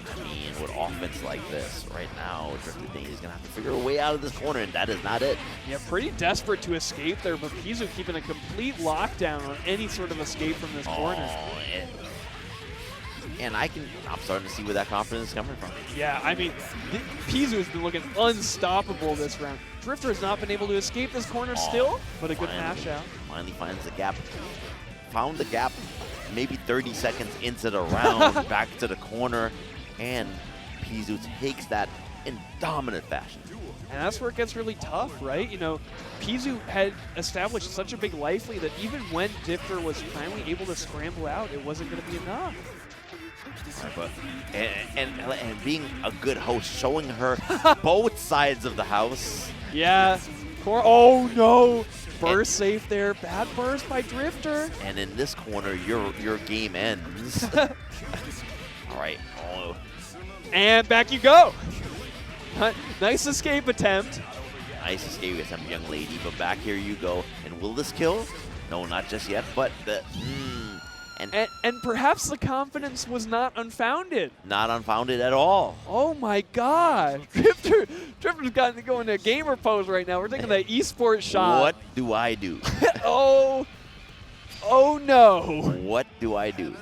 S1: I mean, with offense like this, right now, Drifterdane is going to have to figure a way out of this corner, and that is not it.
S3: Yeah, pretty desperate to escape there, but Pzooo keeping a complete lockdown on any sort of escape from this corner.
S1: And I'm starting to see where that confidence is coming from.
S3: Yeah, I mean, Pzooo has been looking unstoppable this round. Drifter has not been able to escape this corner still, but a good mash out.
S1: Finally finds the gap. Found the gap maybe 30 seconds into the round, back to the corner, and Pzooo takes that in dominant fashion.
S3: And that's where it gets really tough, right? You know, Pzooo had established such a big life lead that even when Drifter was finally able to scramble out, it wasn't going to be enough.
S1: Right, but, and being a good host, showing her both sides of the house.
S3: Yeah. Oh, no. Burst safe there. Bad burst by Drifter.
S1: And in this corner, your game ends. All right. Oh.
S3: And back you go. Nice escape attempt.
S1: Nice escape attempt, young lady. But back here you go. And will this kill? No, not just yet. But the
S3: and perhaps the confidence was not unfounded.
S1: Not unfounded at all.
S3: Oh my God. Drifter's got to go into a gamer pose right now. We're taking that esports shot.
S1: What do I do?
S3: Oh no.
S1: What do I do?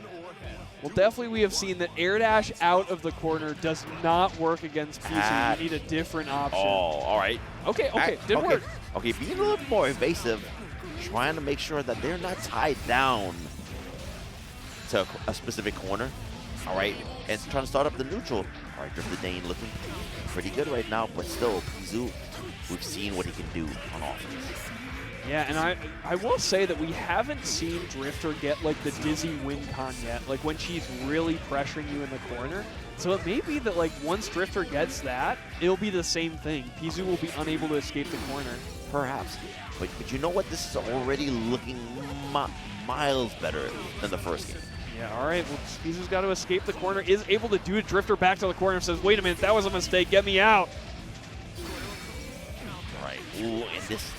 S3: Well, definitely we have seen that air dash out of the corner does not work against Pzooo. You need a different option.
S1: Oh, all right.
S3: Okay, didn't work.
S1: Okay, being a little bit more evasive, trying to make sure that they're not tied down to a specific corner. All right, and trying to start up the neutral. All right, Drifterdane looking pretty good right now, but still, Pzooo, we've seen what he can do on offense.
S3: Yeah, and I will say that we haven't seen Drifter get like the dizzy win con yet, like when she's really pressuring you in the corner. So it may be that like once Drifter gets that, it'll be the same thing. Pzooo will be unable to escape the corner.
S1: Perhaps. But you know what? This is already looking miles better than the first game.
S3: Yeah, all right. Well, Pzoo's got to escape the corner, is able to do it. Drifter back to the corner and says, wait a minute, that was a mistake. Get me out.
S1: All right. Ooh, and this,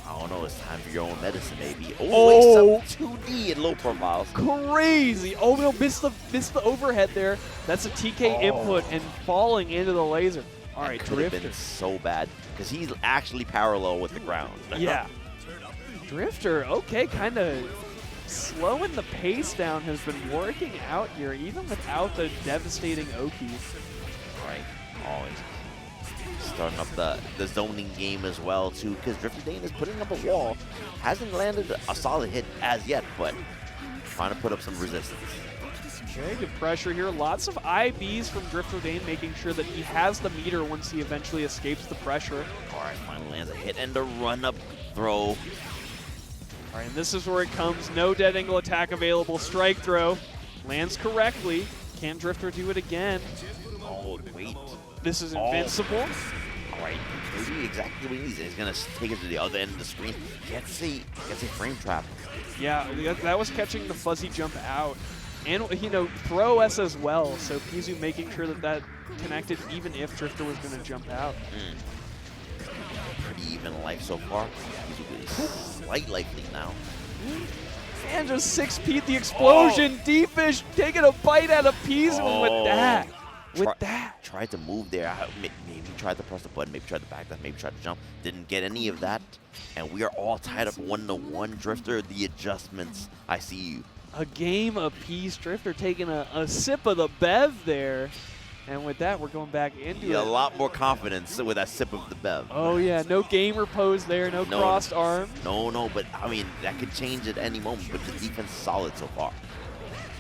S1: I don't know, it's time for your own medicine, maybe. Oh, wakes up 2D in low profiles.
S3: Crazy. Oh, no, missed the overhead there. That's a TK input and falling into the laser. All right,
S1: Drifter. Could have been so bad because he's actually parallel with the ground.
S3: Yeah. Drifter, okay, kind of slowing the pace down has been working out here, even without the devastating Oki.
S1: All right. Always starting up the zoning game as well, too, because Drifterdane is putting up a wall. Hasn't landed a solid hit as yet, but trying to put up some resistance.
S3: Okay, good pressure here. Lots of IBs from Drifterdane, making sure that he has the meter once he eventually escapes the pressure.
S1: All right, finally lands a hit and a run-up throw.
S3: All right, and this is where it comes. No dead angle attack available. Strike throw. Lands correctly. Can Drifter do it again?
S1: Oh, wait.
S3: This is invincible.
S1: All right, maybe exactly what he needs. He's going to take it to the other end of the screen. Gets a frame trap.
S3: Yeah, that was catching the fuzzy jump out. And, you know, throw S as well. So Pzooo making sure that connected even if Drifter was going to jump out.
S1: Pretty even life so far. Pzooo is slight life lead now.
S3: And just 6P the explosion. D-Fish taking a bite out of Pzooo with that.
S1: Tried to move there. Maybe tried to press the button, maybe tried to back that, maybe tried to jump. Didn't get any of that. And we are all tied up 1-1. Drifter, the adjustments. I see you.
S3: A game apiece. Drifter taking a sip of the bev there. And with that, we're going back into it.
S1: A lot more confidence with that sip of the bev.
S3: Oh, yeah. No gamer pose there. No crossed arms.
S1: No. But, I mean, that could change at any moment. But the defense is solid so far.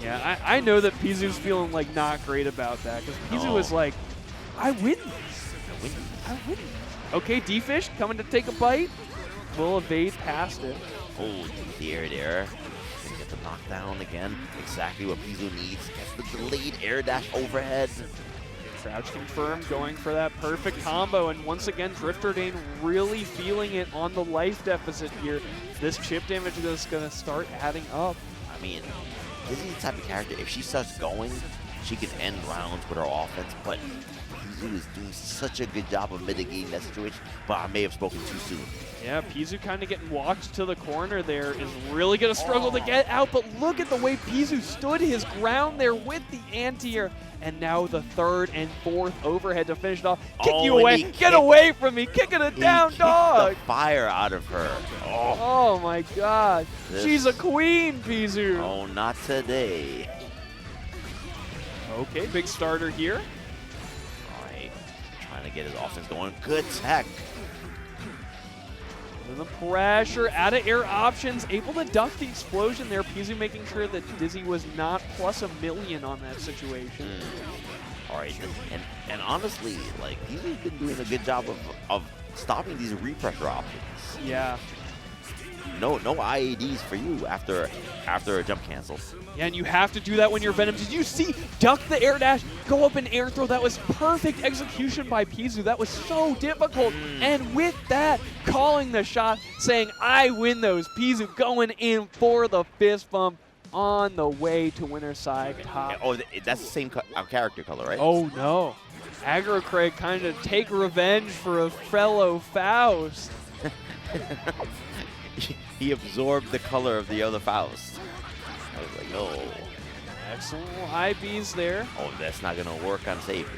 S3: Yeah, I know that Pzoo's feeling, like, not great about that. Because Pzooo is like, I win. Okay, D-Fish coming to take a bite. Will evade past it.
S1: Oh, the air there. Get the knockdown again. Exactly what Pzooo needs. Gets the delayed air dash overhead.
S3: Crouch confirmed, going for that perfect combo. And once again, Drifterdane really feeling it on the life deficit here. This chip damage is going to start adding up.
S1: I mean, this is the type of character, if she starts going, she can end rounds with her offense, but Pzooo is doing such a good job of mitigating that situation, but I may have spoken too soon.
S3: Yeah, Pzooo kind of getting walked to the corner there is really going to struggle to get out, but look at the way Pzooo stood his ground there with the anti-air, and now the third and fourth overhead to finish it off. Kick you away. Get away from me. Kicking it down, dog.
S1: The fire out of her.
S3: Oh my God. She's a queen, Pzooo.
S1: Oh, not today.
S3: Okay, big starter here.
S1: All right, trying to get his offense going. Good tech.
S3: And the pressure, out of air options, able to duck the explosion there. Pzooo making sure that Dizzy was not plus a million on that situation.
S1: All right, and honestly, like, he's been doing a good job of stopping these repressure options.
S3: Yeah.
S1: No IADs for you after a jump cancel.
S3: Yeah, and you have to do that when you're Venom. Did you see duck the air dash, go up and air throw? That was perfect execution by Pzooo. That was so difficult. And with that, calling the shot, saying, I win those. Pzooo going in for the fist bump on the way to winner's side top.
S1: Oh, that's the same character color, right?
S3: Oh, no. AggroCraig kind of take revenge for a fellow Faust.
S1: He absorbed the color of the other Faust. I was like, no.
S3: Excellent IBs there.
S1: Oh, that's not going to work on Savior.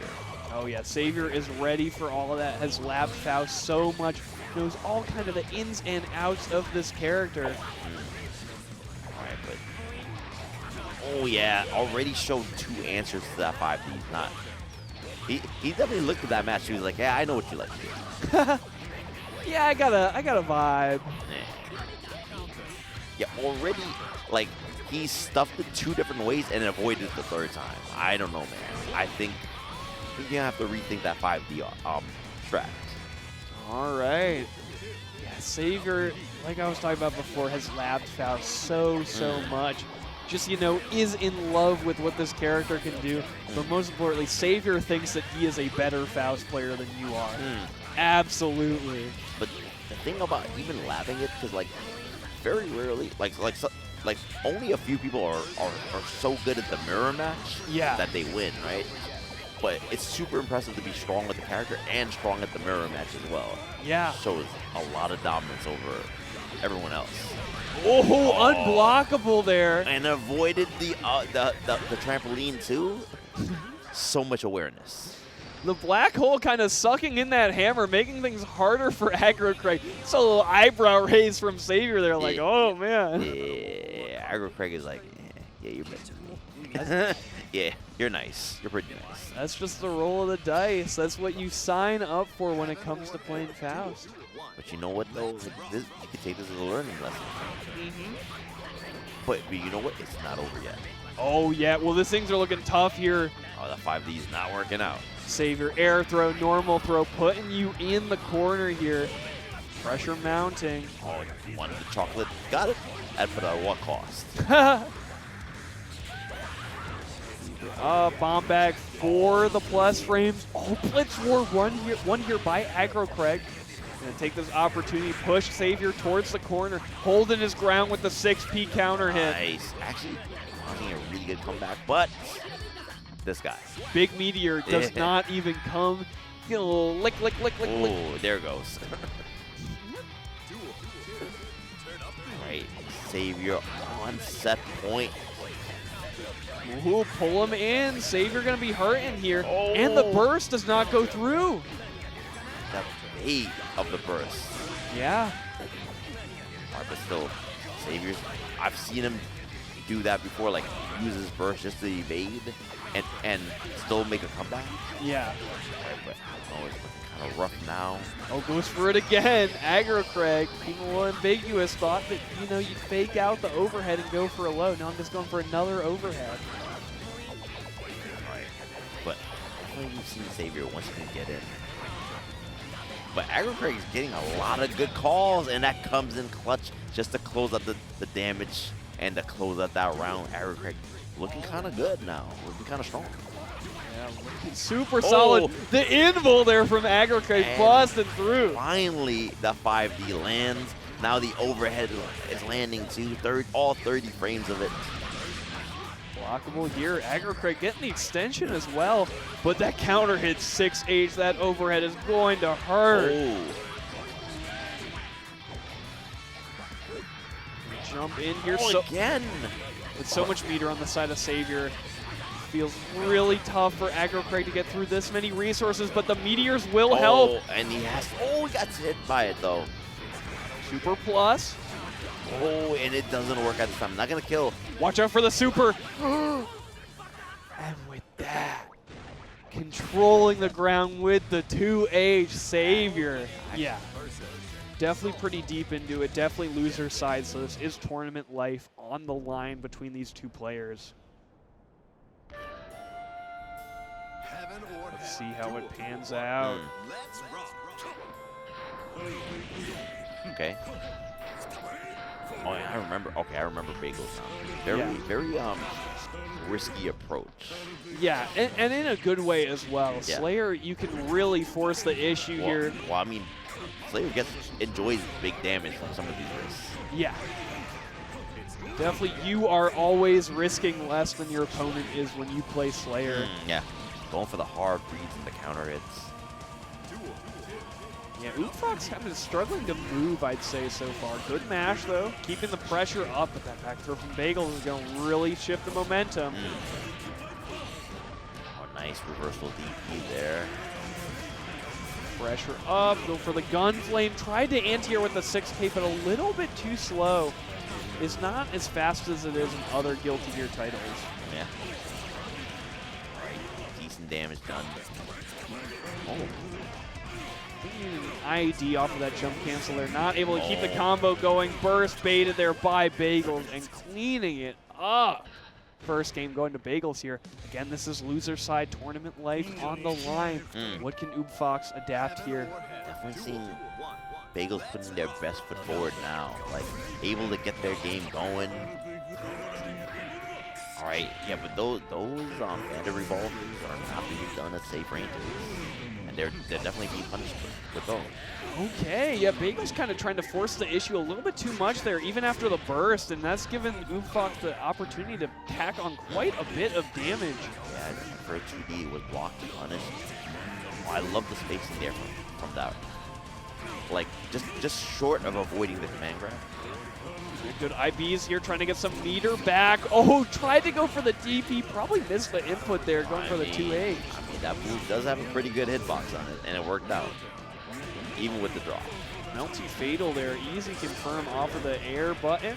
S3: Oh, yeah. Savior is ready for all of that. Has labbed Faust so much. Knows all kind of the ins and outs of this character.
S1: All right, but... Oh, yeah. Already showed 2 answers to that 5D. Not... He definitely looked at that match. He was like, yeah, I know what you like to do.
S3: Yeah, I got a vibe.
S1: Yeah, already, like, he stuffed it 2 different ways and avoided it the 3rd time. I don't know, man. I think you're going to have to rethink that 5D strat.
S3: All right. Yeah, Savior, like I was talking about before, has labbed Faust so much. Just, you know, is in love with what this character can do. But most importantly, Savior thinks that he is a better Faust player than you are. Absolutely.
S1: But the thing about even labbing it, because, like, very rarely, like only a few people are so good at the mirror match that they win, right? But it's super impressive to be strong with the character and strong at the mirror match as well.
S3: Yeah.
S1: Shows a lot of dominance over everyone else.
S3: Oh, unblockable there.
S1: And avoided the trampoline too. So much awareness.
S3: The black hole kind of sucking in that hammer, making things harder for AggroCraig. It's a little eyebrow raise from Savior there, like, oh, man.
S1: Yeah, AggroCraig is like, yeah, you're better. Yeah, you're nice. You're pretty nice.
S3: That's just the roll of the dice. That's what you sign up for when it comes to playing Faust.
S1: But you know what, though? You can take this as a learning lesson. But you know what? It's not over yet.
S3: Oh, yeah. Well, these things are looking tough here.
S1: Oh, the 5D is not working out.
S3: Savior, air throw, normal throw, putting you in the corner here. Pressure mounting.
S1: Oh, you wanted the chocolate. Got it. But at what cost?
S3: Bomb bag for the plus frames. Oh, Blitz War one here by AggroCraig. Gonna take this opportunity, push Savior towards the corner, holding his ground with the 6P counter hit.
S1: Nice. Actually, making a really good comeback, but this guy.
S3: Big Meteor does not even come. Get a little lick.
S1: Oh, there it goes. Right, Savior on set point.
S3: Ooh, pull him in. Savior gonna be hurting here, and the burst does not go through.
S1: The bait of the burst.
S3: Yeah.
S1: Right, but still, Savior's. I've seen him do that before, like use his burst just to evade and still make a comeback.
S3: Yeah.
S1: Right, but it's looking kind of rough now.
S3: Oh, goes for it again. AggroCraig, being a little ambiguous, thought that, you know, you fake out the overhead and go for a low. Now I'm just going for another overhead.
S1: Right. But we've seen Savior once he can get in. But AggroCraig is getting a lot of good calls, and that comes in clutch just to close out the damage and to close out that round. AggroCraig looking kind of good now, looking kind of strong.
S3: Yeah, looking super solid. The invul there from AggroCraig busted through.
S1: Finally, the 5D lands. Now the overhead is landing too. All 30 frames of it.
S3: Blockable here. AggroCraig getting the extension as well, but that counter hit 6H. That overhead is going to hurt.
S1: Oh.
S3: Jump in here.
S1: Oh,
S3: So,
S1: again.
S3: with so much meter on the side of Savior, feels really tough for AggroCraig to get through this many resources, but the meteors will help.
S1: And he has. Oh, he got hit by it though.
S3: Super plus.
S1: Oh, and it doesn't work at this time. Not gonna kill.
S3: Watch out for the super. And with that, controlling the ground with the 2H Savior. Yeah. Definitely pretty deep into it. Definitely loser side. So this is tournament life on the line between these two players. Let's see how it pans out.
S1: Okay. Oh, yeah, I remember. Okay, I remember Bagels now. Very risky approach.
S3: Yeah, and in a good way as well.
S1: Yeah.
S3: Slayer, you can really force the issue here.
S1: Well, I mean, Slayer enjoys big damage from some of these risks.
S3: Yeah. Definitely, you are always risking less than your opponent is when you play Slayer.
S1: Yeah, going for the hard reads and the counter hits.
S3: Yeah, Uberpasta kind of struggling to move, I'd say, so far. Good mash, though. Keeping the pressure up, but that back throw from Bagels is going to really shift the momentum.
S1: Oh, nice reversal DP there.
S3: Pressure up, go for the gun flame. Tried to anti-air with the 6K, but a little bit too slow. It's not as fast as it is in other Guilty Gear titles.
S1: Yeah. Decent damage done. Oh.
S3: ID off of that jump cancel there. Not able to keep the combo going. Burst baited there by Bagels and cleaning it up. First game going to Bagels here. Again, this is loser side tournament life on the line. What can Uberpasta adapt here?
S1: Definitely seeing Bagels putting their best foot forward now. Like, able to get their game going. All right, yeah, but those Bandit revolvers are not being done at safe ranges. And they're definitely being punished with those.
S3: Okay, yeah, Bagels kind of trying to force the issue a little bit too much there, even after the burst, and that's given Uberpasta the opportunity to tack on quite a bit of damage.
S1: Yeah, for a 2D, it was blocked and punished. Oh, I love the spacing there from that. Like, just short of avoiding the command grab.
S3: Good IBs here, trying to get some meter back. Oh, tried to go for the DP, probably missed the input there, going for the 2A.
S1: I mean, that move does have a pretty good hitbox on it, and it worked out, even with the drop.
S3: Melty Fatal there, easy confirm off of the air button.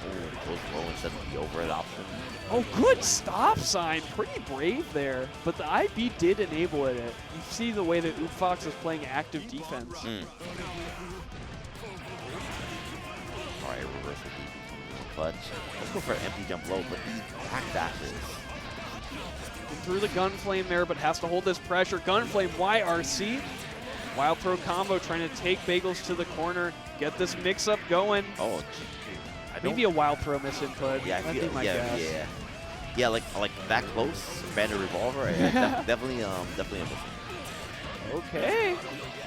S1: Oh, it goes low instead of the overhead option.
S3: Oh, good stop sign. Pretty brave there. But the IB did enable it. You see the way that Uberpasta is playing active defense.
S1: All right, reversal DP clutch. Let's go for an empty jump low, but these back dashes.
S3: Through the gun flame there, but has to hold this pressure. Gun flame, YRC. Wild throw combo trying to take Bagels to the corner. Get this mix up going.
S1: Oh,
S3: maybe a wild throw misinput.
S1: Yeah, I
S3: That'd
S1: feel,
S3: be my guess.
S1: Yeah, like that close, Bandit revolver. Definitely a miss.
S3: Okay.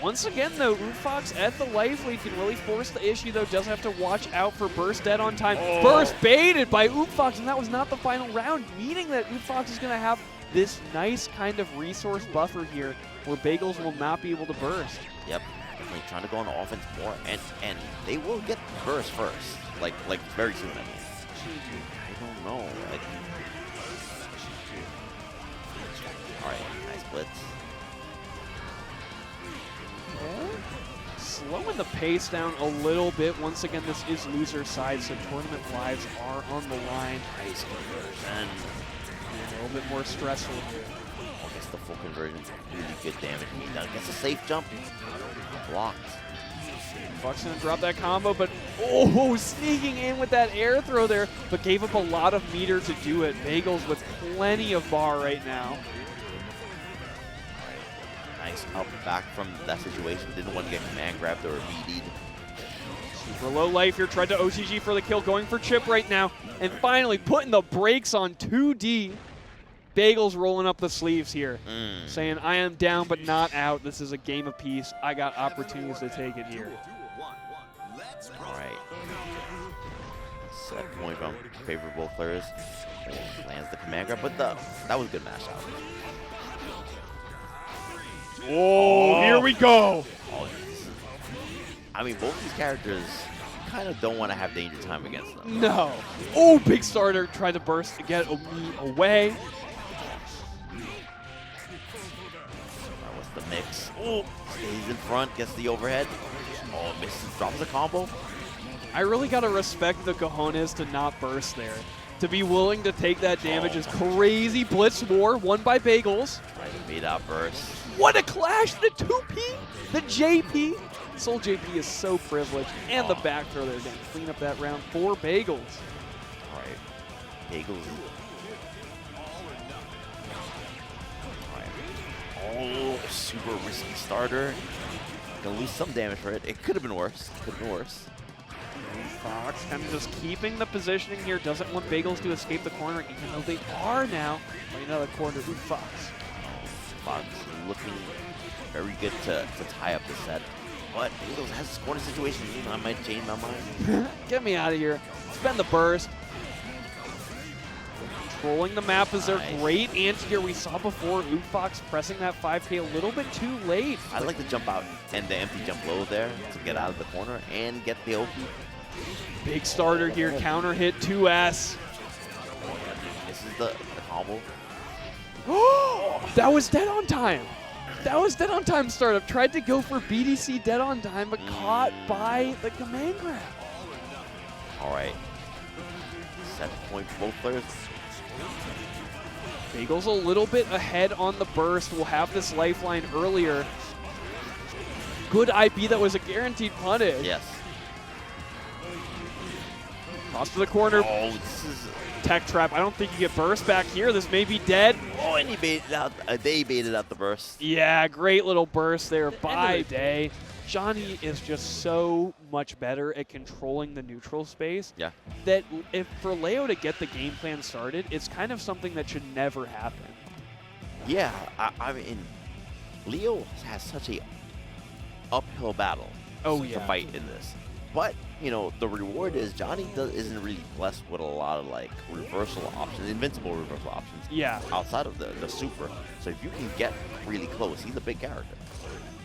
S3: Once again, though, Uberpasta at the life lead can really force the issue, though. Does have to watch out for burst dead on time. Burst baited by Uberpasta, and that was not the final round, meaning that Uberpasta is going to have this nice kind of resource buffer here where Bagels will not be able to burst.
S1: Yep, definitely trying to go on offense more, and they will get burst first, like very soon. I mean, I don't know. Like, all right, nice blitz.
S3: Slowing the pace down a little bit. Once again, this is loser side, so tournament lives are on the line.
S1: Nice conversion.
S3: A little bit more stressful here.
S1: I guess the full conversion is really good damage being done. Gets a safe jump. Blocked.
S3: Buck's gonna drop that combo, but sneaking in with that air throw there, but gave up a lot of meter to do it. Bagels with plenty of bar right now.
S1: Nice up back from that situation. Didn't want to get command grabbed or immediate.
S3: Super low life here. Tried to OTG for the kill. Going for chip right now. And finally putting the brakes on 2D. Bagels rolling up the sleeves here. Saying, I am down but not out. This is a game of peace. I got opportunities to take it here.
S1: All right. Set point from favorable players. Lands the command grab, but that was a good mash out.
S2: Oh, here we go.
S1: Oh, I mean, both these characters kind of don't want to have danger time against them.
S2: No.
S3: Oh, big starter tried to burst to get me away.
S1: What's the mix? Oh, stays in front, gets the overhead. Oh, misses, drops a combo.
S3: I really got to respect the cojones to not burst there. To be willing to take that damage is crazy. Blitz war, won by Bagels.
S1: Right, made out burst.
S3: What a clash! The 2P, the JP. Soul JP is so privileged. And the back throw there again. Clean up that round for Bagels.
S1: All right, Bagels. All right. Oh, super risky starter. Gonna lose some damage for it. It could have been worse. Could have been worse.
S3: Fox kind of just keeping the positioning here. Doesn't want Bagels to escape the corner, even though they are now. Right now the corner. Ooh, Fox.
S1: Fox looking very good to tie up the set. But Bagels has this corner situation. I might change my mind.
S3: Get me out of here. Spend the burst. Controlling the map is their great anti-gear we saw before. Fox pressing that 5K a little bit too late.
S1: I like to jump out and the empty jump low there to get out of the corner and get the OP.
S3: Big starter here. Counter hit 2S.
S1: This is the combo.
S3: That was dead on time. That was dead on time startup. Tried to go for BDC dead on time, but caught by the command grab.
S1: All right. Set point for both players.
S3: Bagels a little bit ahead on the burst. We'll have this lifeline earlier. Good IP that was a guaranteed punish.
S1: Yes.
S3: Cross to the corner.
S1: Oh, this is
S3: Tech trap. I don't think you get burst back here. This may be dead.
S1: Oh, and he baited out. They baited out the burst.
S3: Yeah, great little burst there by Day. Johnny is just so much better at controlling the neutral space.
S1: Yeah.
S3: That if for Leo to get the game plan started, it's kind of something that should never happen.
S1: Yeah, I mean, Leo has such a uphill battle to fight in this. But, you know, the reward is Johnny isn't really blessed with a lot of, like, reversal options, invincible reversal options.
S3: Yeah.
S1: Outside of the super. So if you can get really close, he's a big character.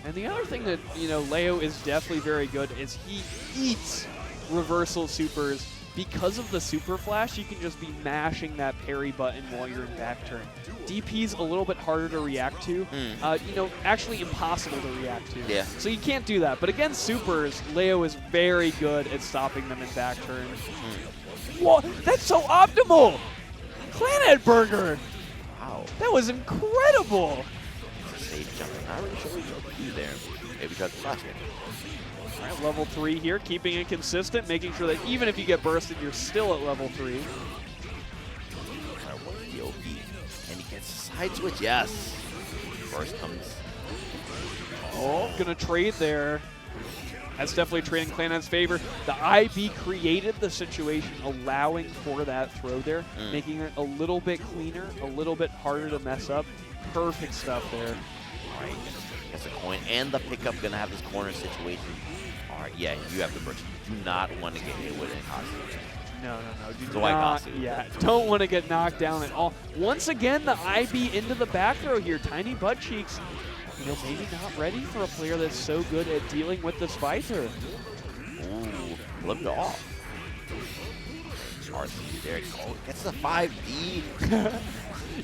S3: And the other thing that, you know, Leo is definitely very good is he eats reversal supers. Because of the super flash, you can just be mashing that parry button while you're in back turn. DP's a little bit harder to react to. You know, actually impossible to react to.
S1: Yeah.
S3: So you can't do that. But against supers, Leo is very good at stopping them in back turn. Whoa, that's so optimal! Clannad Burger!
S1: Wow.
S3: That was incredible!
S1: Safe jump. Not really sure what to do there. Maybe try to flash it.
S3: All right, level 3 here, keeping it consistent, making sure that even if you get bursted, you're still at level 3.
S1: The OP. And he gets a side switch. Yes. Burst comes.
S3: Oh, gonna trade there. That's definitely trading Clannad's favor. The IB created the situation, allowing for that throw there, making it a little bit cleaner, a little bit harder to mess up. Perfect stuff there.
S1: All right. Gets a coin. And the pickup going to have this corner situation. All right, yeah, you have the burst. You do not want to get hit with a costume.
S3: No. Do
S1: Dwight
S3: not,
S1: costume.
S3: yeah, don't want to get knocked down at all. Once again, the IB into the back throw here. Tiny Buttcheeks, you know, maybe not ready for a player that's so good at dealing with this fighter.
S1: Ooh, flipped off. RC, there it goes. Gets the 5D.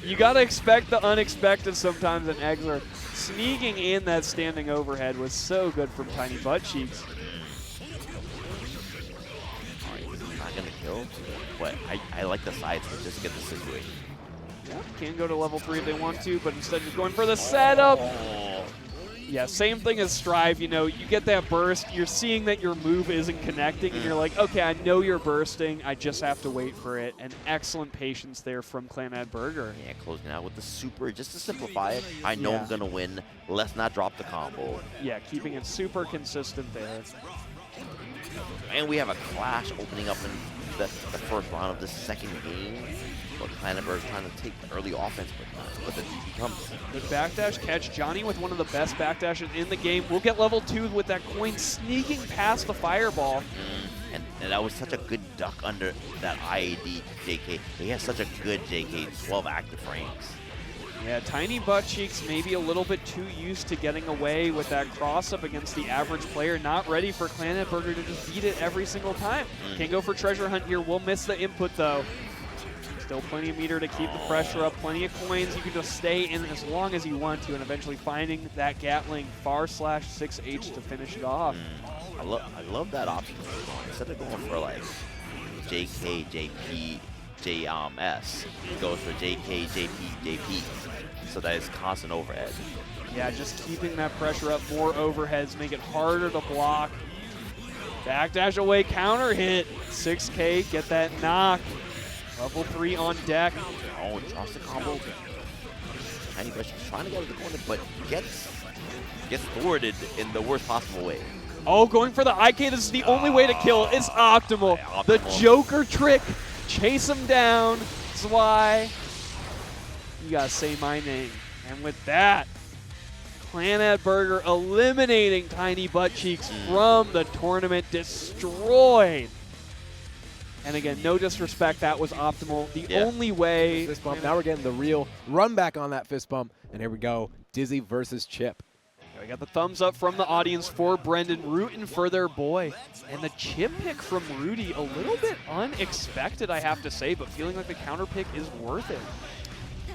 S3: You got to expect the unexpected sometimes, and Eggsler sneaking in that standing overhead was so good from Tiny Buttcheeks.
S1: Not going to kill, but I like the side switch just to get the situation.
S3: Yeah, can go to level 3 if they want to, but instead just going for the setup.
S1: Oh.
S3: Yeah, same thing as Strive. You know, you get that burst, you're seeing that your move isn't connecting, and you're like, okay, I know you're bursting, I just have to wait for it. And excellent patience there from Clannad Burger.
S1: Yeah, closing out with the super just to simplify it. I know I'm going to win. Let's not drop the combo.
S3: Yeah, keeping it super consistent there.
S1: And we have a clash opening up in the first round of the second game. But Clannad Burger trying to take the early offense, but the DP comes.
S3: The backdash catch. Johnny with one of the best backdashes in the game. We'll get level 2 with that coin sneaking past the fireball.
S1: And And that was such a good duck under that IAD JK. He has such a good JK, 12 active frames.
S3: Yeah, Tiny Buttcheeks maybe a little bit too used to getting away with that cross-up against the average player. Not ready for Clannad to just beat it every single time. Can't go for treasure hunt here. We'll miss the input, though. Still plenty of meter to keep the pressure up. Plenty of coins. You can just stay in as long as you want to, and eventually finding that Gatling /6H to finish it off.
S1: I love that option. Instead of going for like JK, JP, JS, he goes for JK, JP, JP. So that is constant overhead.
S3: Yeah, just keeping that pressure up, more overheads, make it harder to block. Backdash away, counter hit. 6K, get that knock. Level 3 on deck.
S1: Oh, drops the combo. Tiny Bush is trying to go to the corner, but gets thwarted in the worst possible way.
S3: Oh, going for the IK. This is the only way to kill. It's optimal. The Joker trick. Chase him down. Zwei. You gotta say my name. And with that, Clannad Burger eliminating Tiny Buttcheeks from the tournament. Destroyed. And again, no disrespect, that was optimal. The only way...
S4: Fist bump. Now we're getting the real run back on that fist bump. And here we go. Dizzy versus Chip.
S3: We got the thumbs up from the audience for Brendan, rooting for their boy. And the chip pick from Rudy, a little bit unexpected, I have to say, but feeling like the counter pick is worth it.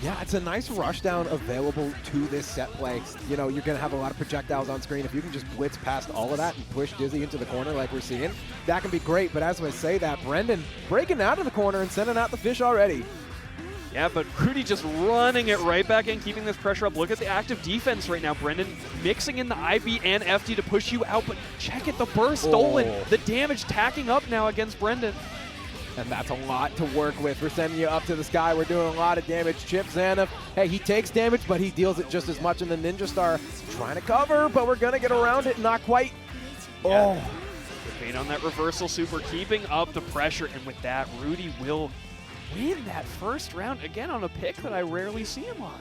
S4: Yeah, it's a nice rush down available to this set play. You know, you're going to have a lot of projectiles on screen. If you can just blitz past all of that and push Dizzy into the corner like we're seeing, that can be great. But as I say that, Brendan breaking out of the corner and sending out the fish already.
S3: Yeah, but Rudy just running it right back in, keeping this pressure up. Look at the active defense right now, Brendan. Mixing in the IB and FD to push you out, but check it, the burst stolen. The damage tacking up now against Brendan.
S4: And that's a lot to work with. We're sending you up to the sky. We're doing a lot of damage. Chip Zanov, hey, he takes damage, but he deals it just as much in the Ninja Star. Trying to cover, but we're going to get around it. Not quite.
S3: Yeah. Oh. Bait on that reversal super, keeping up the pressure. And with that, Rudy will win that first round, again on a pick that I rarely see him on.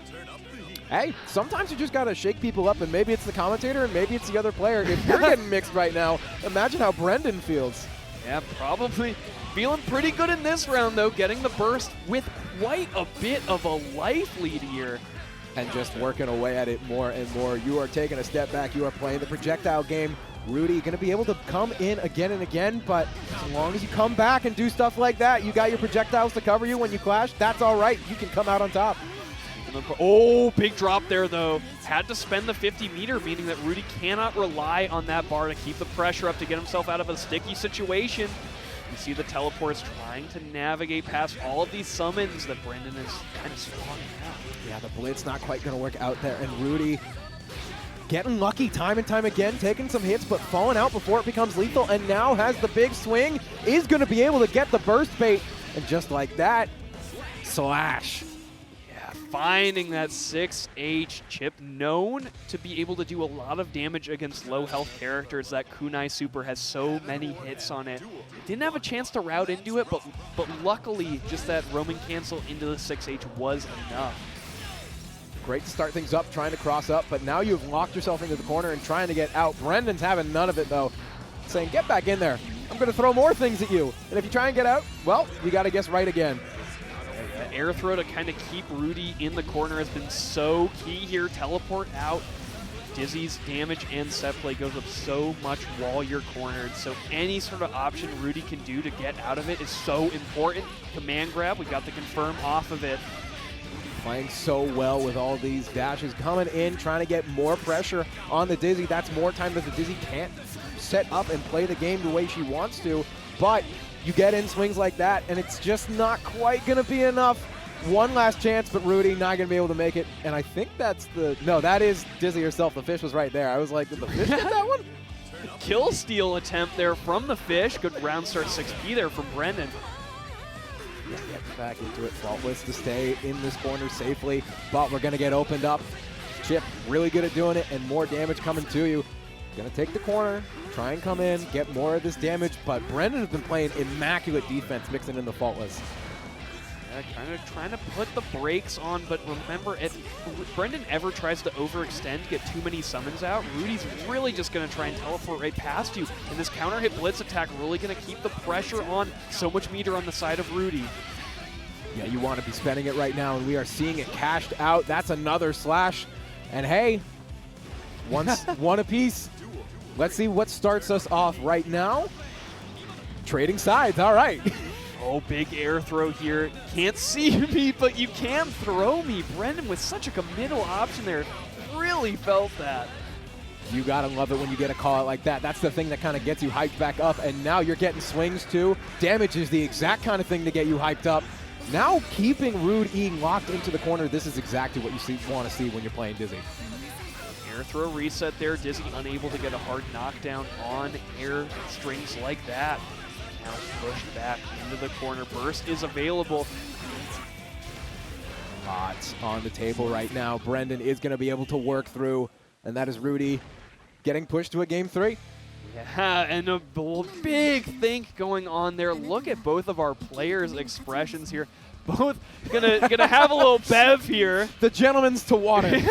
S4: Hey, sometimes you just got to shake people up, and maybe it's the commentator and maybe it's the other player. If you're getting mixed right now, imagine how Brendan feels.
S3: Yeah, probably feeling pretty good in this round, though, getting the burst with quite a bit of a life lead here.
S4: And just working away at it more and more. You are taking a step back. You are playing the projectile game. Rudy going to be able to come in again and again, but as long as you come back and do stuff like that, you got your projectiles to cover you when you clash, that's all right. You can come out on top.
S3: Oh, big drop there, though. Had to spend the 50 meter, meaning that Rudy cannot rely on that bar to keep the pressure up to get himself out of a sticky situation. You see the teleports trying to navigate past all of these summons that Brendan is kind of spawning out.
S4: Yeah, the blitz not quite going to work out there, and Rudy getting lucky time and time again, taking some hits, but falling out before it becomes lethal, and now has the big swing, is going to be able to get the burst bait, and just like that, slash.
S3: Finding that 6H chip, known to be able to do a lot of damage against low health characters. That Kunai super has so many hits on it. Didn't have a chance to route into it, but luckily just that roaming cancel into the 6H was enough.
S4: Great to start things up, trying to cross up, but now you've locked yourself into the corner and trying to get out. Brendan's having none of it, though, saying, get back in there. I'm going to throw more things at you. And if you try and get out, well, you got to guess right again.
S3: Air throw to kind of keep Rudy in the corner has been so key here. Teleport out. Dizzy's damage and set play goes up so much while you're cornered. So any sort of option Rudy can do to get out of it is so important. Command grab, we got the confirm off of it.
S4: Playing so well with all these dashes. Coming in, trying to get more pressure on the Dizzy. That's more time that the Dizzy can't set up and play the game the way she wants to. But you get in swings like that, and it's just not quite going to be enough. One last chance, but Rudy not going to be able to make it. And I think that's the... No, that is Dizzy herself. The fish was right there. I was like, did the fish get that one?
S3: Kill steal attempt there from the fish. Good round start 6P there from Brendan.
S4: Yeah, get back into it. Faultless to stay in this corner safely, but we're going to get opened up. Chip really good at doing it, and more damage coming to you. Going to take the corner, try and come in, get more of this damage, but Brendan has been playing immaculate defense, mixing in the Faultless.
S3: Kind of trying to put the brakes on, but remember, if Brendan ever tries to overextend, get too many summons out, Rudy's really just going to try and teleport right past you. And this counter hit blitz attack really going to keep the pressure on. So much meter on the side of Rudy.
S4: Yeah, you want to be spending it right now, and we are seeing it cashed out. That's another slash. And hey, one apiece. Let's see what starts us off right now. Trading sides, all right.
S3: Oh, big air throw here. Can't see me, but you can throw me. Brendan with such a committal option there. Really felt that.
S4: You gotta love it when you get a call out like that. That's the thing that kind of gets you hyped back up, and now you're getting swings too. Damage is the exact kind of thing to get you hyped up. Now keeping Rude+E locked into the corner, this is exactly what you want to see when you're playing Dizzy.
S3: Air throw reset there. Dizzy unable to get a hard knockdown on air strings like that. Now pushed back into the corner. Burst is available.
S4: Lots on the table right now. Brendan is going to be able to work through, and that is Rudy getting pushed to a game 3.
S3: Yeah, and a big think going on there. Look at both of our players' expressions here. Both gonna have a little bev here.
S4: The gentleman's to water.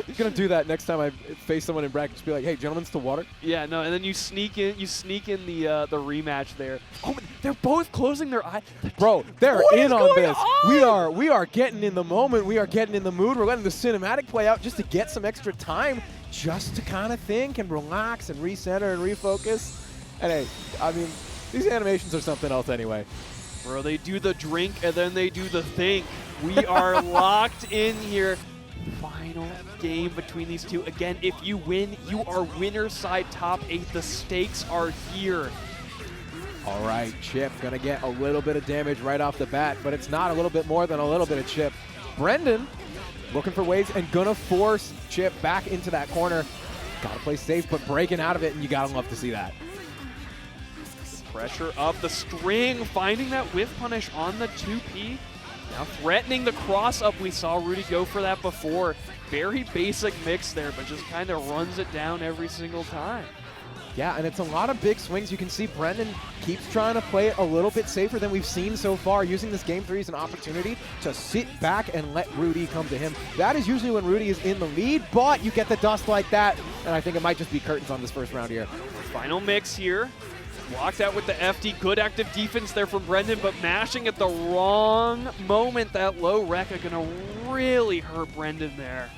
S4: He's gonna do that next time I face someone in brackets. Be like, "Hey, gentlemen's to water."
S3: Yeah, no, and then you sneak in the rematch there. Oh, they're both closing their eyes.
S4: Bro, they're in on this.
S3: On?
S4: We are getting in the moment. We are getting in the mood. We're letting the cinematic play out just to get some extra time, just to kind of think and relax and recenter and refocus. And hey, I mean, these animations are something else anyway.
S3: Bro, they do the drink and then they do the think. We are locked in here. Final game between these two. Again, if you win, you are winner side top 8. The stakes are here.
S4: All right, Chip gonna get a little bit of damage right off the bat, but it's not a little bit more than a little bit of Chip. Brendan looking for ways and gonna force Chip back into that corner. Gotta play safe, but breaking out of it, and you gotta love to see that.
S3: Pressure up the string, finding that whiff punish on the 2P. Now threatening the cross-up. We saw Rudy go for that before. Very basic mix there, but just kind of runs it down every single time.
S4: Yeah, and it's a lot of big swings. You can see Brendan keeps trying to play it a little bit safer than we've seen so far, using this game 3 as an opportunity to sit back and let Rudy come to him. That is usually when Rudy is in the lead, but you get the dust like that, and I think it might just be curtains on this first round here.
S3: Final mix here. Blocked out with the FD. Good active defense there from Brendan, but mashing at the wrong moment. That low Rekka gonna really hurt Brendan there.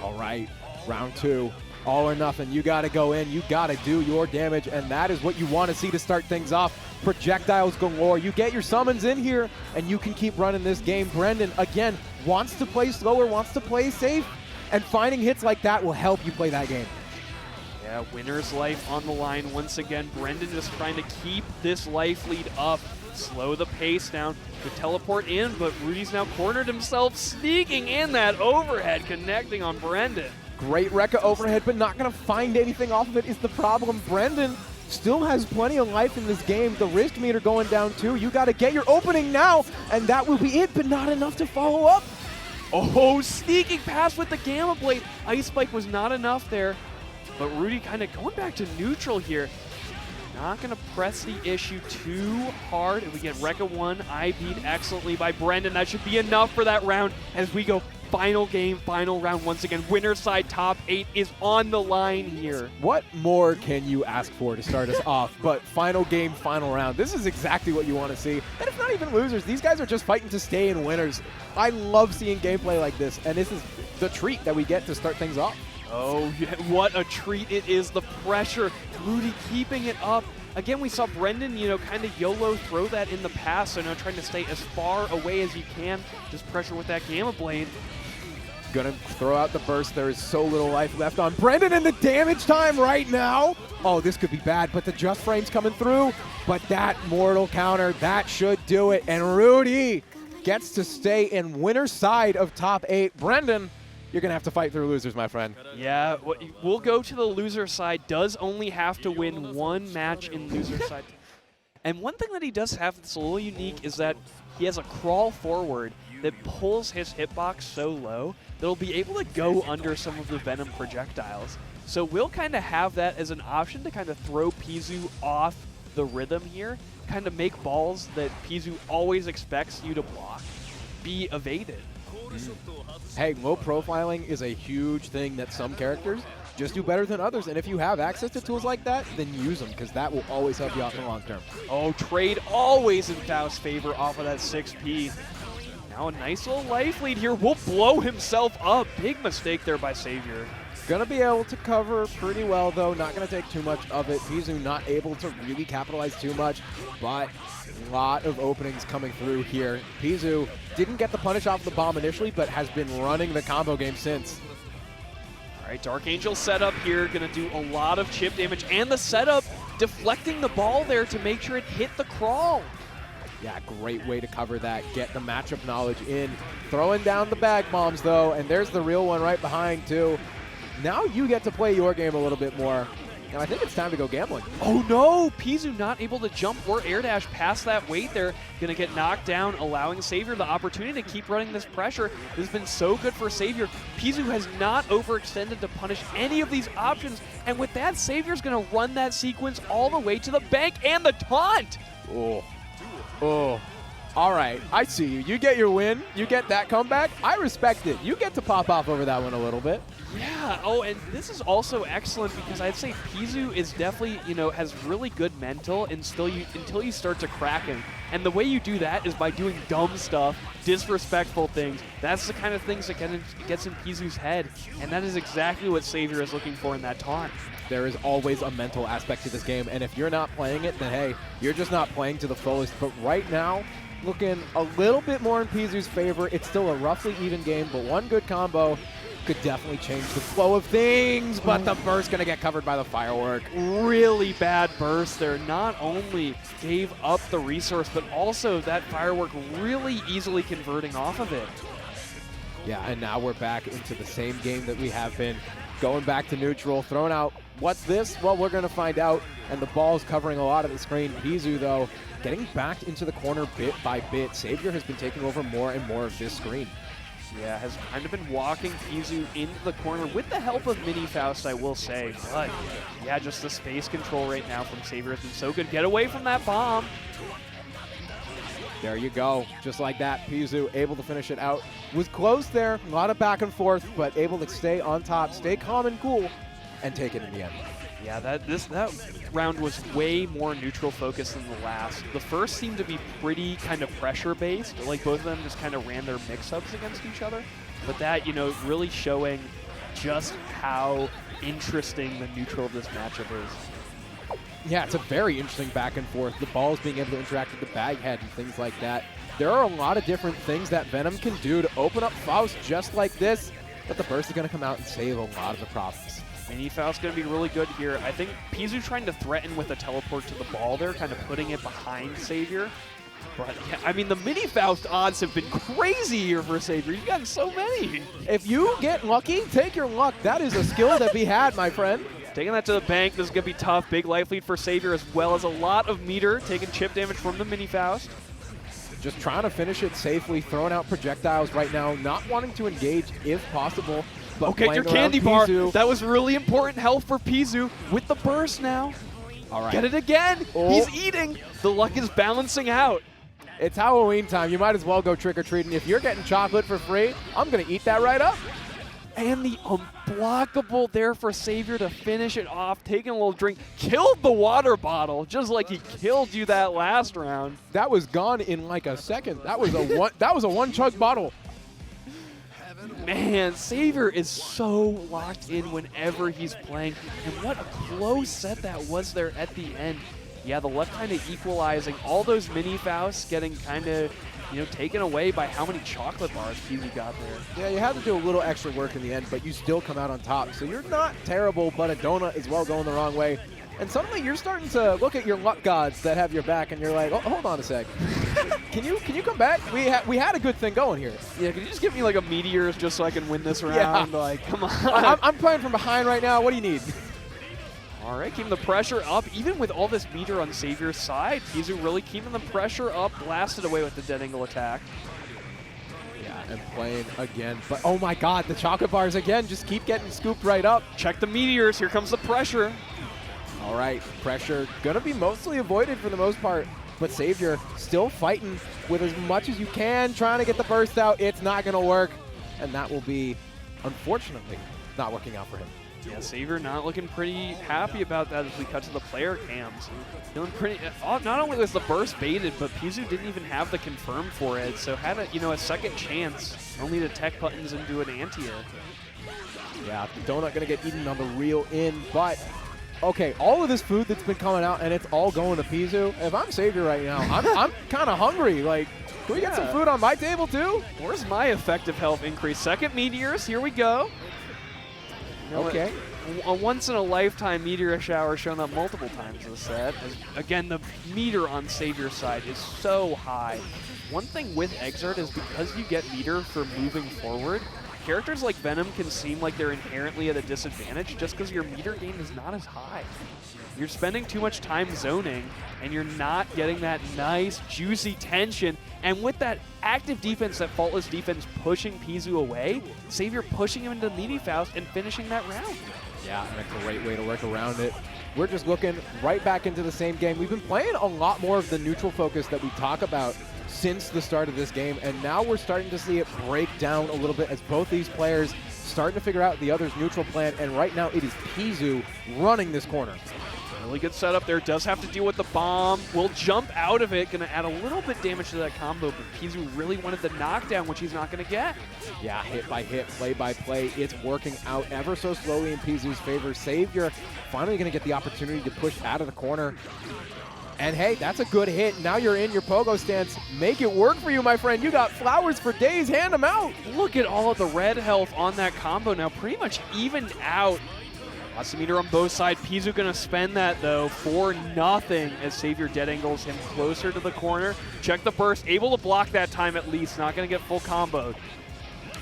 S4: All right, round 2. All or nothing. You got to go in. You got to do your damage, and that is what you want to see to start things off. Projectiles galore. You get your summons in here, and you can keep running this game. Brendan, again, wants to play slower, wants to play safe, and finding hits like that will help you play that game.
S3: Yeah, winner's life on the line once again. Brendan just trying to keep this life lead up, slow the pace down, could teleport in, but Rudy's now cornered himself, sneaking in that overhead, connecting on Brendan.
S4: Great Rekka overhead, but not going to find anything off of it is the problem. Brendan still has plenty of life in this game. The wrist meter going down too. You got to get your opening now, and that will be it, but not enough to follow up.
S3: Oh, sneaking past with the Gamma Blade. Ice Spike was not enough there. But Rudy kind of going back to neutral here. Not going to press the issue too hard. And we get Rekka 1 IP'd excellently by Brendan. That should be enough for that round as we go final game, final round once again. Winner side top 8 is on the line here.
S4: What more can you ask for to start us off? But final game, final round. This is exactly what you want to see. And it's not even losers. These guys are just fighting to stay in winners. I love seeing gameplay like this. And this is the treat that we get to start things off.
S3: Oh, yeah, what a treat it is. The pressure. Rudy keeping it up. Again, we saw Brendan, kind of YOLO throw that in the past, so now trying to stay as far away as you can. Just pressure with that Gamma Blade.
S4: Gonna throw out the burst. There is so little life left on Brendan, and the damage time right now. Oh, this could be bad, but the just frame's coming through. But that mortal counter, that should do it. And Rudy gets to stay in winner's side of top 8. Brendan, you're going to have to fight through losers, my friend.
S3: Yeah, we'll go to the loser side. Does only have to win one match in loser side. And one thing that he does have that's a little unique is that he has a crawl forward that pulls his hitbox so low that he'll be able to go under some of the Venom projectiles. So we'll kind of have that as an option to kind of throw Pzooo off the rhythm here. kind of make balls that Pzooo always expects you to block be evaded.
S4: Hey, low profiling is a huge thing that some characters just do better than others, and if you have access to tools like that, then use them, because that will always help you out in the long term.
S3: Oh, trade always in Faust's favor off of that 6P. Now a nice little life lead here. Will blow himself up. Big mistake there by Savior.
S4: Gonna be able to cover pretty well, though. Not gonna take too much of it. Pzooo not able to really capitalize too much, but a lot of openings coming through here. Pzooo didn't get the punish off the bomb initially, but has been running the combo game since.
S3: All right, Dark Angel setup here, gonna do a lot of chip damage, and the setup deflecting the ball there to make sure it hit the crawl.
S4: Yeah, great way to cover that. Get the matchup knowledge in. Throwing down the bag bombs, though, and there's the real one right behind, too. Now you get to play your game a little bit more, and I think it's time to go gambling.
S3: Oh no, Pzooo not able to jump or air dash past that weight there. Gonna get knocked down, allowing Savior the opportunity to keep running this pressure. This has been so good for Savior. Pzooo has not overextended to punish any of these options, and with that, Savior's gonna run that sequence all the way to the bank and the taunt.
S4: Oh. Oh. All right, I see you. You get your win. You get that comeback. I respect it. You get to pop off over that one a little bit.
S3: Yeah, oh, and this is also excellent because I'd say Pzooo is definitely, has really good mental until you start to crack him. And the way you do that is by doing dumb stuff, disrespectful things. That's the kind of things that gets in Pzoo's head. And that is exactly what Savior is looking for in that taunt.
S4: There is always a mental aspect to this game, and if you're not playing it, then hey, you're just not playing to the fullest. But right now, looking a little bit more in Pzoo's favor. It's still a roughly even game, but one good combo could definitely change the flow of things, but the burst gonna get covered by the firework.
S3: Really bad burst there. Not only gave up the resource, but also that firework really easily converting off of it.
S4: Yeah, and now we're back into the same game that we have been. Going back to neutral, throwing out, what's this? Well, we're gonna find out, and the ball's covering a lot of the screen. Pzooo, though, getting back into the corner bit by bit. Savior has been taking over more and more of this screen.
S3: Yeah, has kind of been walking Pzooo into the corner with the help of Mini Faust, I will say. But, yeah, just the space control right now from Savior has been so good. Get away from that bomb.
S4: There you go. Just like that, Pzooo able to finish it out. Was close there, a lot of back and forth, but able to stay on top, stay calm and cool, and take it in the end.
S3: Yeah, that round was way more neutral focused than the last. The first seemed to be pretty kind of pressure based, like both of them just kind of ran their mix-ups against each other. But that, really showing just how interesting the neutral of this matchup is.
S4: Yeah, it's a very interesting back and forth. The balls being able to interact with the bag head and things like that. There are a lot of different things that Venom can do to open up Faust just like this, but the burst is going to come out and save a lot of the problems.
S3: Mini Faust's going to be really good here. I think Pzooo trying to threaten with a teleport to the ball there, kind of putting it behind Savior. But, yeah, I mean, the Mini Faust odds have been crazy here for Savior. You've gotten so many.
S4: If you get lucky, take your luck. That is a skill that we had, my friend.
S3: Taking that to the bank, this is going to be tough. Big life lead for Savior, as well as a lot of meter, taking chip damage from the Mini Faust.
S4: Just trying to finish it safely, throwing out projectiles right now, not wanting to engage if possible. But
S3: okay, your candy bar. That was really important health for Pzooo with the burst now.
S4: All right.
S3: Get it again. Oh. He's eating. The luck is balancing out.
S4: It's Halloween time. You might as well go trick-or-treating. If you're getting chocolate for free, I'm going to eat that right up.
S3: And the unblockable there for Savior to finish it off, taking a little drink, killed the water bottle, just like he killed you that last round.
S4: That was gone in like a second. That was a one-chug bottle.
S3: Man, Savior is so locked in whenever he's playing, and what a close set that was there at the end. Yeah, the luck kind of equalizing, all those Mini Fausts getting kind of, taken away by how many chocolate bars Pzooo got there.
S4: Yeah, you had to do a little extra work in the end, but you still come out on top. So you're not terrible, but a donut is well going the wrong way. And suddenly you're starting to look at your luck gods that have your back, and you're like, oh, hold on a sec. Can you come back? We had a good thing going here.
S3: Yeah, can you just give me like a meteors just so I can win this round?
S4: Yeah.
S3: Like, come on.
S4: I'm playing from behind right now. What do you need?
S3: All right, keeping the pressure up. Even with all this meter on Savior's side, Pzooo really keeping the pressure up, blasted away with the dead angle attack.
S4: Yeah, and playing again. But oh my god, the chocolate bars again just keep getting scooped right up.
S3: Check the meteors. Here comes the pressure.
S4: All right, pressure gonna be mostly avoided for the most part. but Savior still fighting with as much as you can, trying to get the burst out. It's not going to work, and that will be, unfortunately, not working out for him.
S3: Yeah, Savior not looking pretty happy about that as we cut to the player cams. Feeling pretty. Not only was the burst baited, but Pzooo didn't even have the confirm for it, so had a second chance. Only to tech buttons into an anti-air.
S4: Yeah, the donut gonna get eaten on the reel in, but okay, all of this food that's been coming out and it's all going to Pzooo. If I'm Savior right now, I'm kind of hungry. Like, can we get some food on my table too?
S3: Where's my effective health increase? Second meteors, here we go.
S4: Okay.
S3: A once-in-a-lifetime meteor shower shown up multiple times in the set. Again, the meter on Savior's side is so high. One thing with Exert is because you get meter for moving forward, characters like Venom can seem like they're inherently at a disadvantage just because your meter gain is not as high. You're spending too much time zoning, and you're not getting that nice, juicy tension. And with that active defense, that faultless defense pushing Pzooo away, Savior pushing him into the meaty Faust and finishing that round.
S4: Yeah, and a great way to work around it. We're just looking right back into the same game. We've been playing a lot more of the neutral focus that we talk about since the start of this game, and now we're starting to see it break down a little bit as both these players starting to figure out the other's neutral plan, and right now it is Pzooo running this corner.
S3: Really good setup there. Does have to deal with the bomb. Will jump out of it. Going to add a little bit damage to that combo, but Pzooo really wanted the knockdown, which he's not going to get.
S4: Yeah, hit by hit, play by play. It's working out ever so slowly in Pzoo's favor. Savior finally going to get the opportunity to push out of the corner. And hey, that's a good hit. Now you're in your pogo stance. Make it work for you, my friend. You got flowers for days. Hand them out.
S3: Look at all of the red health on that combo now. Pretty much evened out. Lots of meter on both sides. Pzooo going to spend that, though, for nothing as Savior dead angles him closer to the corner. Check the burst. Able to block that time at least. Not going to get full comboed.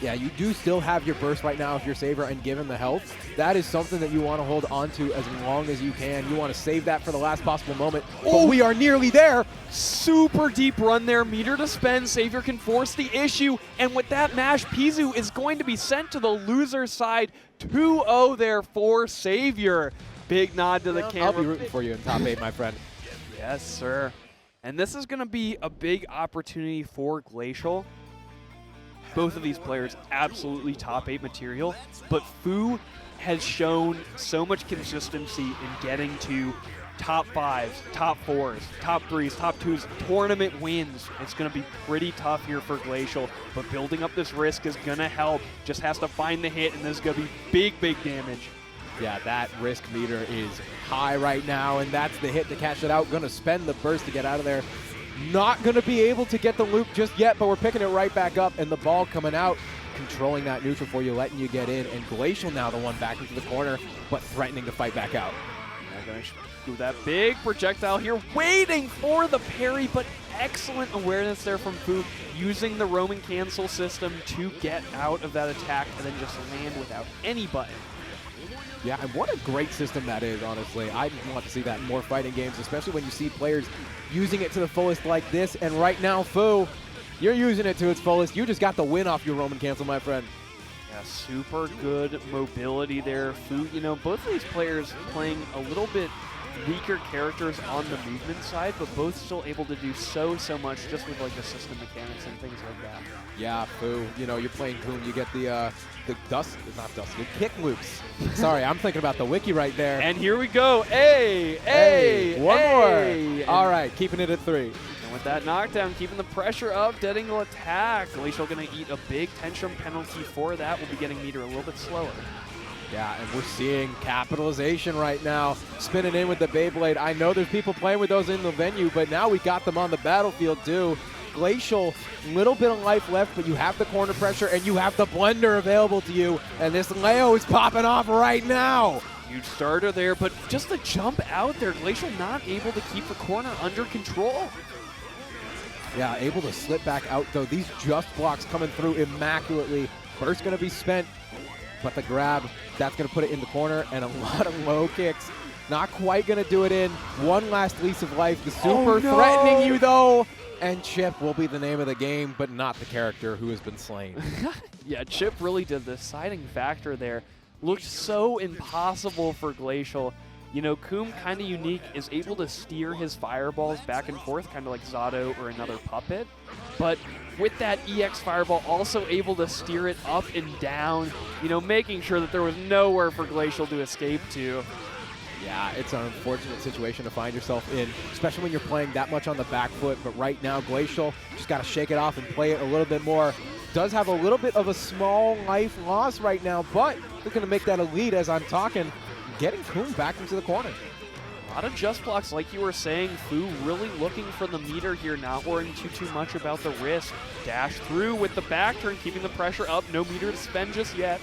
S4: Yeah, you do still have your burst right now if you're Savior and given the health. That is something that you want to hold on to as long as you can. You want to save that for the last possible moment. Oh, we are nearly there.
S3: Super deep run there. Meter to spend. Savior can force the issue. And with that mash, Pzooo is going to be sent to the loser side. 2-0 there for Savior. Big nod to the camera.
S4: I'll be rooting for you in top 8, my friend.
S3: Yes, sir. And this is going to be a big opportunity for Glacial. Both of these players absolutely top 8 material, but Pzooo has shown so much consistency in getting to top 5s, top 4s, top 3s, top 2s, tournament wins. It's going to be pretty tough here for Glacial, but building up this risk is going to help. Just has to find the hit, and this is going to be big, big damage.
S4: Yeah, that risk meter is high right now, and that's the hit to cash it out. Going to spend the burst to get out of there. Not going to be able to get the loop just yet, but we're picking it right back up, and the ball coming out, controlling that neutral for you, letting you get in, and Glacial now the one back into the corner, but threatening to fight back out.
S3: Going to do that big projectile here, waiting for the parry, but excellent awareness there from Pzooo, using the roaming cancel system to get out of that attack and then just land without any button.
S4: Yeah, and what a great system that is, honestly. I want to see that in more fighting games, especially when you see players using it to the fullest like this. And right now, Pzooo, you're using it to its fullest. You just got the win off your Roman cancel, my friend.
S3: Yeah, super good mobility there. Pzooo, you know, both of these players playing a little bit weaker characters on the movement side, but both still able to do so much just with like the system mechanics and things like that.
S4: Yeah, Pzooo, you know, you're playing Goon, you get the kick loops. Sorry, I'm thinking about the wiki right there.
S3: And here we go. Hey,
S4: one more. All right, keeping it at 3.
S3: And with that knockdown, keeping the pressure up, dead angle attack. Glacial going to eat a big tantrum penalty for that. We'll be getting meter a little bit slower.
S4: Yeah, and we're seeing capitalization right now. Spinning in with the Beyblade. I know there's people playing with those in the venue, but now we got them on the battlefield too. Glacial, little bit of life left, but you have the corner pressure and you have the blender available to you. And this Leo is popping off right now.
S3: Huge starter there, but just the jump out there. Glacial not able to keep the corner under control.
S4: Yeah, able to slip back out though. These just blocks coming through immaculately. Burst going to be spent, but the grab, that's going to put it in the corner, and a lot of low kicks. Not quite going to do it in. One last lease of life. The super threatening you though. And Chip will be the name of the game, but not the character who has been slain.
S3: Yeah, Chip really did the deciding factor there. Looked so impossible for Glacial. You know, Coom, kind of unique, is able to steer his fireballs back and forth, kind of like Zato or another puppet. But with that EX fireball, also able to steer it up and down, you know, making sure that there was nowhere for Glacial to escape to.
S4: Yeah, it's an unfortunate situation to find yourself in, especially when you're playing that much on the back foot. But right now, Glacial just got to shake it off and play it a little bit more. Does have a little bit of a small life loss right now, but they're going to make that a lead as I'm talking. Getting Coom back into the corner.
S3: A lot of just blocks, like you were saying. Pzooo really looking for the meter here, not worrying too much about the risk. Dash through with the back turn, keeping the pressure up. No meter to spend just yet.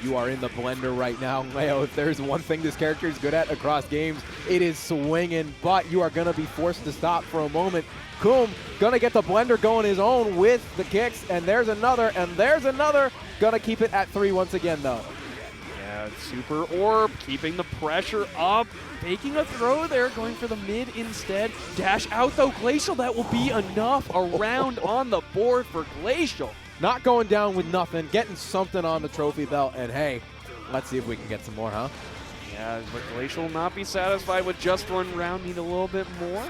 S4: You are in the blender right now, Leo. If there's one thing this character is good at across games, it is swinging, but you are going to be forced to stop for a moment. Coom going to get the blender going his own with the kicks, and there's another, and there's another. Going to keep it at 3 once again, though.
S3: Yeah, Super Orb, keeping the pressure up, faking a throw there, going for the mid instead. Dash out, though, Glacial. That will be enough. A round on the board for Glacial.
S4: Not going down with nothing, getting something on the trophy belt, and hey, let's see if we can get some more, huh?
S3: Yeah, but Glacial will not be satisfied with just 1 round, need a little bit more.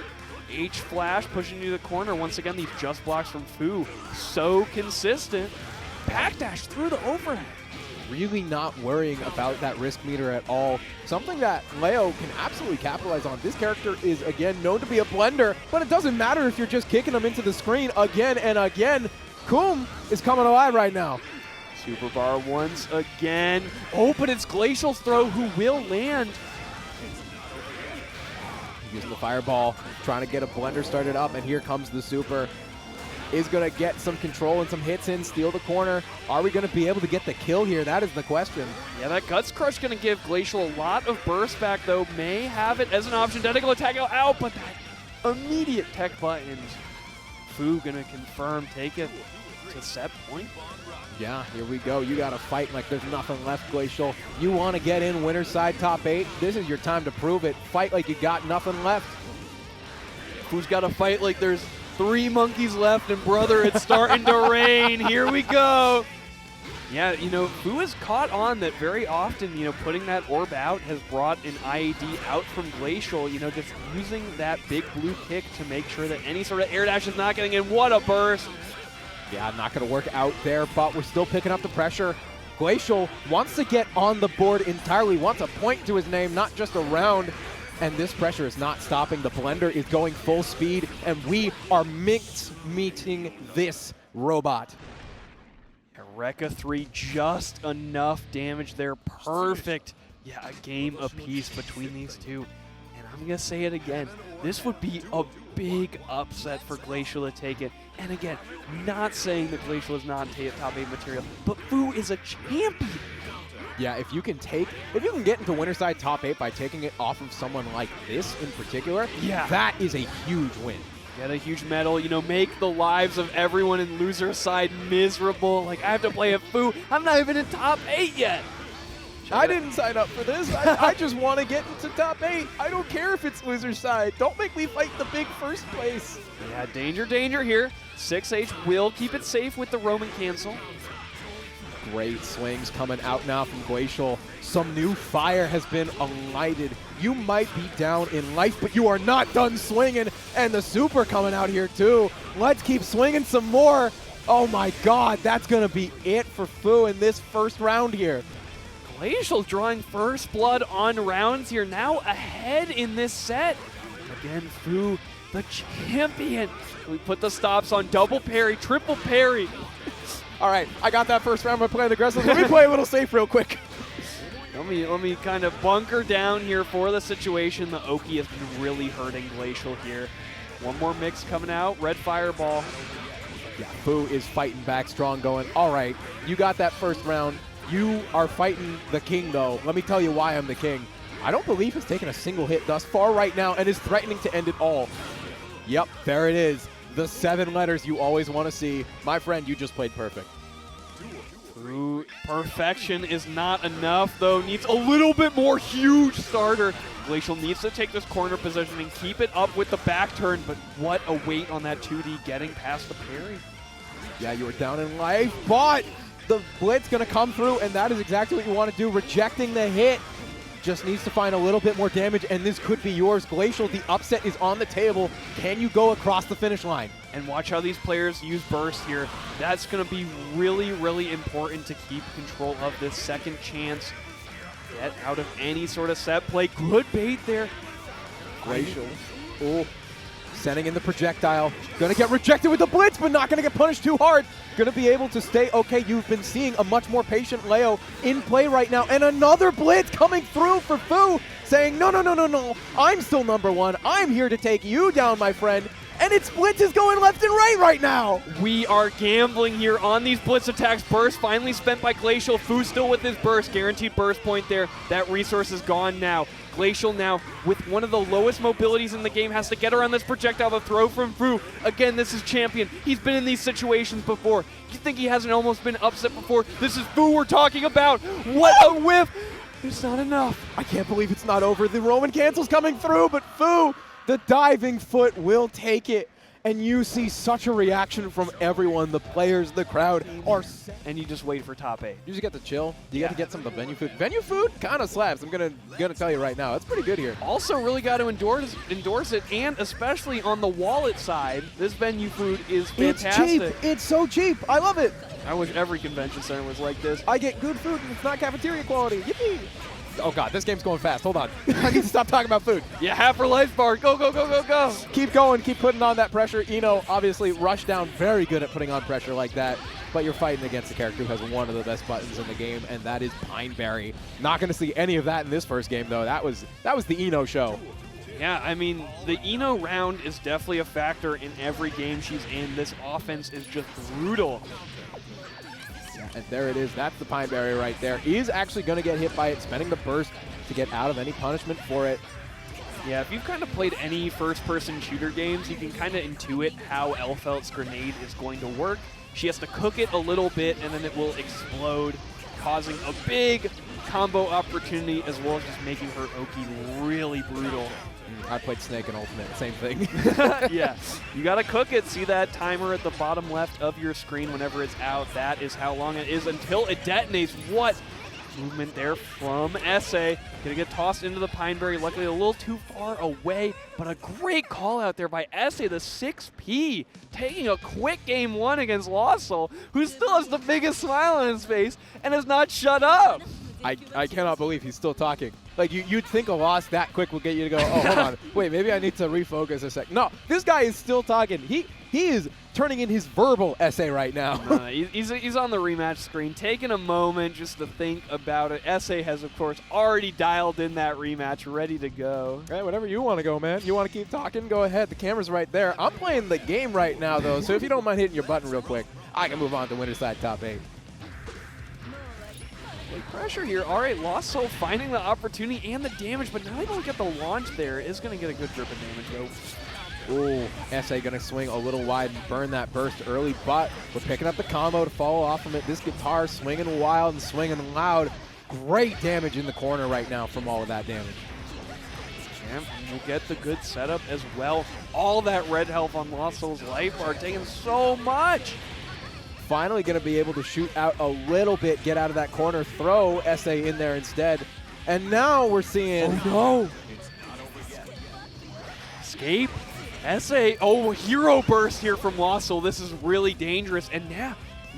S3: H-Flash pushing you to the corner. Once again, these just blocks from Pzooo, so consistent. Backdash through the overhead.
S4: Really not worrying about that risk meter at all. Something that Leo can absolutely capitalize on. This character is, again, known to be a blender, but it doesn't matter if you're just kicking them into the screen again and again. Coom is coming alive right now.
S3: Super bar once again. Oh, but it's Glacial's throw who will land.
S4: Using the fireball, trying to get a blender started up, and here comes the super. Is going to get some control and some hits in, steal the corner. Are we going to be able to get the kill here? That is the question.
S3: Yeah, that Guts Crush going to give Glacial a lot of burst back, though. May have it as an option. Tentacle attack out, but that immediate tech buttons. Pzooo going to confirm, take it to set point.
S4: Yeah, here we go. You got to fight like there's nothing left, Glacial. You want to get in winner's side top 8. This is your time to prove it. Fight like you got nothing left.
S3: Who's got to fight like there's 3 monkeys left, and brother, it's starting to rain. Here we go. Yeah, you know, Pzooo has caught on that very often, you know, putting that orb out has brought an IAD out from Glacial, you know, just using that big blue kick to make sure that any sort of air dash is not getting in. What a burst.
S4: Yeah, not going to work out there, but we're still picking up the pressure. Glacial wants to get on the board entirely, wants a point to his name, not just a round. And this pressure is not stopping. The blender is going full speed, and we are meeting this robot.
S3: Eureka 3, just enough damage there. Perfect. Yeah, a game apiece between these two. And I'm going to say it again. This would be a big upset for Glacial to take it. And again, not saying that Glacial is not top 8 material, but Pzooo is a champion.
S4: Yeah, if you can get into winner's side top 8 by taking it off of someone like this in particular,
S3: yeah,
S4: that is a huge win.
S3: Get a huge medal, you know, make the lives of everyone in loser side miserable. Like, I have to play a Pzooo. I'm not even in top 8 yet.
S4: I didn't sign up for this. I just want to get into top 8. I don't care if it's loser side. Don't make me fight the big first place.
S3: Yeah, danger here. 6H will keep it safe with the Roman cancel.
S4: Great swings coming out now from Glacial. Some new fire has been lighted. You might be down in life, but you are not done swinging. And the super coming out here too. Let's keep swinging some more. Oh my God, that's going to be it for Pzooo in this first round here.
S3: Glacial drawing first blood on rounds here, now ahead in this set. Again, Pzooo, the champion. We put the stops on double parry, triple parry.
S4: All right, I got that first round by playing aggressive. Let me play a little safe real quick.
S3: Let me kind of bunker down here for the situation. The Oki has been really hurting Glacial here. One more mix coming out, red fireball.
S4: Yeah, Pzooo is fighting back strong, going, all right, you got that first round. You are fighting the king, though. Let me tell you why I'm the king. I don't believe he's taken a single hit thus far right now and is threatening to end it all. Yep, there it is. The 7 letters you always want to see. My friend, you just played perfect.
S3: Pzooo, perfection is not enough, though. Needs a little bit more huge starter. Glacial needs to take this corner position and keep it up with the back turn, but what a weight on that 2D getting past the parry.
S4: Yeah, you were down in life, but the blitz going to come through, and that is exactly what you want to do, rejecting the hit. just needs to find a little bit more damage, and this could be yours. Glacial, the upset is on the table. Can you go across the finish line?
S3: And watch how these players use burst here. That's going to be really, really important to keep control of this second chance. Get out of any sort of set play. Good bait there.
S4: Glacial. Oh, sending in the projectile. Gonna get rejected with the blitz, but not gonna get punished too hard. Gonna be able to stay okay. You've been seeing a much more patient Leo in play right now, and another blitz coming through for Pzooo, saying, no, no, no, no, no. I'm still number one. I'm here to take you down, my friend. And its blitz is going left and right now.
S3: We are gambling here on these blitz attacks. Burst finally spent by Glacial. Pzooo still with his burst. Guaranteed burst point there. That resource is gone now. Glacial now, with one of the lowest mobilities in the game, has to get around this projectile to throw from Pzooo. Again, this is champion. He's been in these situations before. You think he hasn't almost been upset before? This is Pzooo we're talking about. What a whiff. It's not enough.
S4: I can't believe it's not over. The Roman cancel's coming through, but Pzooo, the diving foot, will take it. And you see such a reaction from everyone. The players, the crowd are set.
S3: And you just wait for top 8.
S4: You just get to chill. You got to get some of the venue food. Venue food kind of slaps. I'm gonna tell you right now. It's pretty good here.
S3: Also really got to endorse it, and especially on the wallet side, this venue food is fantastic.
S4: It's cheap. It's so cheap. I love it.
S3: I wish every convention center was like this.
S4: I get good food and it's not cafeteria quality. Yippee. Oh God, this game's going fast. Hold on. I need to stop talking about food.
S3: Yeah, half her life bar. Go, go, go, go, go.
S4: Keep going. Keep putting on that pressure. Eno, obviously, rush down, very good at putting on pressure like that. But you're fighting against a character who has one of the best buttons in the game, and that is Pineberry. Not going to see any of that in this first game, though. That was the Eno show.
S3: Yeah, I mean, the Eno round is definitely a factor in every game she's in. This offense is just brutal.
S4: And there it is. That's the Pineberry right there. He is actually going to get hit by it, spending the burst to get out of any punishment for it.
S3: Yeah, if you've kind of played any first-person shooter games, you can kind of intuit how Elphelt's grenade is going to work. She has to cook it a little bit, and then it will explode, causing a big combo opportunity, as well as just making her Oki really brutal.
S4: I played Snake in Ultimate, same thing.
S3: Yeah, you gotta cook it. See that timer at the bottom left of your screen whenever it's out? That is how long it is until it detonates. What movement there from SA. Gonna get tossed into the Pineberry, luckily a little too far away, but a great call out there by SA, the 6P, taking a quick game 1 against LostSoul, who still has the biggest smile on his face and has not shut up.
S4: I cannot believe he's still talking. Like, you'd think a loss that quick will get you to go, oh, hold on. Wait, maybe I need to refocus a sec. No, this guy is still talking. He is turning in his verbal essay right now.
S3: He's on the rematch screen, taking a moment just to think about it. SA has, of course, already dialed in that rematch, ready to go.
S4: Right, whatever you want to go, man. You want to keep talking? Go ahead. The camera's right there. I'm playing the game right now, though, so if you don't mind hitting your button real quick, I can move on to winner's side top 8.
S3: Pressure here. All right, LostSoul finding the opportunity and the damage, but now they don't get the launch there. Is going to get a good grip of damage, though.
S4: Ooh, SA going to swing a little wide and burn that burst early, but we're picking up the combo to follow off from it. This guitar swinging wild and swinging loud. Great damage in the corner right now from all of that damage.
S3: And we'll get the good setup as well. All that red health on LostSoul's life bar, taking so much.
S4: Finally going to be able to shoot out a little bit, get out of that corner, throw SA in there instead. And now we're seeing...
S3: Oh, no. Escape. SA. Oh, hero burst here from LostSoul. This is really dangerous. And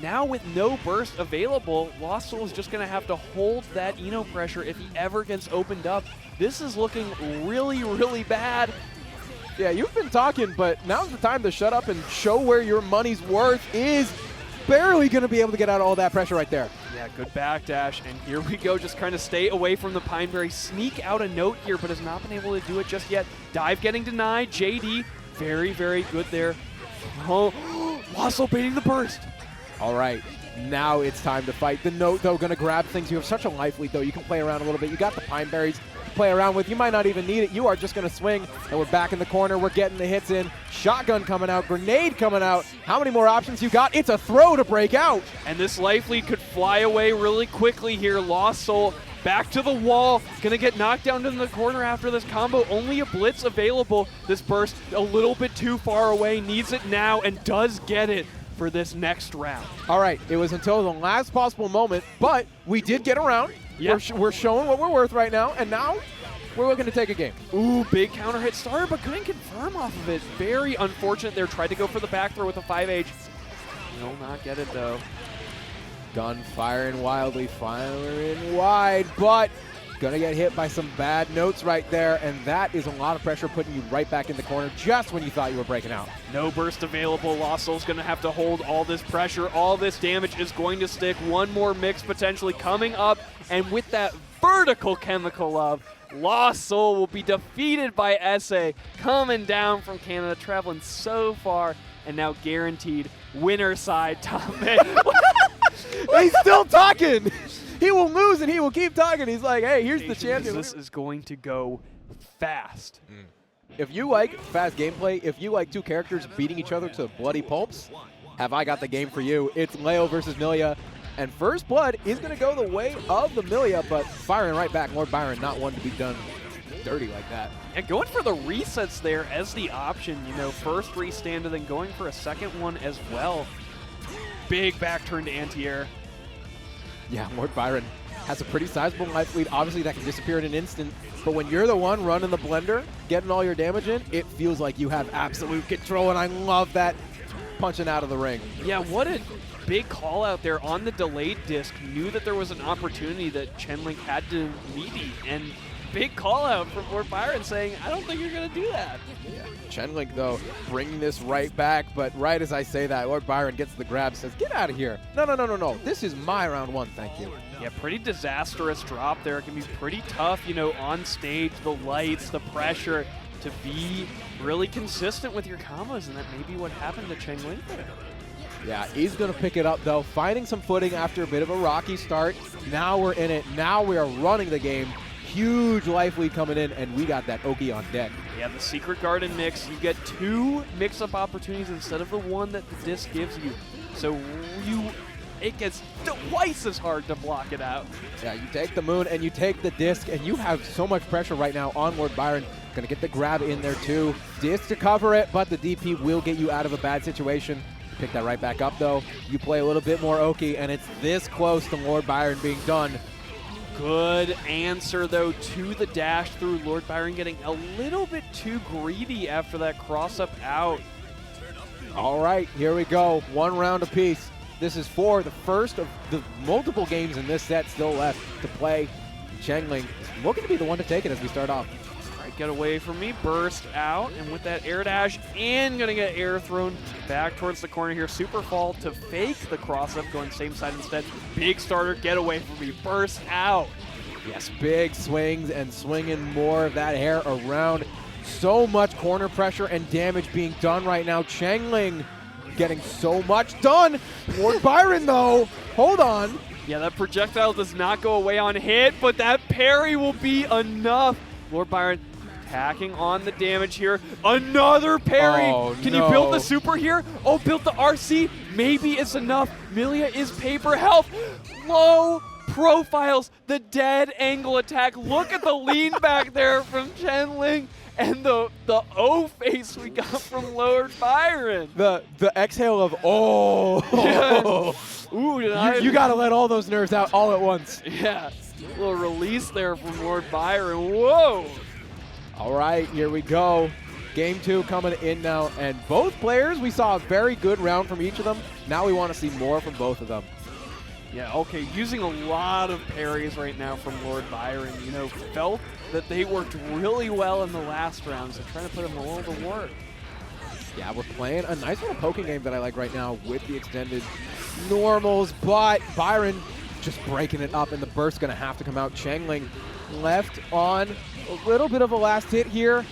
S3: now with no burst available, LostSoul is just going to have to hold that Eno pressure if he ever gets opened up. This is looking really, really bad.
S4: Yeah, you've been talking, but now's the time to shut up and show where your money's worth is. Barely going to be able to get out all that pressure right there.
S3: Yeah, good backdash, and here we go. Just trying to stay away from the Pineberry. Sneak out a note here, but has not been able to do it just yet. Dive getting denied. JD, very, very good there. Oh, LostSoul baiting the burst.
S4: All right, now it's time to fight. The note, though, going to grab things. You have such a life lead, though. You can play around a little bit. You got the Pineberries to play around with. You might not even need it. You are just going to swing, and we're back in the corner. We're getting the hits in. Shotgun coming out. Grenade coming out. How many more options you got? It's a throw to break out.
S3: And this life lead could fly away really quickly here. LostSoul back to the wall. Going to get knocked down in the corner after this combo. Only a blitz available. This burst a little bit too far away. Needs it now and does get it for this next round.
S4: All right, it was until the last possible moment, but we did get around.
S3: Yeah.
S4: We're showing what we're worth right now, and now we're looking to take a game.
S3: Ooh, big counter hit starter, but couldn't confirm off of it. Very unfortunate there. Tried to go for the back throw with a 5H. Will not get it, though.
S4: Gun firing wildly, firing wide, but gonna get hit by some bad notes right there, and that is a lot of pressure putting you right back in the corner just when you thought you were breaking out.
S3: No burst available. LostSoul's going to have to hold all this pressure. All this damage is going to stick. One more mix potentially coming up, and with that vertical chemical love, LostSoul will be defeated by SA, coming down from Canada, traveling so far, and now guaranteed winner side top 8.
S4: He's still talking. He will lose and he will keep talking. He's like, hey, here's the champion.
S3: This is going to go fast.
S4: If you like fast gameplay, if you like two characters beating each other to bloody pulps, have I got the game for you. It's Leo versus Millia. And first blood is going to go the way of the Millia, but firing right back. Lord Byron, not one to be done dirty like that.
S3: And going for the resets there as the option, you know, first restand and then going for a second one as well. Big back turn to anti-air.
S4: Yeah, Lord Byron has a pretty sizable life lead. Obviously, that can disappear in an instant. But when you're the one running the blender, getting all your damage in, it feels like you have absolute control, and I love that punching out of the ring.
S3: Yeah, what a big call out there on the delayed disc. Knew that there was an opportunity that Chenglink had to meet, and big call out from Lord Byron saying, I don't think you're going to do that.
S4: Yeah. Chenglink, though, bringing this right back, but right as I say that, Lord Byron gets the grab, says, get out of here. No. This is my round one, thank you.
S3: Yeah, pretty disastrous drop there. It can be pretty tough, you know, on stage, the lights, the pressure, to be really consistent with your combos, and that may be what happened to Chenglink there.
S4: Yeah, he's going to pick it up, though, finding some footing after a bit of a rocky start. Now we're in it. Now we are running the game. Huge life lead coming in, and we got that Oki on deck.
S3: Yeah, the Secret Garden mix. You get 2 mix-up opportunities instead of the one that the disc gives you. So it gets twice as hard to block it out.
S4: Yeah, you take the moon and you take the disc, and you have so much pressure right now on Lord Byron. Going to get the grab in there, too. Disc to cover it, but the DP will get you out of a bad situation. Pick that right back up, though. You play a little bit more Oki, and it's this close to Lord Byron being done.
S3: Good answer, though, to the dash through. Lord Byron getting a little bit too greedy after that cross-up out.
S4: All right, here we go. 1 round apiece. This is for the first of the multiple games in this set still left to play. Chenglink looking to be the one to take it as we start off.
S3: All right, get away from me. Burst out, and with that air dash in, going to get air thrown back towards the corner here. Super fall to fake the cross-up, going same side instead. Big starter, get away from me. Burst out.
S4: Yes, big swings and swinging more of that hair around. So much corner pressure and damage being done right now. Chenglink getting so much done. Lord Byron, though, hold on.
S3: Yeah, that projectile does not go away on hit, but that parry will be enough. Lord Byron tacking on the damage here. Another parry.
S4: Oh,
S3: Can
S4: no.
S3: you build the super here? Oh, built the RC. Maybe it's enough. Millia is paper health. Low profiles. The dead angle attack. Look at the lean back there from Chenglink. And the O face we got from Lord Byron.
S4: The exhale of, oh.
S3: Yeah. Ooh,
S4: You got to let all those nerves out all at once.
S3: Yeah. A little release there from Lord Byron. Whoa.
S4: All right, here we go. Game 2 coming in now, and both players, we saw a very good round from each of them. Now we want to see more from both of them.
S3: Yeah, okay, using a lot of parries right now from Lord Byron. You know, felt that they worked really well in the last round, so trying to put them a little to work.
S4: Yeah, we're playing a nice little poking game that I like right now with the extended normals, but Byron just breaking it up, and the burst's going to have to come out. Chenglink left on a little bit of a last hit here.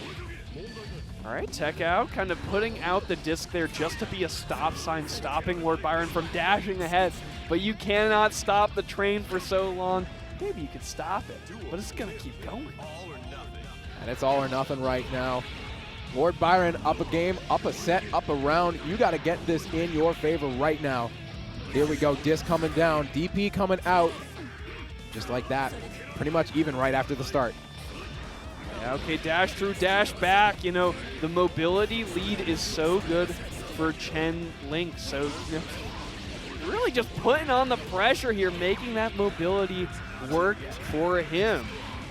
S3: All right, tech out, kind of putting out the disc there just to be a stop sign, stopping Lord Byron from dashing ahead. But you cannot stop the train for so long. Maybe you could stop it, but it's going to keep going.
S4: And it's all or nothing right now. Lord Byron up a game, up a set, up a round. You got to get this in your favor right now. Here we go, disc coming down, DP coming out. Just like that, pretty much even right after the start.
S3: Yeah, okay, dash through, dash back. You know, the mobility lead is so good for Chenglink. So, you know, really just putting on the pressure here, making that mobility work for him.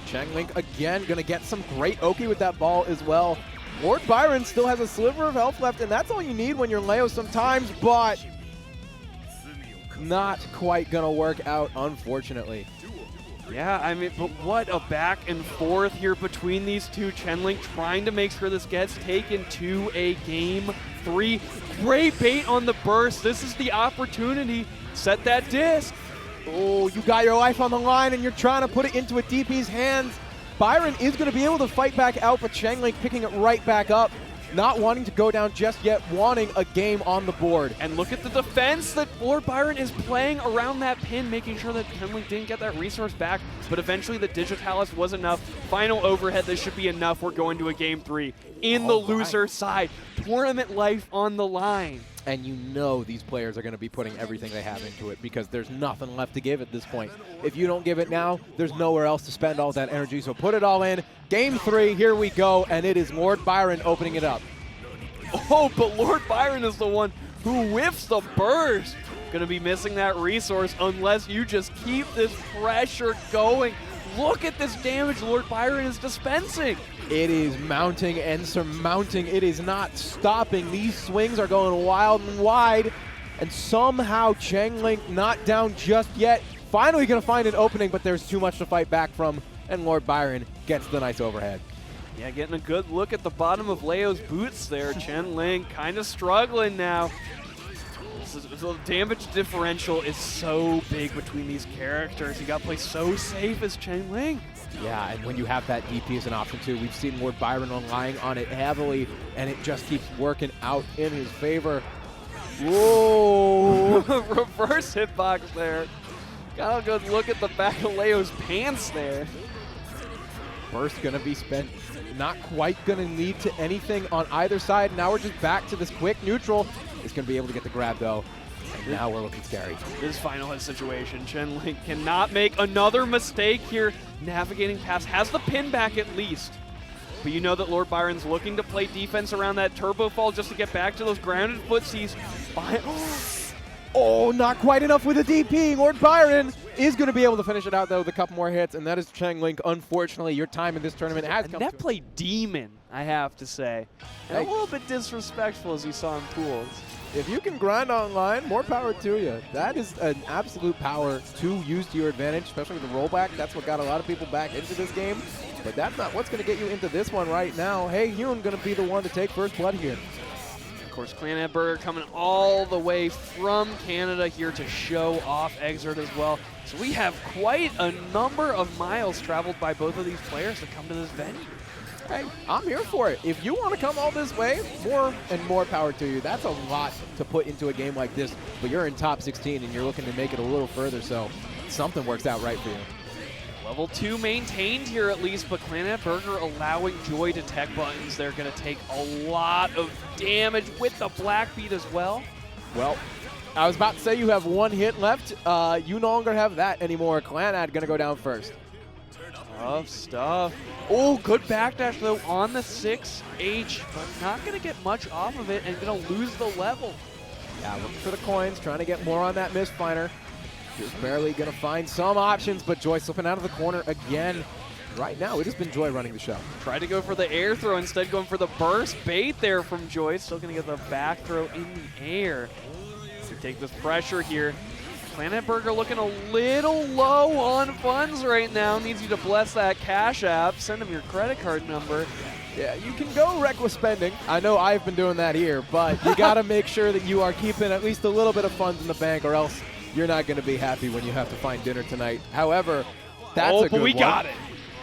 S4: Chenglink again going to get some great Oki with that ball as well. Lord Byron still has a sliver of health left, and that's all you need when you're Leo sometimes, but not quite going to work out, unfortunately.
S3: Yeah, I mean, but what a back and forth here between these two. Chenglink trying to make sure this gets taken to a game 3. Great bait on the burst. This is the opportunity. Set that disc.
S4: Oh, you got your life on the line, and you're trying to put it into a DP's hands. Byron is going to be able to fight back out, but Chenglink picking it right back up. Not wanting to go down just yet, wanting a game on the board.
S3: And look at the defense that Lord Byron is playing around that pin, making sure that Chenglink didn't get that resource back, but eventually the Digitalis was enough. Final overhead, this should be enough. We're going to a game 3 in the loser side. Tournament life on the line.
S4: And you know these players are going to be putting everything they have into it because there's nothing left to give at this point. If you don't give it now, there's nowhere else to spend all that energy, so put it all in. Game 3, here we go, and it is Lord Byron opening it up.
S3: Oh, but Lord Byron is the one who whiffs the burst. Going to be missing that resource unless you just keep this pressure going. Look at this damage Lord Byron is dispensing.
S4: It is mounting and surmounting. It is not stopping. These swings are going wild and wide, and somehow Chenglink not down just yet. Finally going to find an opening, but there's too much to fight back from, and Lord Byron gets the nice overhead.
S3: Yeah, getting a good look at the bottom of Leo's boots there. Chenglink kind of struggling now. The damage differential is so big between these characters. You got to play so safe as Chenglink.
S4: Yeah, and when you have that DP as an option too, we've seen Lord Byron relying on it heavily, and it just keeps working out in his favor. Whoa!
S3: Reverse hitbox there. Got a good look at the back of Leo's pants there.
S4: Burst going to be spent. Not quite going to lead to anything on either side. Now we're just back to this quick neutral. He's going to be able to get the grab, though. And now we're looking scary.
S3: This final hit situation. Chenglink cannot make another mistake here. Navigating past. Has the pin back at least. But you know that Lord Byron's looking to play defense around that turbo fall just to get back to those grounded footsies.
S4: Oh, not quite enough with a DP. Lord Byron is going to be able to finish it out, though, with a couple more hits, and that is Chenglink. Unfortunately, your time in this tournament has come to
S3: net play demon, I have to say. And a little bit disrespectful, as you saw in pools.
S4: If you can grind online, more power to you. That is an absolute power to use to your advantage, especially with the rollback. That's what got a lot of people back into this game, but that's not what's going to get you into this one right now. Haehyun going to be the one to take first blood here.
S3: Of course, Clannad Burger coming all the way from Canada here to show off Exert as well. So we have quite a number of miles traveled by both of these players to come to this venue.
S4: Hey, I'm here for it. If you want to come all this way, more and more power to you. That's a lot to put into a game like this, but you're in top 16 and you're looking to make it a little further, so something works out right for you.
S3: Level 2 maintained here at least, but Clannad Burger allowing Joy to tech buttons. They're going to take a lot of damage with the Black Beat as well.
S4: Well, I was about to say you have one hit left. You no longer have that anymore. Clannad going to go down first.
S3: Tough stuff. Oh, good backdash though on the 6H, but not going to get much off of it and going to lose the level.
S4: Yeah, looking for the coins, trying to get more on that Mistfinder. Just barely going to find some options, but Joy slipping out of the corner again. Right now, it has been Joy running the show.
S3: Tried to go for the air throw, instead going for the burst bait there from Joy. Still going to get the back throw in the air. To take this pressure here. Clannad Burger looking a little low on funds right now. Needs you to bless that Cash App. Send him your credit card number.
S4: Yeah, you can go reckless spending. I know I've been doing that here, but you got to make sure that you are keeping at least a little bit of funds in the bank, or else you're not going to be happy when you have to find dinner tonight. However, that's a good one.
S3: We got it.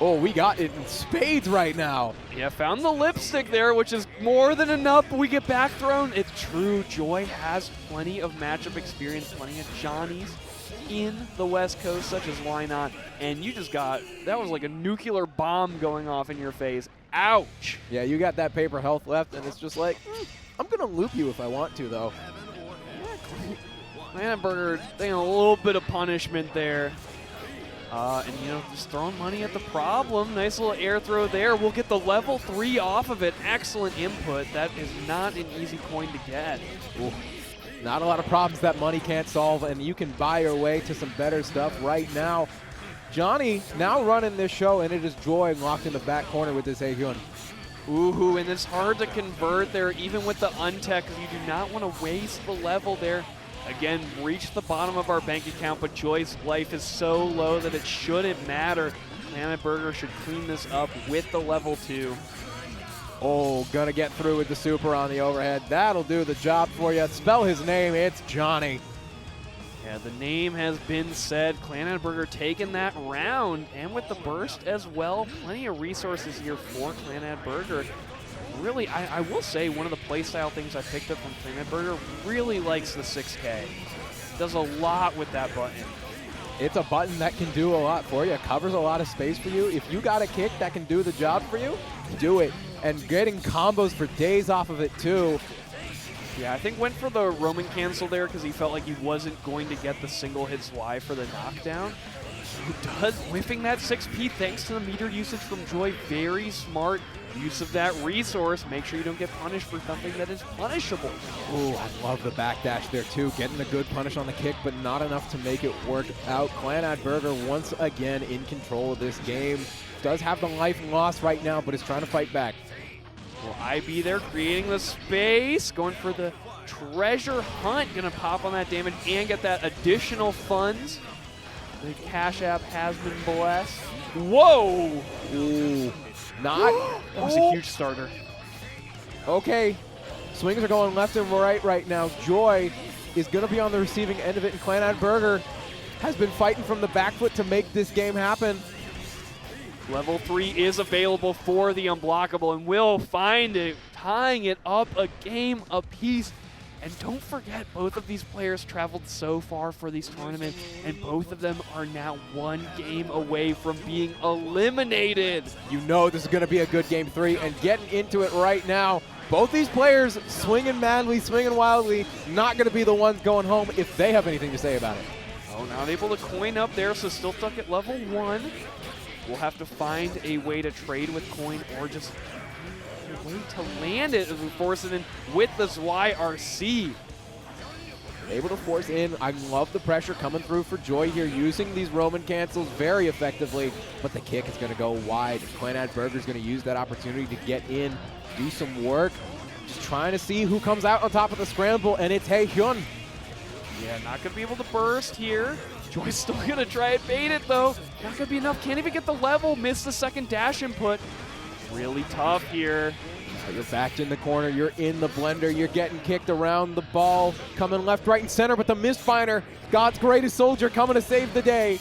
S4: Oh, we got it in spades right now.
S3: Yeah, found the lipstick there, which is more than enough, but we get back thrown. It's true. Joy has plenty of matchup experience, plenty of Johnnies in the West Coast, such as Why Not? And you just got, that was like a nuclear bomb going off in your face. Ouch.
S4: Yeah, you got that paper health left, and it's just like, I'm going to loop you if I want to, though.
S3: Clannad Burger taking a little bit of punishment there. And, you know, just throwing money at the problem. Nice little air throw there. We'll get the level 3 off of it. Excellent input. That is not an easy coin to get.
S4: Ooh. Not a lot of problems that money can't solve, and you can buy your way to some better stuff right now. Johnny now running this show, and it is Joy locked in the back corner with this Haehyun.
S3: Ooh, and it's hard to convert there, even with the untech, because you do not want to waste the level there. Again, reach the bottom of our bank account, but Joy's life is so low that it shouldn't matter. Clannad Burger should clean this up with the level 2.
S4: Oh, gonna get through with the super on the overhead. That'll do the job for you. Spell his name, it's Johnny.
S3: Yeah, the name has been said. Clannad Burger taking that round, and with the burst as well. Plenty of resources here for Clannad Burger. Really, I will say one of the playstyle things I picked up from Clannad Burger really likes the 6K. Does a lot with that button.
S4: It's a button that can do a lot for you. Covers a lot of space for you. If you got a kick that can do the job for you, do it. And getting combos for days off of it too.
S3: Yeah, I think went for the Roman cancel there because he felt like he wasn't going to get the single hit Y for the knockdown. He does whiffing that 6P thanks to the meter usage from Joy. Very smart use of that resource. Make sure you don't get punished for something that is punishable.
S4: Ooh, I love the backdash there too. Getting a good punish on the kick, but not enough to make it work out. Clannad Burger once again in control of this game. Does have the life loss right now, but is trying to fight back.
S3: Will IB there creating the space, going for the treasure hunt, gonna pop on that damage and get that additional funds. The Cash App has been blessed. Whoa!
S4: Ooh, not.
S3: That was a huge starter.
S4: Okay, swings are going left and right now. Joy is gonna be on the receiving end of it, and Clannad Burger has been fighting from the back foot to make this game happen.
S3: Level 3 is available for the unblockable, and we'll find it, tying it up a game apiece. And don't forget, both of these players traveled so far for these tournaments, and both of them are now one game away from being eliminated.
S4: You know this is going to be a good game 3, and getting into it right now. Both these players swinging madly, swinging wildly, not going to be the ones going home if they have anything to say about it.
S3: Oh, not able to coin up there, so still stuck at level 1. We'll have to find a way to trade with coin or just a way to land it as we force it in with the YRC.
S4: Able to force in. I love the pressure coming through for Joy here, using these Roman cancels very effectively, but the kick is going to go wide. Clannad Burger's going to use that opportunity to get in, do some work. Just trying to see who comes out on top of the scramble, and it's Haehyun.
S3: Yeah, not going to be able to burst here. Joy's still going to try and bait it, though. Not going to be enough. Can't even get the level. Missed the second dash input. Really tough here.
S4: You're backed in the corner. You're in the blender. You're getting kicked around the ball. Coming left, right, and center, but the misfiner, God's greatest soldier, coming to save the day.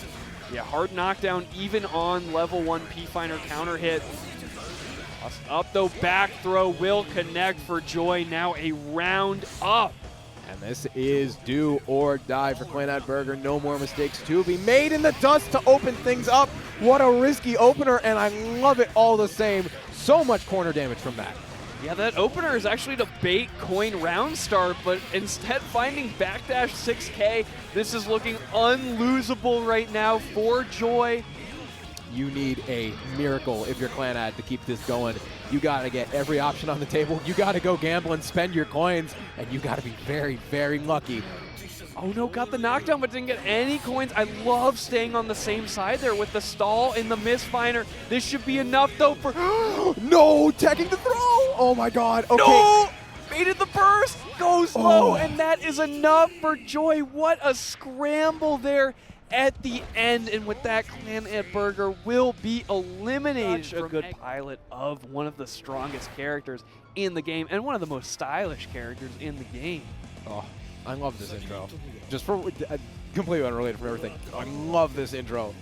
S3: Yeah, hard knockdown even on level 1 P-Finer counter hit. Up, though, back throw will connect for Joy. Now a round up.
S4: And this is do or die for Clannad Burger. No more mistakes to be made in the dust to open things up. What a risky opener, and I love it all the same. So much corner damage from that.
S3: Yeah, that opener is actually to bait coin round start, but instead finding backdash 6K. This is looking unlosable right now for Joy.
S4: You need a miracle if you're Clannad to keep this going. You got to get every option on the table. You got to go gamble and spend your coins, and you got to be very, very lucky.
S3: Oh no, got the knockdown, but didn't get any coins. I love staying on the same side there with the stall and the misfiner. This should be enough, though, for...
S4: No, tagging the throw! Oh my god, okay.
S3: No! Baited the burst, goes low, and that is enough for Joy. What a scramble there at the end, and with that, Clannad Burger will be eliminated. Such a good pilot of one of the strongest characters in the game, and one of the most stylish characters in the game.
S4: Oh, I love this intro. Just for completely unrelated from everything. I love this intro.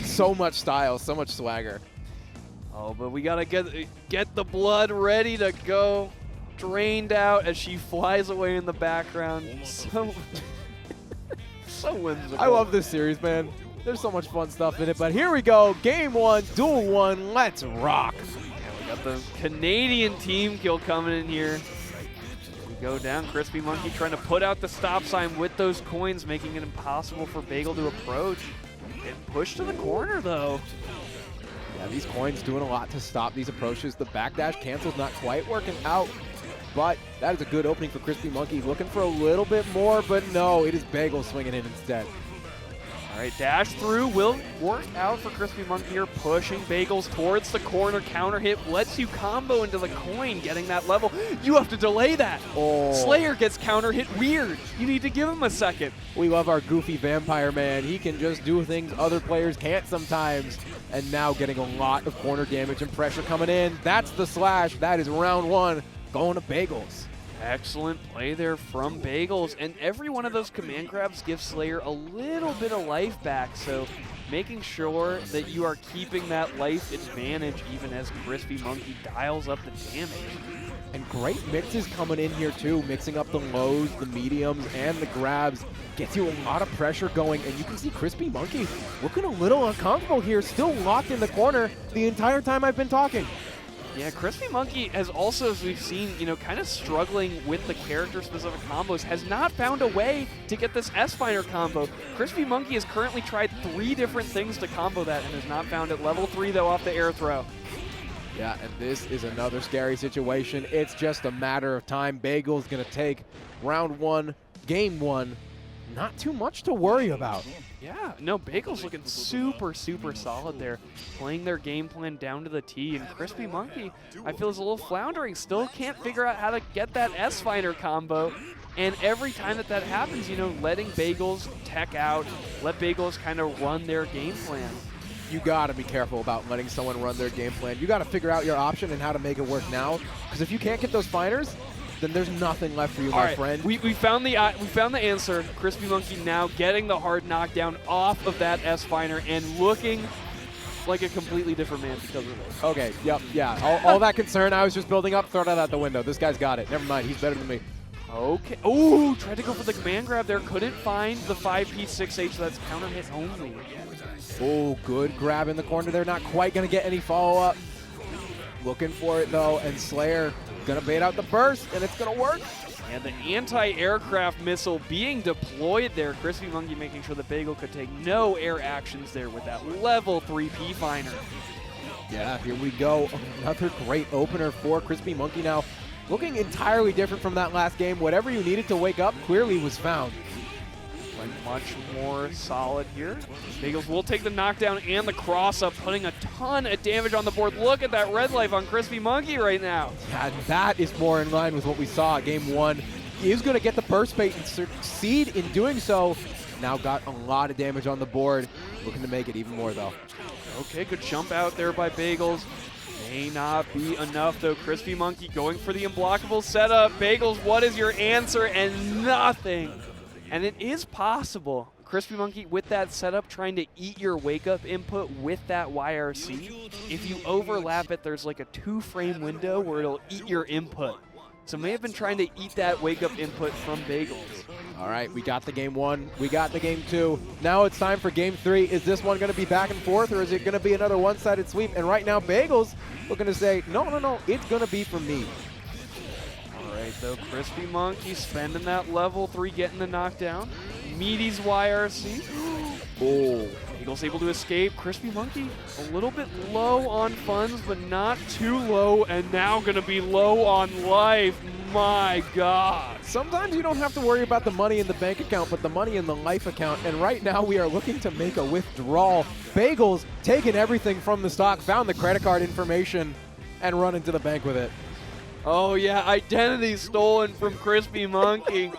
S4: So much style, so much swagger.
S3: Oh, but we gotta get the blood ready to go. Drained out as she flies away in the background. So whimsical.
S4: I love this series, man. There's so much fun stuff in it. But here we go. Game 1, Duel 1. Let's rock.
S3: Yeah, we got the Canadian team kill coming in here. We go down. Crispy Munky trying to put out the stop sign with those coins, making it impossible for Bagel to approach. Getting pushed to the corner, though.
S4: Yeah, these coins doing a lot to stop these approaches. The backdash cancel's not quite working out. but that is a good opening for Crispy Munky. Looking for a little bit more, but no, it is Bagels swinging in instead.
S3: All right, dash through will work out for Crispy Munky here, pushing Bagels towards the corner. Counter hit lets you combo into the coin, getting that level. You have to delay that.
S4: Oh.
S3: Slayer gets counter hit weird. You need to give him a second.
S4: We love our goofy vampire man. He can just do things other players can't sometimes. And now getting a lot of corner damage and pressure coming in. That's the slash. That is round 1 going to Bagels.
S3: Excellent play there from Bagels, and every one of those command grabs gives Slayer a little bit of life back, so making sure that you are keeping that life advantage even as Crispy Munky dials up the damage.
S4: And great mixes coming in here too, mixing up the lows, the mediums, and the grabs. Gets you a lot of pressure going, and you can see Crispy Munky looking a little uncomfortable here, still locked in the corner the entire time I've been talking.
S3: Yeah, Crispy Munky has also, as we've seen, kind of struggling with the character-specific combos, has not found a way to get this S-Finer combo. Crispy Munky has currently tried 3 different things to combo that and has not found it. Level 3, though, off the air throw.
S4: Yeah, and this is another scary situation. It's just a matter of time. Bagel's going to take round 1, game 1. Not too much to worry about.
S3: Yeah, no, Bagel's looking super, super solid there, playing their game plan down to the T, and Crispy Munky, I feel, is a little floundering, still can't figure out how to get that S-Finer combo, and every time that happens, letting Bagels tech out, let Bagels kind of run their game plan.
S4: You got to be careful about letting someone run their game plan. You got to figure out your option and how to make it work now, because if you can't get those finers, then there's nothing left for you, my friend.
S3: We found the answer. Crispy Munky now getting the hard knockdown off of that S-Finer and looking like a completely different man because of it.
S4: Okay, yep, yeah. All that concern I was just building up, throw that out the window. This guy's got it. Never mind, he's better than me.
S3: Okay. Ooh, tried to go for the command grab there. Couldn't find the 5P 6H, so that's counter hit only.
S4: Oh, good grab in the corner there. Not quite going to get any follow-up. Looking for it, though, and Slayer going to bait out the burst, and it's going to work.
S3: And the anti-aircraft missile being deployed there. Crispy Munky making sure that Bagel could take no air actions there with that level 3P Finer.
S4: Yeah, here we go. Another great opener for Crispy Munky now. Looking entirely different from that last game. Whatever you needed to wake up clearly was found.
S3: Went much more solid here. Bagels will take the knockdown and the cross-up, putting a ton of damage on the board. Look at that red life on Crispy Munky right now.
S4: Yeah, that is more in line with what we saw at game 1. He is going to get the burst bait and succeed in doing so. Now got a lot of damage on the board. Looking to make it even more, though.
S3: Okay, good jump out there by Bagels. May not be enough, though. Crispy Munky going for the unblockable setup. Bagels, what is your answer? And nothing. And it is possible. Crispy Munky, with that setup, trying to eat your wake-up input with that YRC. If you overlap it, there's like a 2-frame window where it'll eat your input. So may have been trying to eat that wake-up input from Bagels.
S4: All right, we got the game 1. We got the game 2. Now it's time for game 3. Is this one going to be back and forth, or is it going to be another one-sided sweep? And right now, Bagels looking to say, no, it's going to be for me.
S3: Right, though, Crispy Munky spending that level 3, getting the knockdown. Meaty's YRC. Oh, Eagles able to escape. Crispy Munky a little bit low on funds, but not too low, and now going to be low on life. My God.
S4: Sometimes you don't have to worry about the money in the bank account, but the money in the life account. And right now we are looking to make a withdrawal. Bagels taking everything from the stock, found the credit card information, and run into the bank with it.
S3: Oh, yeah, identity stolen from Crispy Munky.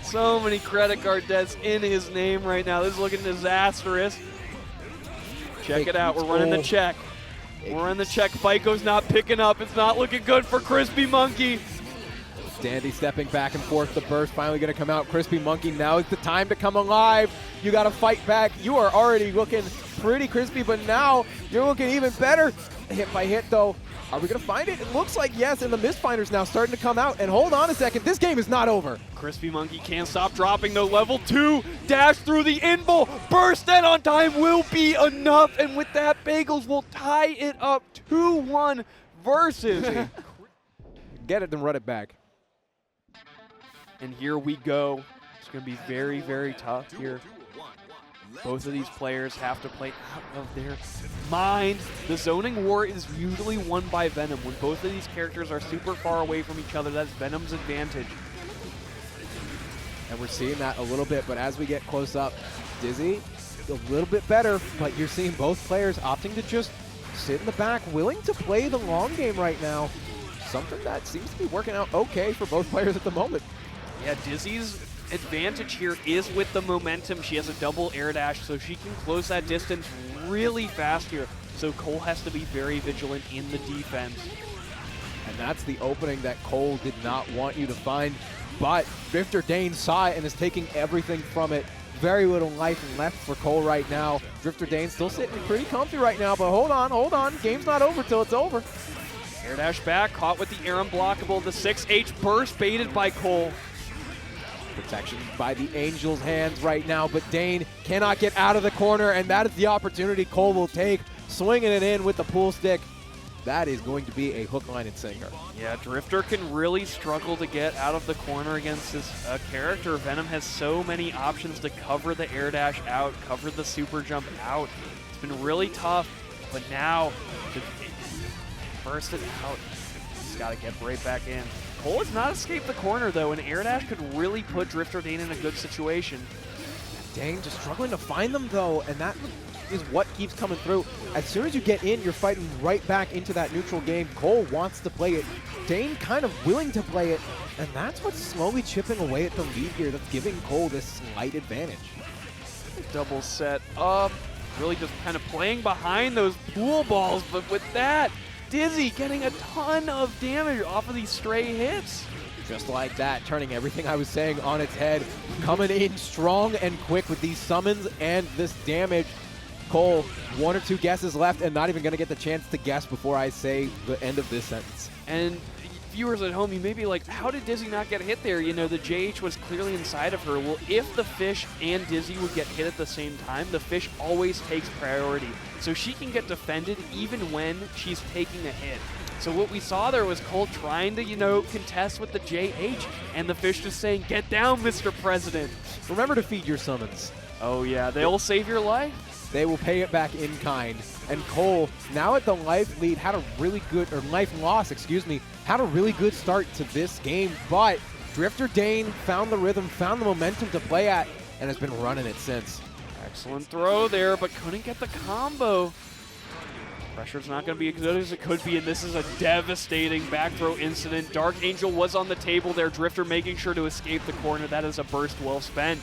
S3: So many credit card debts in his name right now. This is looking disastrous. Check it out. We're running the check. We're running the check. FICO's not picking up. It's not looking good for Crispy Munky.
S4: Dandy stepping back and forth. The burst finally going to come out. Crispy Munky, now is the time to come alive. You got to fight back. You are already looking pretty crispy, but now you're looking even better. Hit by hit, though. Are we going to find it? It looks like yes, and the misfinders now starting to come out. And hold on a second, this game is not over.
S3: Crispy Munky can't stop dropping, though. Level 2, dash through the in-bowl. Burst that on time will be enough. And with that, Bagels will tie it up 2-1 versus.
S4: Get it, then run it back.
S3: And here we go. It's going to be very, very tough here. Both of these players have to play out of their mind. The zoning war is usually won by Venom. When both of these characters are super far away from each other, that's Venom's advantage.
S4: And we're seeing that a little bit, but as we get close up, Dizzy, a little bit better, but you're seeing both players opting to just sit in the back, willing to play the long game right now. Something that seems to be working out okay for both players at the moment.
S3: Yeah, Dizzy's advantage here is with the momentum. She has a double air dash, so she can close that distance really fast here. So Cole has to be very vigilant in the defense.
S4: And that's the opening that Cole did not want you to find. But Drifterdane saw it and is taking everything from it. Very little life left for Cole right now. Drifterdane still sitting pretty comfy right now, but hold on. Game's not over till it's over.
S3: Air dash back, caught with the air unblockable. The 6H burst baited by Cole.
S4: Protection by the Angel's hands right now, but Dane cannot get out of the corner, and that is the opportunity Cole will take. Swinging it in with the pool stick. That is going to be a hook, line, and sinker.
S3: Yeah, Drifter can really struggle to get out of the corner against this character. Venom has so many options to cover the air dash out, cover the super jump out. It's been really tough, but now to burst it out, he's got to get right back in. Cole has not escaped the corner, though. An air dash could really put Drifterdane in a good situation.
S4: Dane just struggling to find them, though, and that is what keeps coming through. As soon as you get in, you're fighting right back into that neutral game. Cole wants to play it. Dane kind of willing to play it, and that's what's slowly chipping away at the lead here. That's giving Cole this slight advantage.
S3: Double set up. Really just kind of playing behind those pool balls, but with that, Dizzy getting a ton of damage off of these stray hits.
S4: Just like that, turning everything I was saying on its head. Coming in strong and quick with these summons and this damage. Cole, 1 or 2 guesses left and not even going to get the chance to guess before I say the end of this sentence.
S3: And viewers at home, you may be like, how did Dizzy not get hit there? You know, the JH was clearly inside of her. Well, if the fish and Dizzy would get hit at the same time, the fish always takes priority. So she can get defended even when she's taking a hit. So what we saw there was Cole trying to, you know, contest with the JH, and the fish just saying, get down, Mr. President.
S4: Remember to feed your summons.
S3: Oh yeah, they'll save your life.
S4: They will pay it back in kind. And Cole, now at the life lead, had a really good, or life loss, excuse me, had a really good start to this game, but Drifterdane found the rhythm, found the momentum to play at, and has been running it since.
S3: Excellent throw there, but couldn't get the combo. Pressure's not going to be as good as it could be, and this is a devastating back throw incident. Dark Angel was on the table there. Drifter making sure to escape the corner. That is a burst well spent.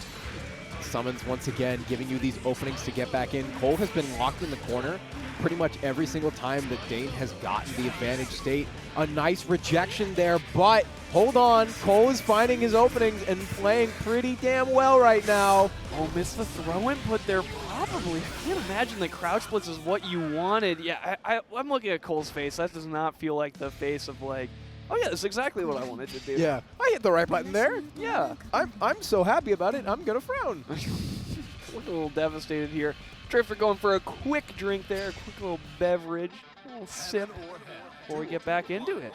S4: Summons once again, giving you these openings to get back in. Cole has been locked in the corner pretty much every single time that Dane has gotten the advantage state. A nice rejection there, but hold on. Cole is finding his openings and playing pretty damn well right now.
S3: Oh, missed the throw input there probably. I can't imagine the crouch blitz is what you wanted. Yeah, I'm looking at Cole's face. That does not feel like the face of like, oh yeah, that's exactly what I wanted to do.
S4: Yeah, I hit the right button there.
S3: Yeah.
S4: I'm so happy about it, I'm gonna frown.
S3: Look a little devastated here. Drifter going for a quick drink there, a quick little beverage, a little sip before we get back into it.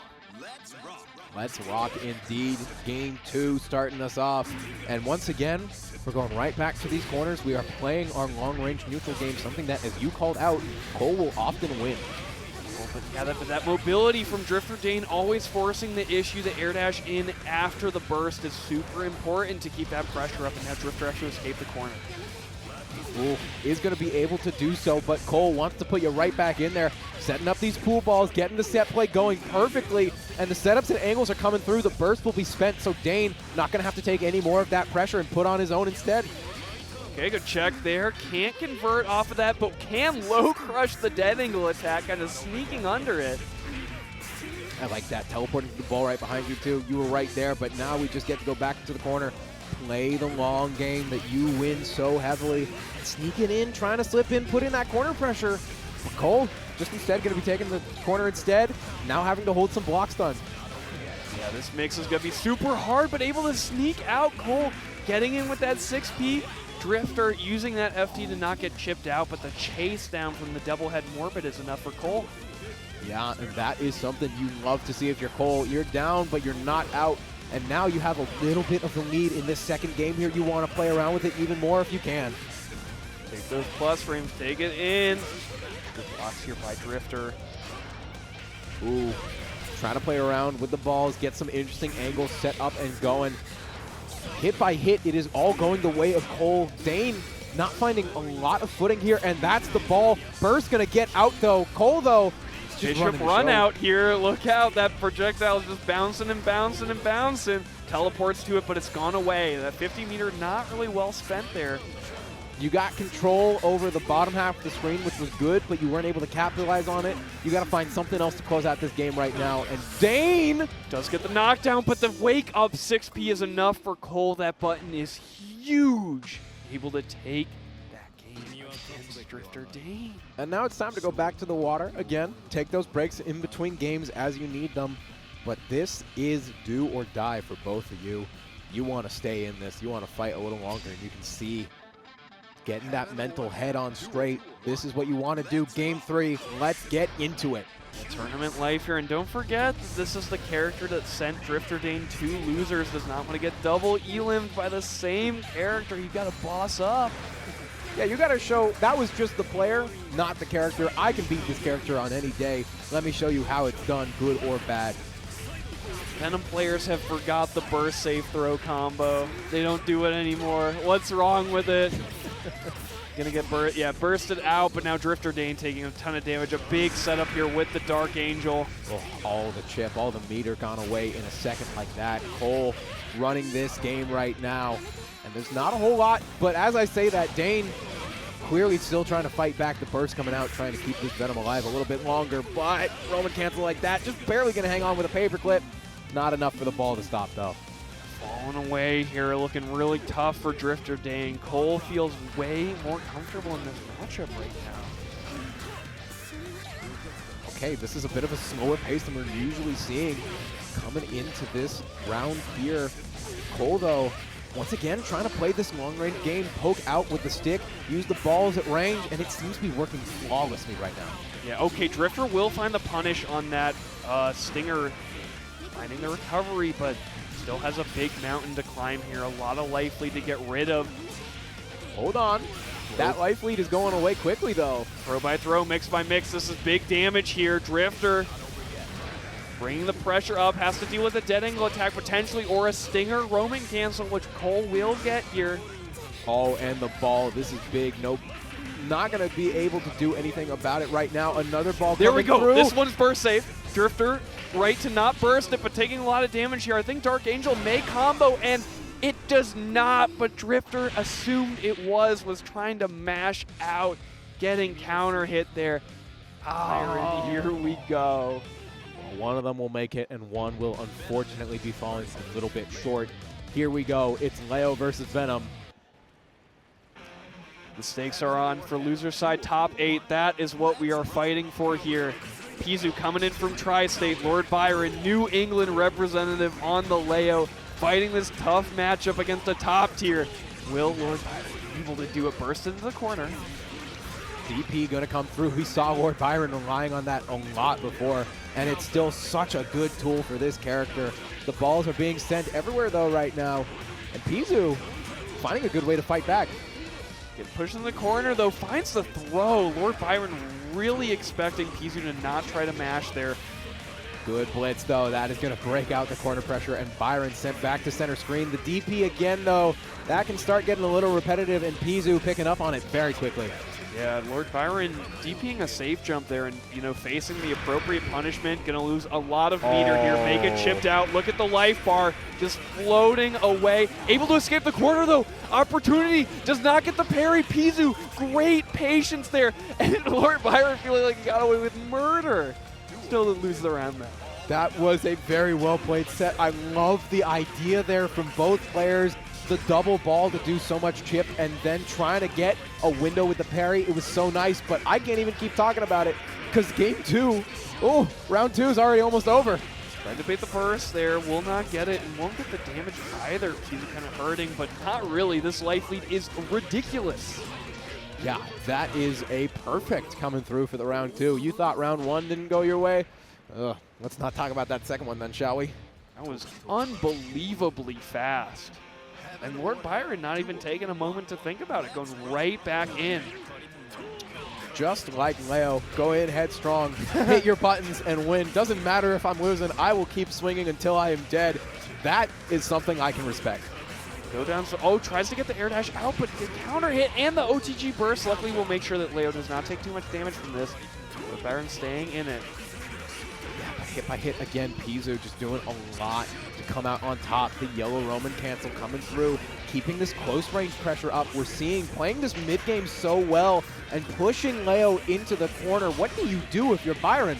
S4: Let's rock indeed. Game 2 starting us off. And once again, we're going right back to these corners. We are playing our long-range neutral game, something that, as you called out, Cole will often win.
S3: But yeah, that mobility from Drifterdane, always forcing the issue. The air dash in after the burst is super important to keep that pressure up, and now Drifter actually escaped the corner.
S4: Ooh, is going to be able to do so, but Cole wants to put you right back in there, setting up these pool balls, getting the set play going perfectly, and the setups and angles are coming through. The burst will be spent, so Dane not going to have to take any more of that pressure and put on his own instead.
S3: Okay, good check there. Can't convert off of that, but can low crush the dead angle attack, kind of sneaking under it.
S4: I like that, teleporting the ball right behind you too. You were right there, but now we just get to go back to the corner, play the long game that you win so heavily. Sneaking in, trying to slip in, put in that corner pressure. But Cole just instead going to be taking the corner instead, now having to hold some blocks done.
S3: Yeah, this mix is going to be super hard, but able to sneak out. Cole getting in with that 6P. Drifter using that FT to not get chipped out, but the chase down from the double head Morbid is enough for Cole.
S4: Yeah, and that is something you love to see if you're Cole. You're down, but you're not out. And now you have a little bit of the lead in this second game here. You want to play around with it even more if you can.
S3: Take those plus frames, take it in. Good blocks here by Drifter.
S4: Ooh, trying to play around with the balls, get some interesting angles set up and going. Hit by hit, it is all going the way of Cole. Dane not finding a lot of footing here, and that's the ball. Burst gonna get out though. Cole though, just
S3: Bishop run out here. Look out, that projectile is just bouncing and bouncing and bouncing. Teleports to it, but it's gone away. That 50-meter not really well spent there.
S4: You got control over the bottom half of the screen, which was good, but you weren't able to capitalize on it. You got to find something else to close out this game right now. And Dane
S3: does get the knockdown, but the wake up 6P is enough for Cole. That button is huge. Able to take that game against Drifterdane.
S4: And now it's time to go back to the water again. Take those breaks in between games as you need them. But this is do or die for both of you. You want to stay in this. You want to fight a little longer, and you can see getting that mental head on straight. This is what you want to do. Game 3, let's get into it.
S3: Tournament life here, and don't forget that this is the character that sent Drifterdane 2 losers. Does not want to get double elimed by the same character. You got to boss up.
S4: Yeah, you got to show that was just the player, not the character. I can beat this character on any day. Let me show you how it's done, good or bad.
S3: Venom players have forgot the burst safe throw combo. They don't do it anymore. What's wrong with it? Gonna get bursted out, but now Drifterdane taking a ton of damage. A big setup here with the Dark Angel.
S4: Oh, all the chip, all the meter gone away in a second like that. Cole running this game right now. And there's not a whole lot, but as I say that, Dane clearly still trying to fight back the burst coming out, trying to keep this Venom alive a little bit longer, but Roman cancel like that, just barely gonna hang on with a paperclip. Not enough for the ball to stop though.
S3: Falling away here, looking really tough for Drifterdane. Cole feels way more comfortable in this matchup right now.
S4: Okay, this is a bit of a slower pace than we're usually seeing coming into this round here. Cole though, once again, trying to play this long-range game, poke out with the stick, use the balls at range, and it seems to be working flawlessly right now.
S3: Yeah, okay, Drifter will find the punish on that Stinger, finding the recovery, but still has a big mountain to climb here. A lot of life lead to get rid of.
S4: Hold on. That life lead is going away quickly, though.
S3: Throw by throw, mix by mix. This is big damage here. Drifter bringing the pressure up, has to deal with a dead angle attack potentially, or a Stinger roaming cancel, which Cole will get here.
S4: Oh, and the ball. This is big. Nope. Not going to be able to do anything about it right now. Another ball
S3: there
S4: coming
S3: we go.
S4: through.
S3: This one's burst safe. Drifter, right to not burst it, but taking a lot of damage here. I think Dark Angel may combo, and it does not, but Drifter assumed it was trying to mash out, getting counter hit there. Oh, here we go.
S4: One of them will make it, and one will unfortunately be falling a little bit short. Here we go. It's Leo versus Venom.
S3: The stakes are on for loser side top 8. That is what we are fighting for here. Pzooo coming in from Tri-State. Lord Byron, New England representative on the Leo, fighting this tough matchup against the top tier. Will Lord Byron be able to do it? Burst into the corner.
S4: DP going to come through. We saw Lord Byron relying on that a lot before, and it's still such a good tool for this character. The balls are being sent everywhere, though, right now. And Pzooo finding a good way to fight back.
S3: Get pushed in the corner, though, finds the throw. Lord Byron really expecting Pzooo to not try to mash there.
S4: Good blitz, though. That is going to break out the corner pressure, and Byron sent back to center screen. The DP again, though, that can start getting a little repetitive, and Pzooo picking up on it very quickly.
S3: Yeah, Lord Byron DPing a safe jump there and, you know, facing the appropriate punishment. Going to lose a lot of meter here. Make it chipped out. Look at the life bar just floating away. Able to escape the corner, though. Opportunity does not get the parry. Pzooo, great patience there. And Lord Byron feeling like he got away with murder. Still to lose the round, though.
S4: That was a very well-played set. I love the idea there from both players. The double ball to do so much chip and then trying to get a window with the parry. It was so nice, but I can't even keep talking about it because game 2, round 2 is already almost over.
S3: Trying to bait the burst there, will not get it, and won't get the damage either. He's kind of hurting, but not really. This life lead is ridiculous.
S4: Yeah, that is a perfect coming through for the round 2. You thought round 1 didn't go your way? Let's not talk about that second one then, shall we?
S3: That was unbelievably fast. And Lord Byron not even taking a moment to think about it, going right back in.
S4: Just like Leo, go in headstrong, hit your buttons and win. Doesn't matter if I'm losing, I will keep swinging until I am dead. That is something I can respect.
S3: Go down, so tries to get the air dash out, but the counter hit and the OTG burst luckily will make sure that Leo does not take too much damage from this. But Byron staying in it.
S4: Yeah, hit by hit again, Pzooo just doing a lot to come out on top. The yellow Roman cancel coming through, keeping this close range pressure up. We're seeing playing this mid game so well and pushing Leo into the corner. What do you do if you're Byron?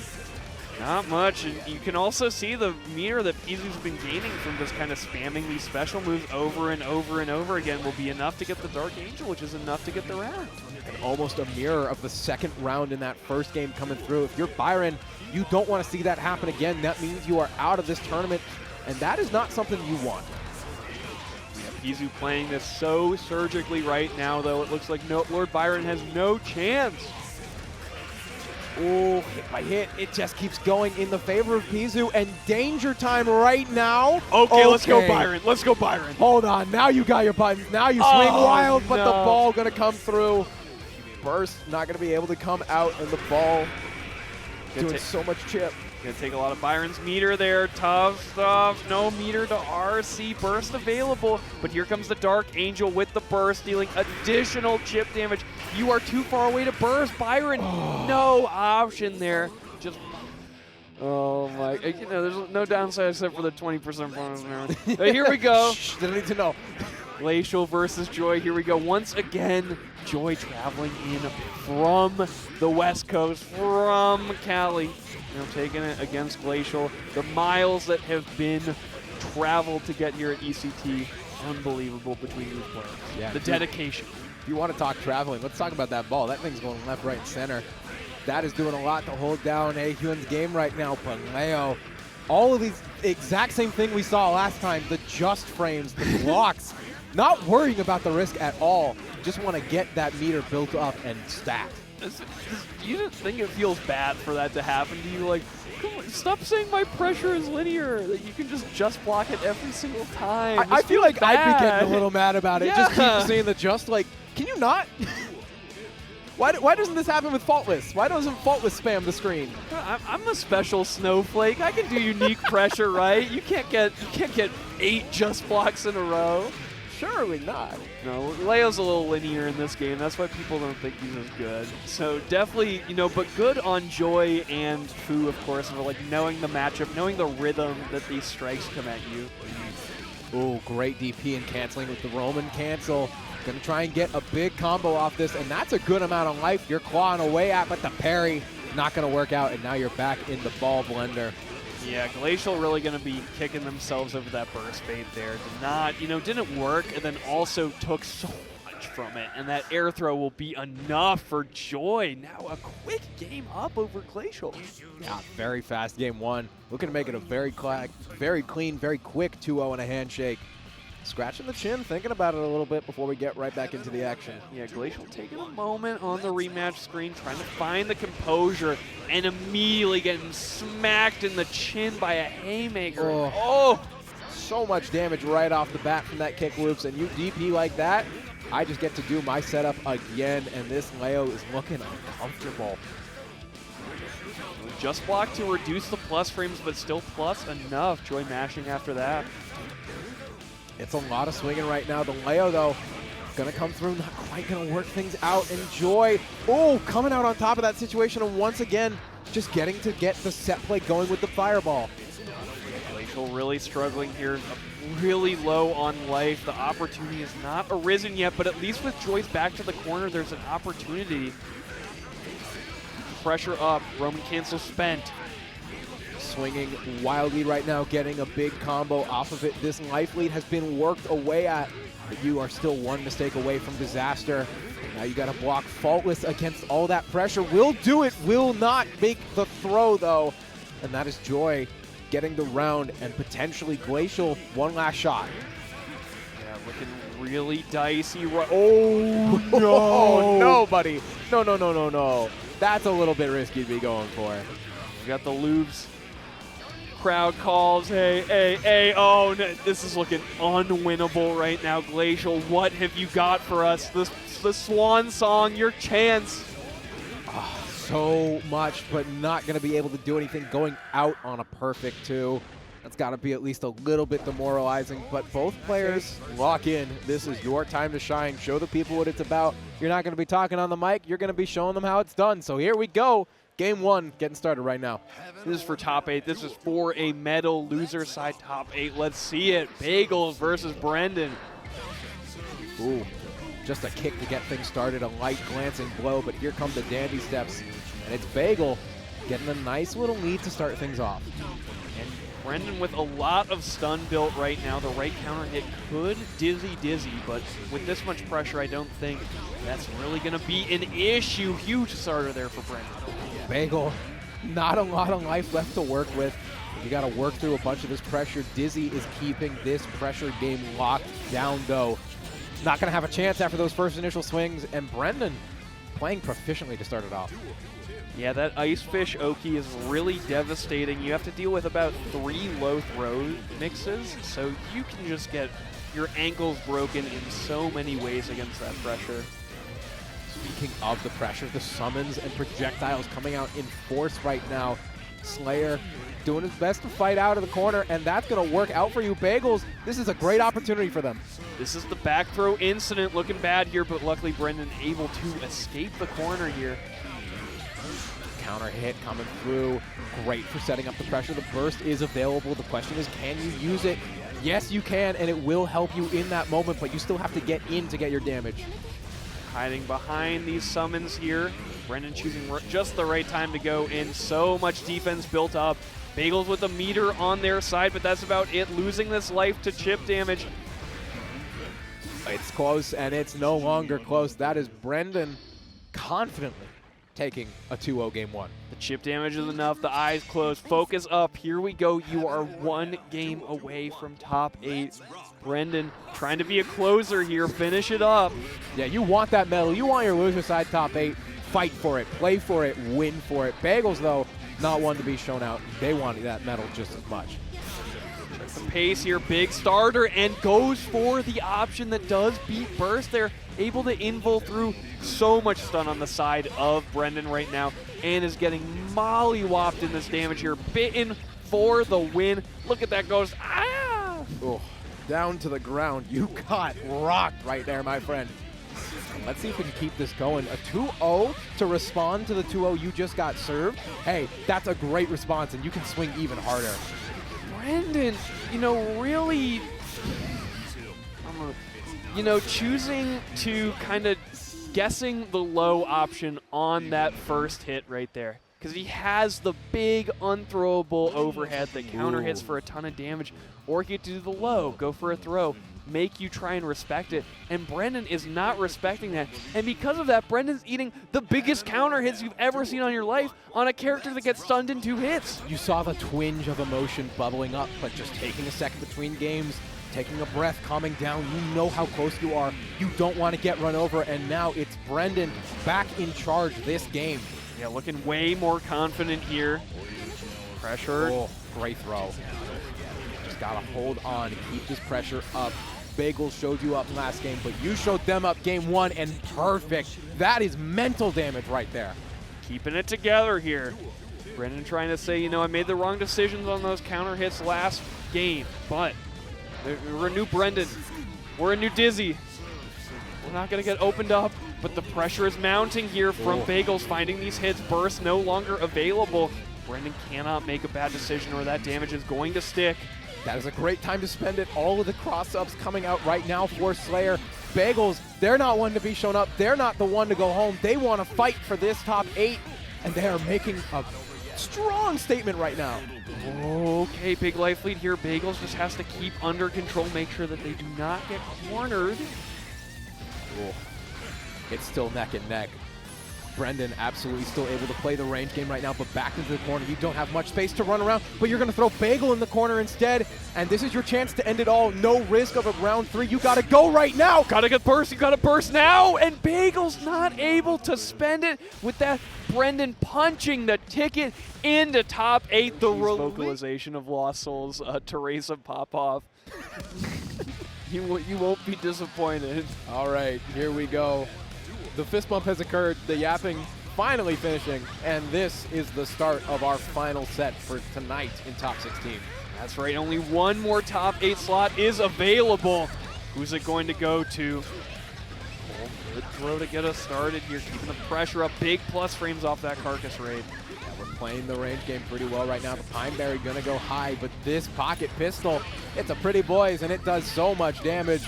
S3: Not much, and you can also see the meter that Pzoo's been gaining from just kind of spamming these special moves over and over and over again will be enough to get the Dark Angel, which is enough to get the round.
S4: And almost a mirror of the second round in that first game coming through. If you're Byron, you don't want to see that happen again. That means you are out of this tournament, and that is not something you want.
S3: Yeah, Pzooo playing this so surgically right now, though. It looks like Lord Byron has no chance.
S4: Oh, hit by hit. It just keeps going in the favor of Pzooo, and danger time right now.
S3: Okay, let's go Byron. Let's go Byron.
S4: Hold on. Now you got your buttons. Now you swing wild, but
S3: no.
S4: the ball going to come through. Burst not going to be able to come out, and the ball doing so much chip.
S3: Gonna take a lot of Byron's meter there. Tough stuff. No meter to RC. Burst available, but here comes the Dark Angel with the burst, dealing additional chip damage. You are too far away to burst, Byron. No option there. Just. Oh my! You know, there's no downside except for the 20% bonus now. Here we go.
S4: Didn't need to know.
S3: Glacial versus Joy. Here we go. Once again, Joy traveling in from the West Coast, from Cali. You know, taking it against Glacial. The miles that have been traveled to get here at ECT, unbelievable between these players.
S4: Yeah,
S3: the dedication.
S4: If you want to talk traveling, let's talk about that ball. That thing's going left, right, and center. That is doing a lot to hold down Haehyun's game right now. But Leo, all of these exact same thing we saw last time, the just frames, the blocks, not worrying about the risk at all. Just want to get that meter built up and stacked.
S3: You don't think it feels bad for that to happen to you? Like, come on, stop saying my pressure is linear. That you can just block it every single time.
S4: I feel like
S3: bad.
S4: I'd be getting a little mad about it.
S3: Yeah.
S4: Just keep saying the just, like, can you not? Why doesn't this happen with Faultless? Why doesn't Faultless spam the screen?
S3: I'm a special snowflake. I can do unique pressure, right? You can't get 8 just blocks in a row.
S4: Surely not.
S3: No, Leo's a little linear in this game. That's why people don't think he's as good. So definitely, you know, but good on Joy and Pzooo, of course, for like knowing the matchup, knowing the rhythm that these strikes come at you.
S4: Oh, great DP and canceling with the Roman cancel. Gonna try and get a big combo off this, and that's a good amount of life you're clawing away at, but the parry not gonna work out, and now you're back in the ball blender.
S3: Yeah, Glacial really going to be kicking themselves over that burst bait there. Didn't work, and then also took so much from it. And that air throw will be enough for Joy. Now a quick game up over Glacial.
S4: Yeah, very fast game one. Looking to make it a very clean, very quick 2-0 and a handshake. Scratching the chin, thinking about it a little bit before we get right back into the action.
S3: Yeah, Glacial taking a moment on the rematch screen, trying to find the composure, and immediately getting smacked in the chin by a haymaker.
S4: Oh, so much damage right off the bat from that kick loops, and you DP like that, I just get to do my setup again, and this Leo is looking uncomfortable.
S3: Just block to reduce the plus frames, but still plus enough. Joy mashing after that.
S4: It's a lot of swinging right now. The Leo, though, gonna come through, not quite gonna work things out. And Joy, coming out on top of that situation, and once again, just getting to get the set play going with the fireball.
S3: Glacial really struggling here, really low on life. The opportunity has not arisen yet, but at least with Joy's back to the corner, there's an opportunity. Pressure up, Roman cancel spent.
S4: Swinging wildly right now, getting a big combo off of it. This life lead has been worked away at, but you are still one mistake away from disaster. Now you got to block Faultless against all that pressure. Will do it, will not make the throw though. And that is Joy getting the round and potentially Glacial one last shot.
S3: Yeah, looking really dicey. Oh, no.
S4: Oh, no, buddy. No. That's a little bit risky to be going for.
S3: We got the lubes. crowd calls, hey, hey, hey, oh, no, this is looking unwinnable right now. Glacial, what have you got for us? The swan song, your chance.
S4: So much, but not going to be able to do anything. Going out on a perfect 2. That's got to be at least a little bit demoralizing, but both players lock in. This is your time to shine. Show the people what it's about. You're not going to be talking on the mic. You're going to be showing them how it's done. So here we go. Game 1 getting started right now.
S3: This is for top 8. This is for a medal loser side top 8. Let's see it. Bagels versus Brendan.
S4: Ooh, just a kick to get things started. A light glancing blow, but here come the dandy steps. And it's Bagel getting a nice little lead to start things off.
S3: And Brendan with a lot of stun built right now. The right counter hit could dizzy, but with this much pressure, I don't think that's really going to be an issue. Huge starter there for Brendan.
S4: Bagel, not a lot of life left to work with. You got to work through a bunch of this pressure. Dizzy is keeping this pressure game locked down, though. Not going to have a chance after those first initial swings, and Brendan playing proficiently to start it off.
S3: Yeah, that Ice Fish Oki is really devastating. You have to deal with about 3 low throw mixes, so you can just get your ankles broken in so many ways against that pressure.
S4: Speaking of the pressure, the summons and projectiles coming out in force right now. Slayer doing his best to fight out of the corner, and that's going to work out for you. Bagels, this is a great opportunity for them.
S3: This is the back throw incident looking bad here, but luckily Brendan able to escape the corner here.
S4: Counter hit coming through. Great for setting up the pressure. The burst is available. The question is, can you use it? Yes, you can, and it will help you in that moment, but you still have to get in to get your damage.
S3: Hiding behind these summons here. Brendan choosing just the right time to go in. So much defense built up. Bagels with a meter on their side, but that's about it. Losing this life to chip damage.
S4: It's close, and it's no longer close. That is Brendan confidently taking a 2-0 game 1.
S3: The chip damage is enough. The eyes closed. Focus up. Here we go. You are 1 game away from top 8. Brendan trying to be a closer here. Finish it up.
S4: Yeah, you want that medal. You want your loser side top 8. Fight for it. Play for it. Win for it. Bagels, though, not one to be shown out. They wanted that medal just as much.
S3: The pace here. Big starter and goes for the option that does beat burst. They're able to invul through. So much stun on the side of Brendan right now, and is getting mollywopped in this damage here. Bitten for the win. Look at that goes. Ah!
S4: Oh, down to the ground. You got rocked right there, my friend. Let's see if we can keep this going. A 2-0 to respond to the 2-0 you just got served. Hey, that's a great response, and you can swing even harder.
S3: Brendan, really, choosing to kind of guessing the low option on that first hit right there. Because he has the big unthrowable overhead that counter hits for a ton of damage. Or he could do the low, go for a throw, make you try and respect it. And Brendan is not respecting that. And because of that, Brendan's eating the biggest counter hits you've ever seen on your life on a character that gets stunned in 2 hits.
S4: You saw the twinge of emotion bubbling up, but just taking a second between games, taking a breath, calming down. You know how close you are. You don't want to get run over, and now it's Brendan back in charge this game.
S3: Yeah, looking way more confident here. Pressure.
S4: Oh, great throw. Just got to hold on, keep this pressure up. Bagels showed you up last game, but you showed them up game 1, and perfect. That is mental damage right there.
S3: Keeping it together here. Brendan trying to say, I made the wrong decisions on those counter hits last game, but we're a new Brendan. We're a new Dizzy. We're not going to get opened up, but the pressure is mounting here from Bagels, finding these hits. Burst no longer available. Brendan cannot make a bad decision or that damage is going to stick.
S4: That is a great time to spend it. All of the cross-ups coming out right now for Slayer. Bagels, they're not one to be shown up. They're not the one to go home. They want to fight for this top 8, and they are making a strong statement right now.
S3: Okay, big life lead here. Bagels just has to keep under control, make sure that they do not get cornered.
S4: It's still neck and neck. Brendan absolutely still able to play the range game right now, but back into the corner. You don't have much space to run around, but you're going to throw Bagel in the corner instead, and this is your chance to end it all. No risk of a round 3. You got to go right now.
S3: Gotta get burst. You gotta burst now, and Bagel's not able to spend it with that Brendan punching the ticket into top 8. The vocalization of LostSoul's Teresa Popov. You won't be disappointed.
S4: All right, here we go. The fist bump has occurred, the yapping finally finishing, and this is the start of our final set for tonight in top 16.
S3: That's right, only one more top 8 slot is available. Who's it going to go to? Oh, good throw to get us started here, keeping the pressure up. Big plus frames off that Carcass raid.
S4: Yeah, we're playing the range game pretty well right now. The Pineberry gonna go high, but this pocket pistol, it's a pretty boys, and it does so much damage.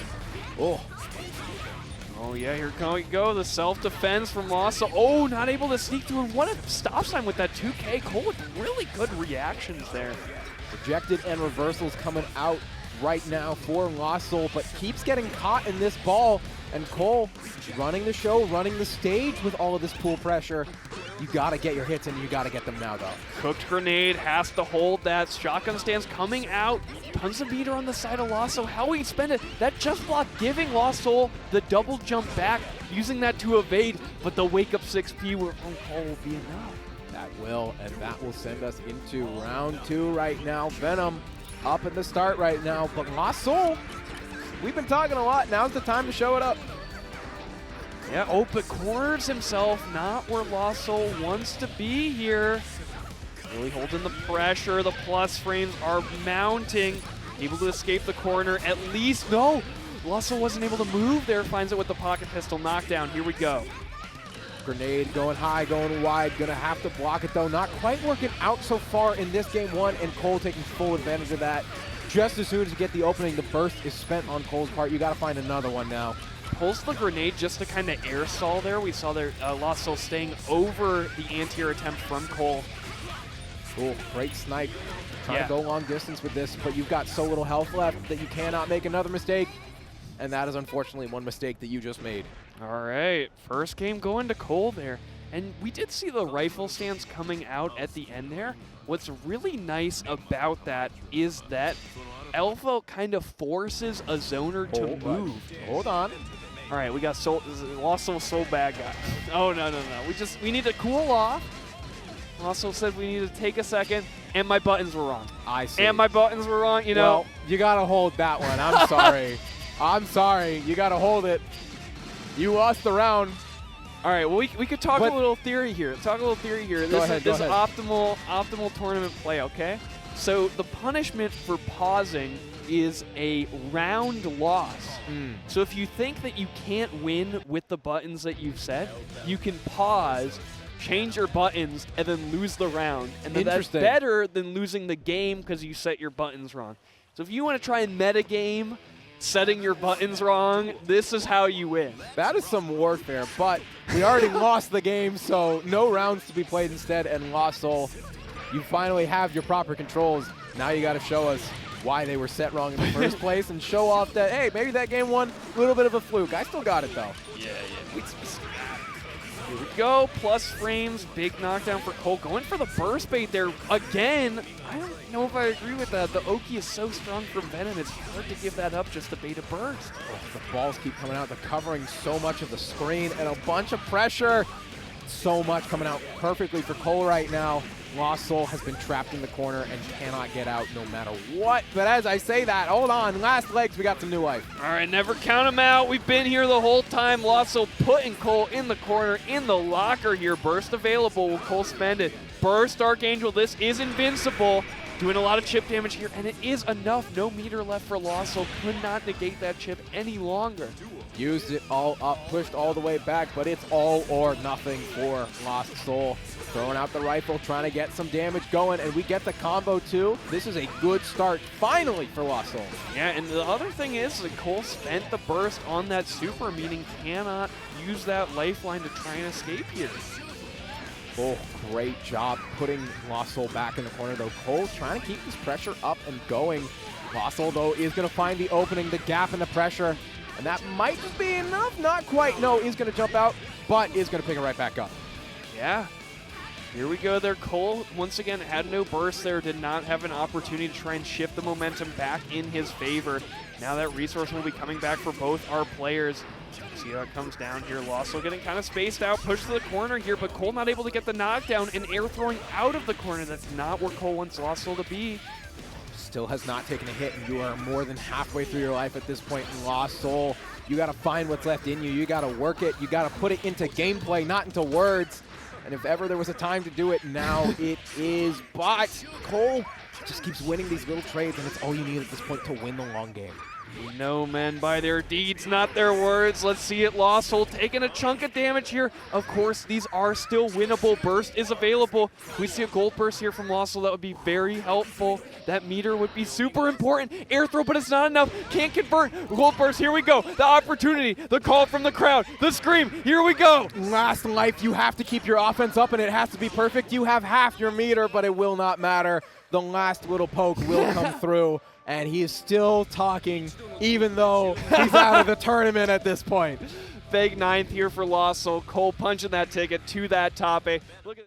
S3: Oh yeah, here we go. The self-defense from LostSoul. Oh, not able to sneak through. And what a stop sign with that 2K. Cole with really good reactions there.
S4: Rejected and reversals coming out right now for LostSoul, but keeps getting caught in this ball. And Cole running the show, running the stage with all of this pool pressure. You got to get your hits, and you got to get them now, though.
S3: Cooked grenade has to hold that. Shotgun stands coming out. Tons of meter on the side of LostSoul. How will he spend it? That just block giving LostSoul the double jump back, using that to evade, but the wake up 6P from Cole will be enough.
S4: That will, and that will send us into round 2 right now. Venom up at the start right now, but LostSoul, we've been talking a lot. Now's the time to show it up.
S3: Yeah, oh, but corners himself, not where LostSoul wants to be here. Really holding the pressure. The plus frames are mounting. Able to escape the corner at least. No, LostSoul wasn't able to move there. Finds it with the pocket pistol knockdown. Here we go.
S4: Grenade going high, going wide. Gonna have to block it though. Not quite working out so far in this game 1, and Cole taking full advantage of that. Just as soon as you get the opening, the burst is spent on Cole's part. You got to find another one now.
S3: Pulls the grenade just to kind of air stall there. We saw their LostSoul staying over the anti-air attempt from Cole.
S4: Cool, great snipe. Trying to go long distance with this, but you've got so little health left that you cannot make another mistake. And that is unfortunately one mistake that you just made.
S3: All right, first game going to Cole there. And we did see the rifle stands coming out at the end there. What's really nice about that is that Elphelt kind of forces a zoner to move.
S4: Hold on.
S3: All right, we got LostSoul Soul Bad Guy. Oh, no. We need to cool off. LostSoul said we need to take a second, and my buttons were wrong.
S4: I see.
S3: And my buttons were wrong, you know.
S4: Well, you got to hold that one. I'm sorry. I'm sorry. You got to hold it. You lost the round.
S3: All right, well, we could talk a little theory here. This is optimal tournament play, okay? So the punishment for pausing is a round loss. So if you think that you can't win with the buttons that you've set, you can pause, change your buttons, and then lose the round. And then that's better than losing the game because you set your buttons wrong. So if you want to try and metagame setting your buttons wrong, this is how you win.
S4: That is some warfare, but we already lost the game, so no rounds to be played instead, and LostSoul, you finally have your proper controls. Now you got to show us why they were set wrong in the first place and show off that, hey, maybe that game won a little bit of a fluke. I still got it, though.
S3: Yeah. Here we go. Plus frames. Big knockdown for Cole. Going for the burst bait there again. I don't know if I agree with that. The Oki is so strong from Venom. It's hard to give that up just to bait a burst.
S4: The balls keep coming out. They're covering so much of the screen and a bunch of pressure. So much coming out perfectly for Cole right now. LostSoul has been trapped in the corner and cannot get out no matter what. But as I say that, hold on, last legs, we got some new life.
S3: All right, never count them out. We've been here the whole time. LostSoul putting Cole in the corner, in the locker here. Burst available. Will Cole spend it? Burst Archangel. This is invincible. Doing a lot of chip damage here, and it is enough. No meter left for LostSoul. Could not negate that chip any longer.
S4: Used it all up, pushed all the way back, but it's all or nothing for LostSoul. Throwing out the rifle, trying to get some damage going, and we get the combo too. This is a good start, finally, for LostSoul.
S3: Yeah, and the other thing is that Cole spent the burst on that super, meaning cannot use that lifeline to try and escape here.
S4: Oh, great job putting LostSoul back in the corner, though. Cole's trying to keep this pressure up and going. LostSoul, though, is going to find the opening, the gap in the pressure, and that might just be enough. Not quite. No, is going to jump out, but is going to pick it right back up.
S3: Yeah. Here we go there. Cole, once again, had no burst there, did not have an opportunity to try and shift the momentum back in his favor. Now that resource will be coming back for both our players. See how it comes down here. LostSoul getting kind of spaced out, pushed to the corner here, but Cole not able to get the knockdown and air throwing out of the corner. That's not where Cole wants LostSoul to be.
S4: Still has not taken a hit, and you are more than halfway through your life at this point in LostSoul. You got to find what's left in you. You got to work it. You got to put it into gameplay, not into words. And if ever there was a time to do it, now it is. But Cole just keeps winning these little trades, and it's all you need at this point to win the long game.
S3: We know men by their deeds, not their words. Let's see it. LostSoul taking a chunk of damage here. Of course, these are still winnable. Burst is available. We see a gold burst here from LostSoul. That would be very helpful. That meter would be super important. Air throw, but it's not enough. Can't convert. Gold burst, here we go. The opportunity, the call from the crowd, the scream, here we go.
S4: Last life, you have to keep your offense up, and it has to be perfect. You have half your meter, but it will not matter. The last little poke will come through. And he is still talking, even though he's out of the tournament at this point.
S3: Big ninth here for LostSoul. Cole punching that ticket to that top 8. Look at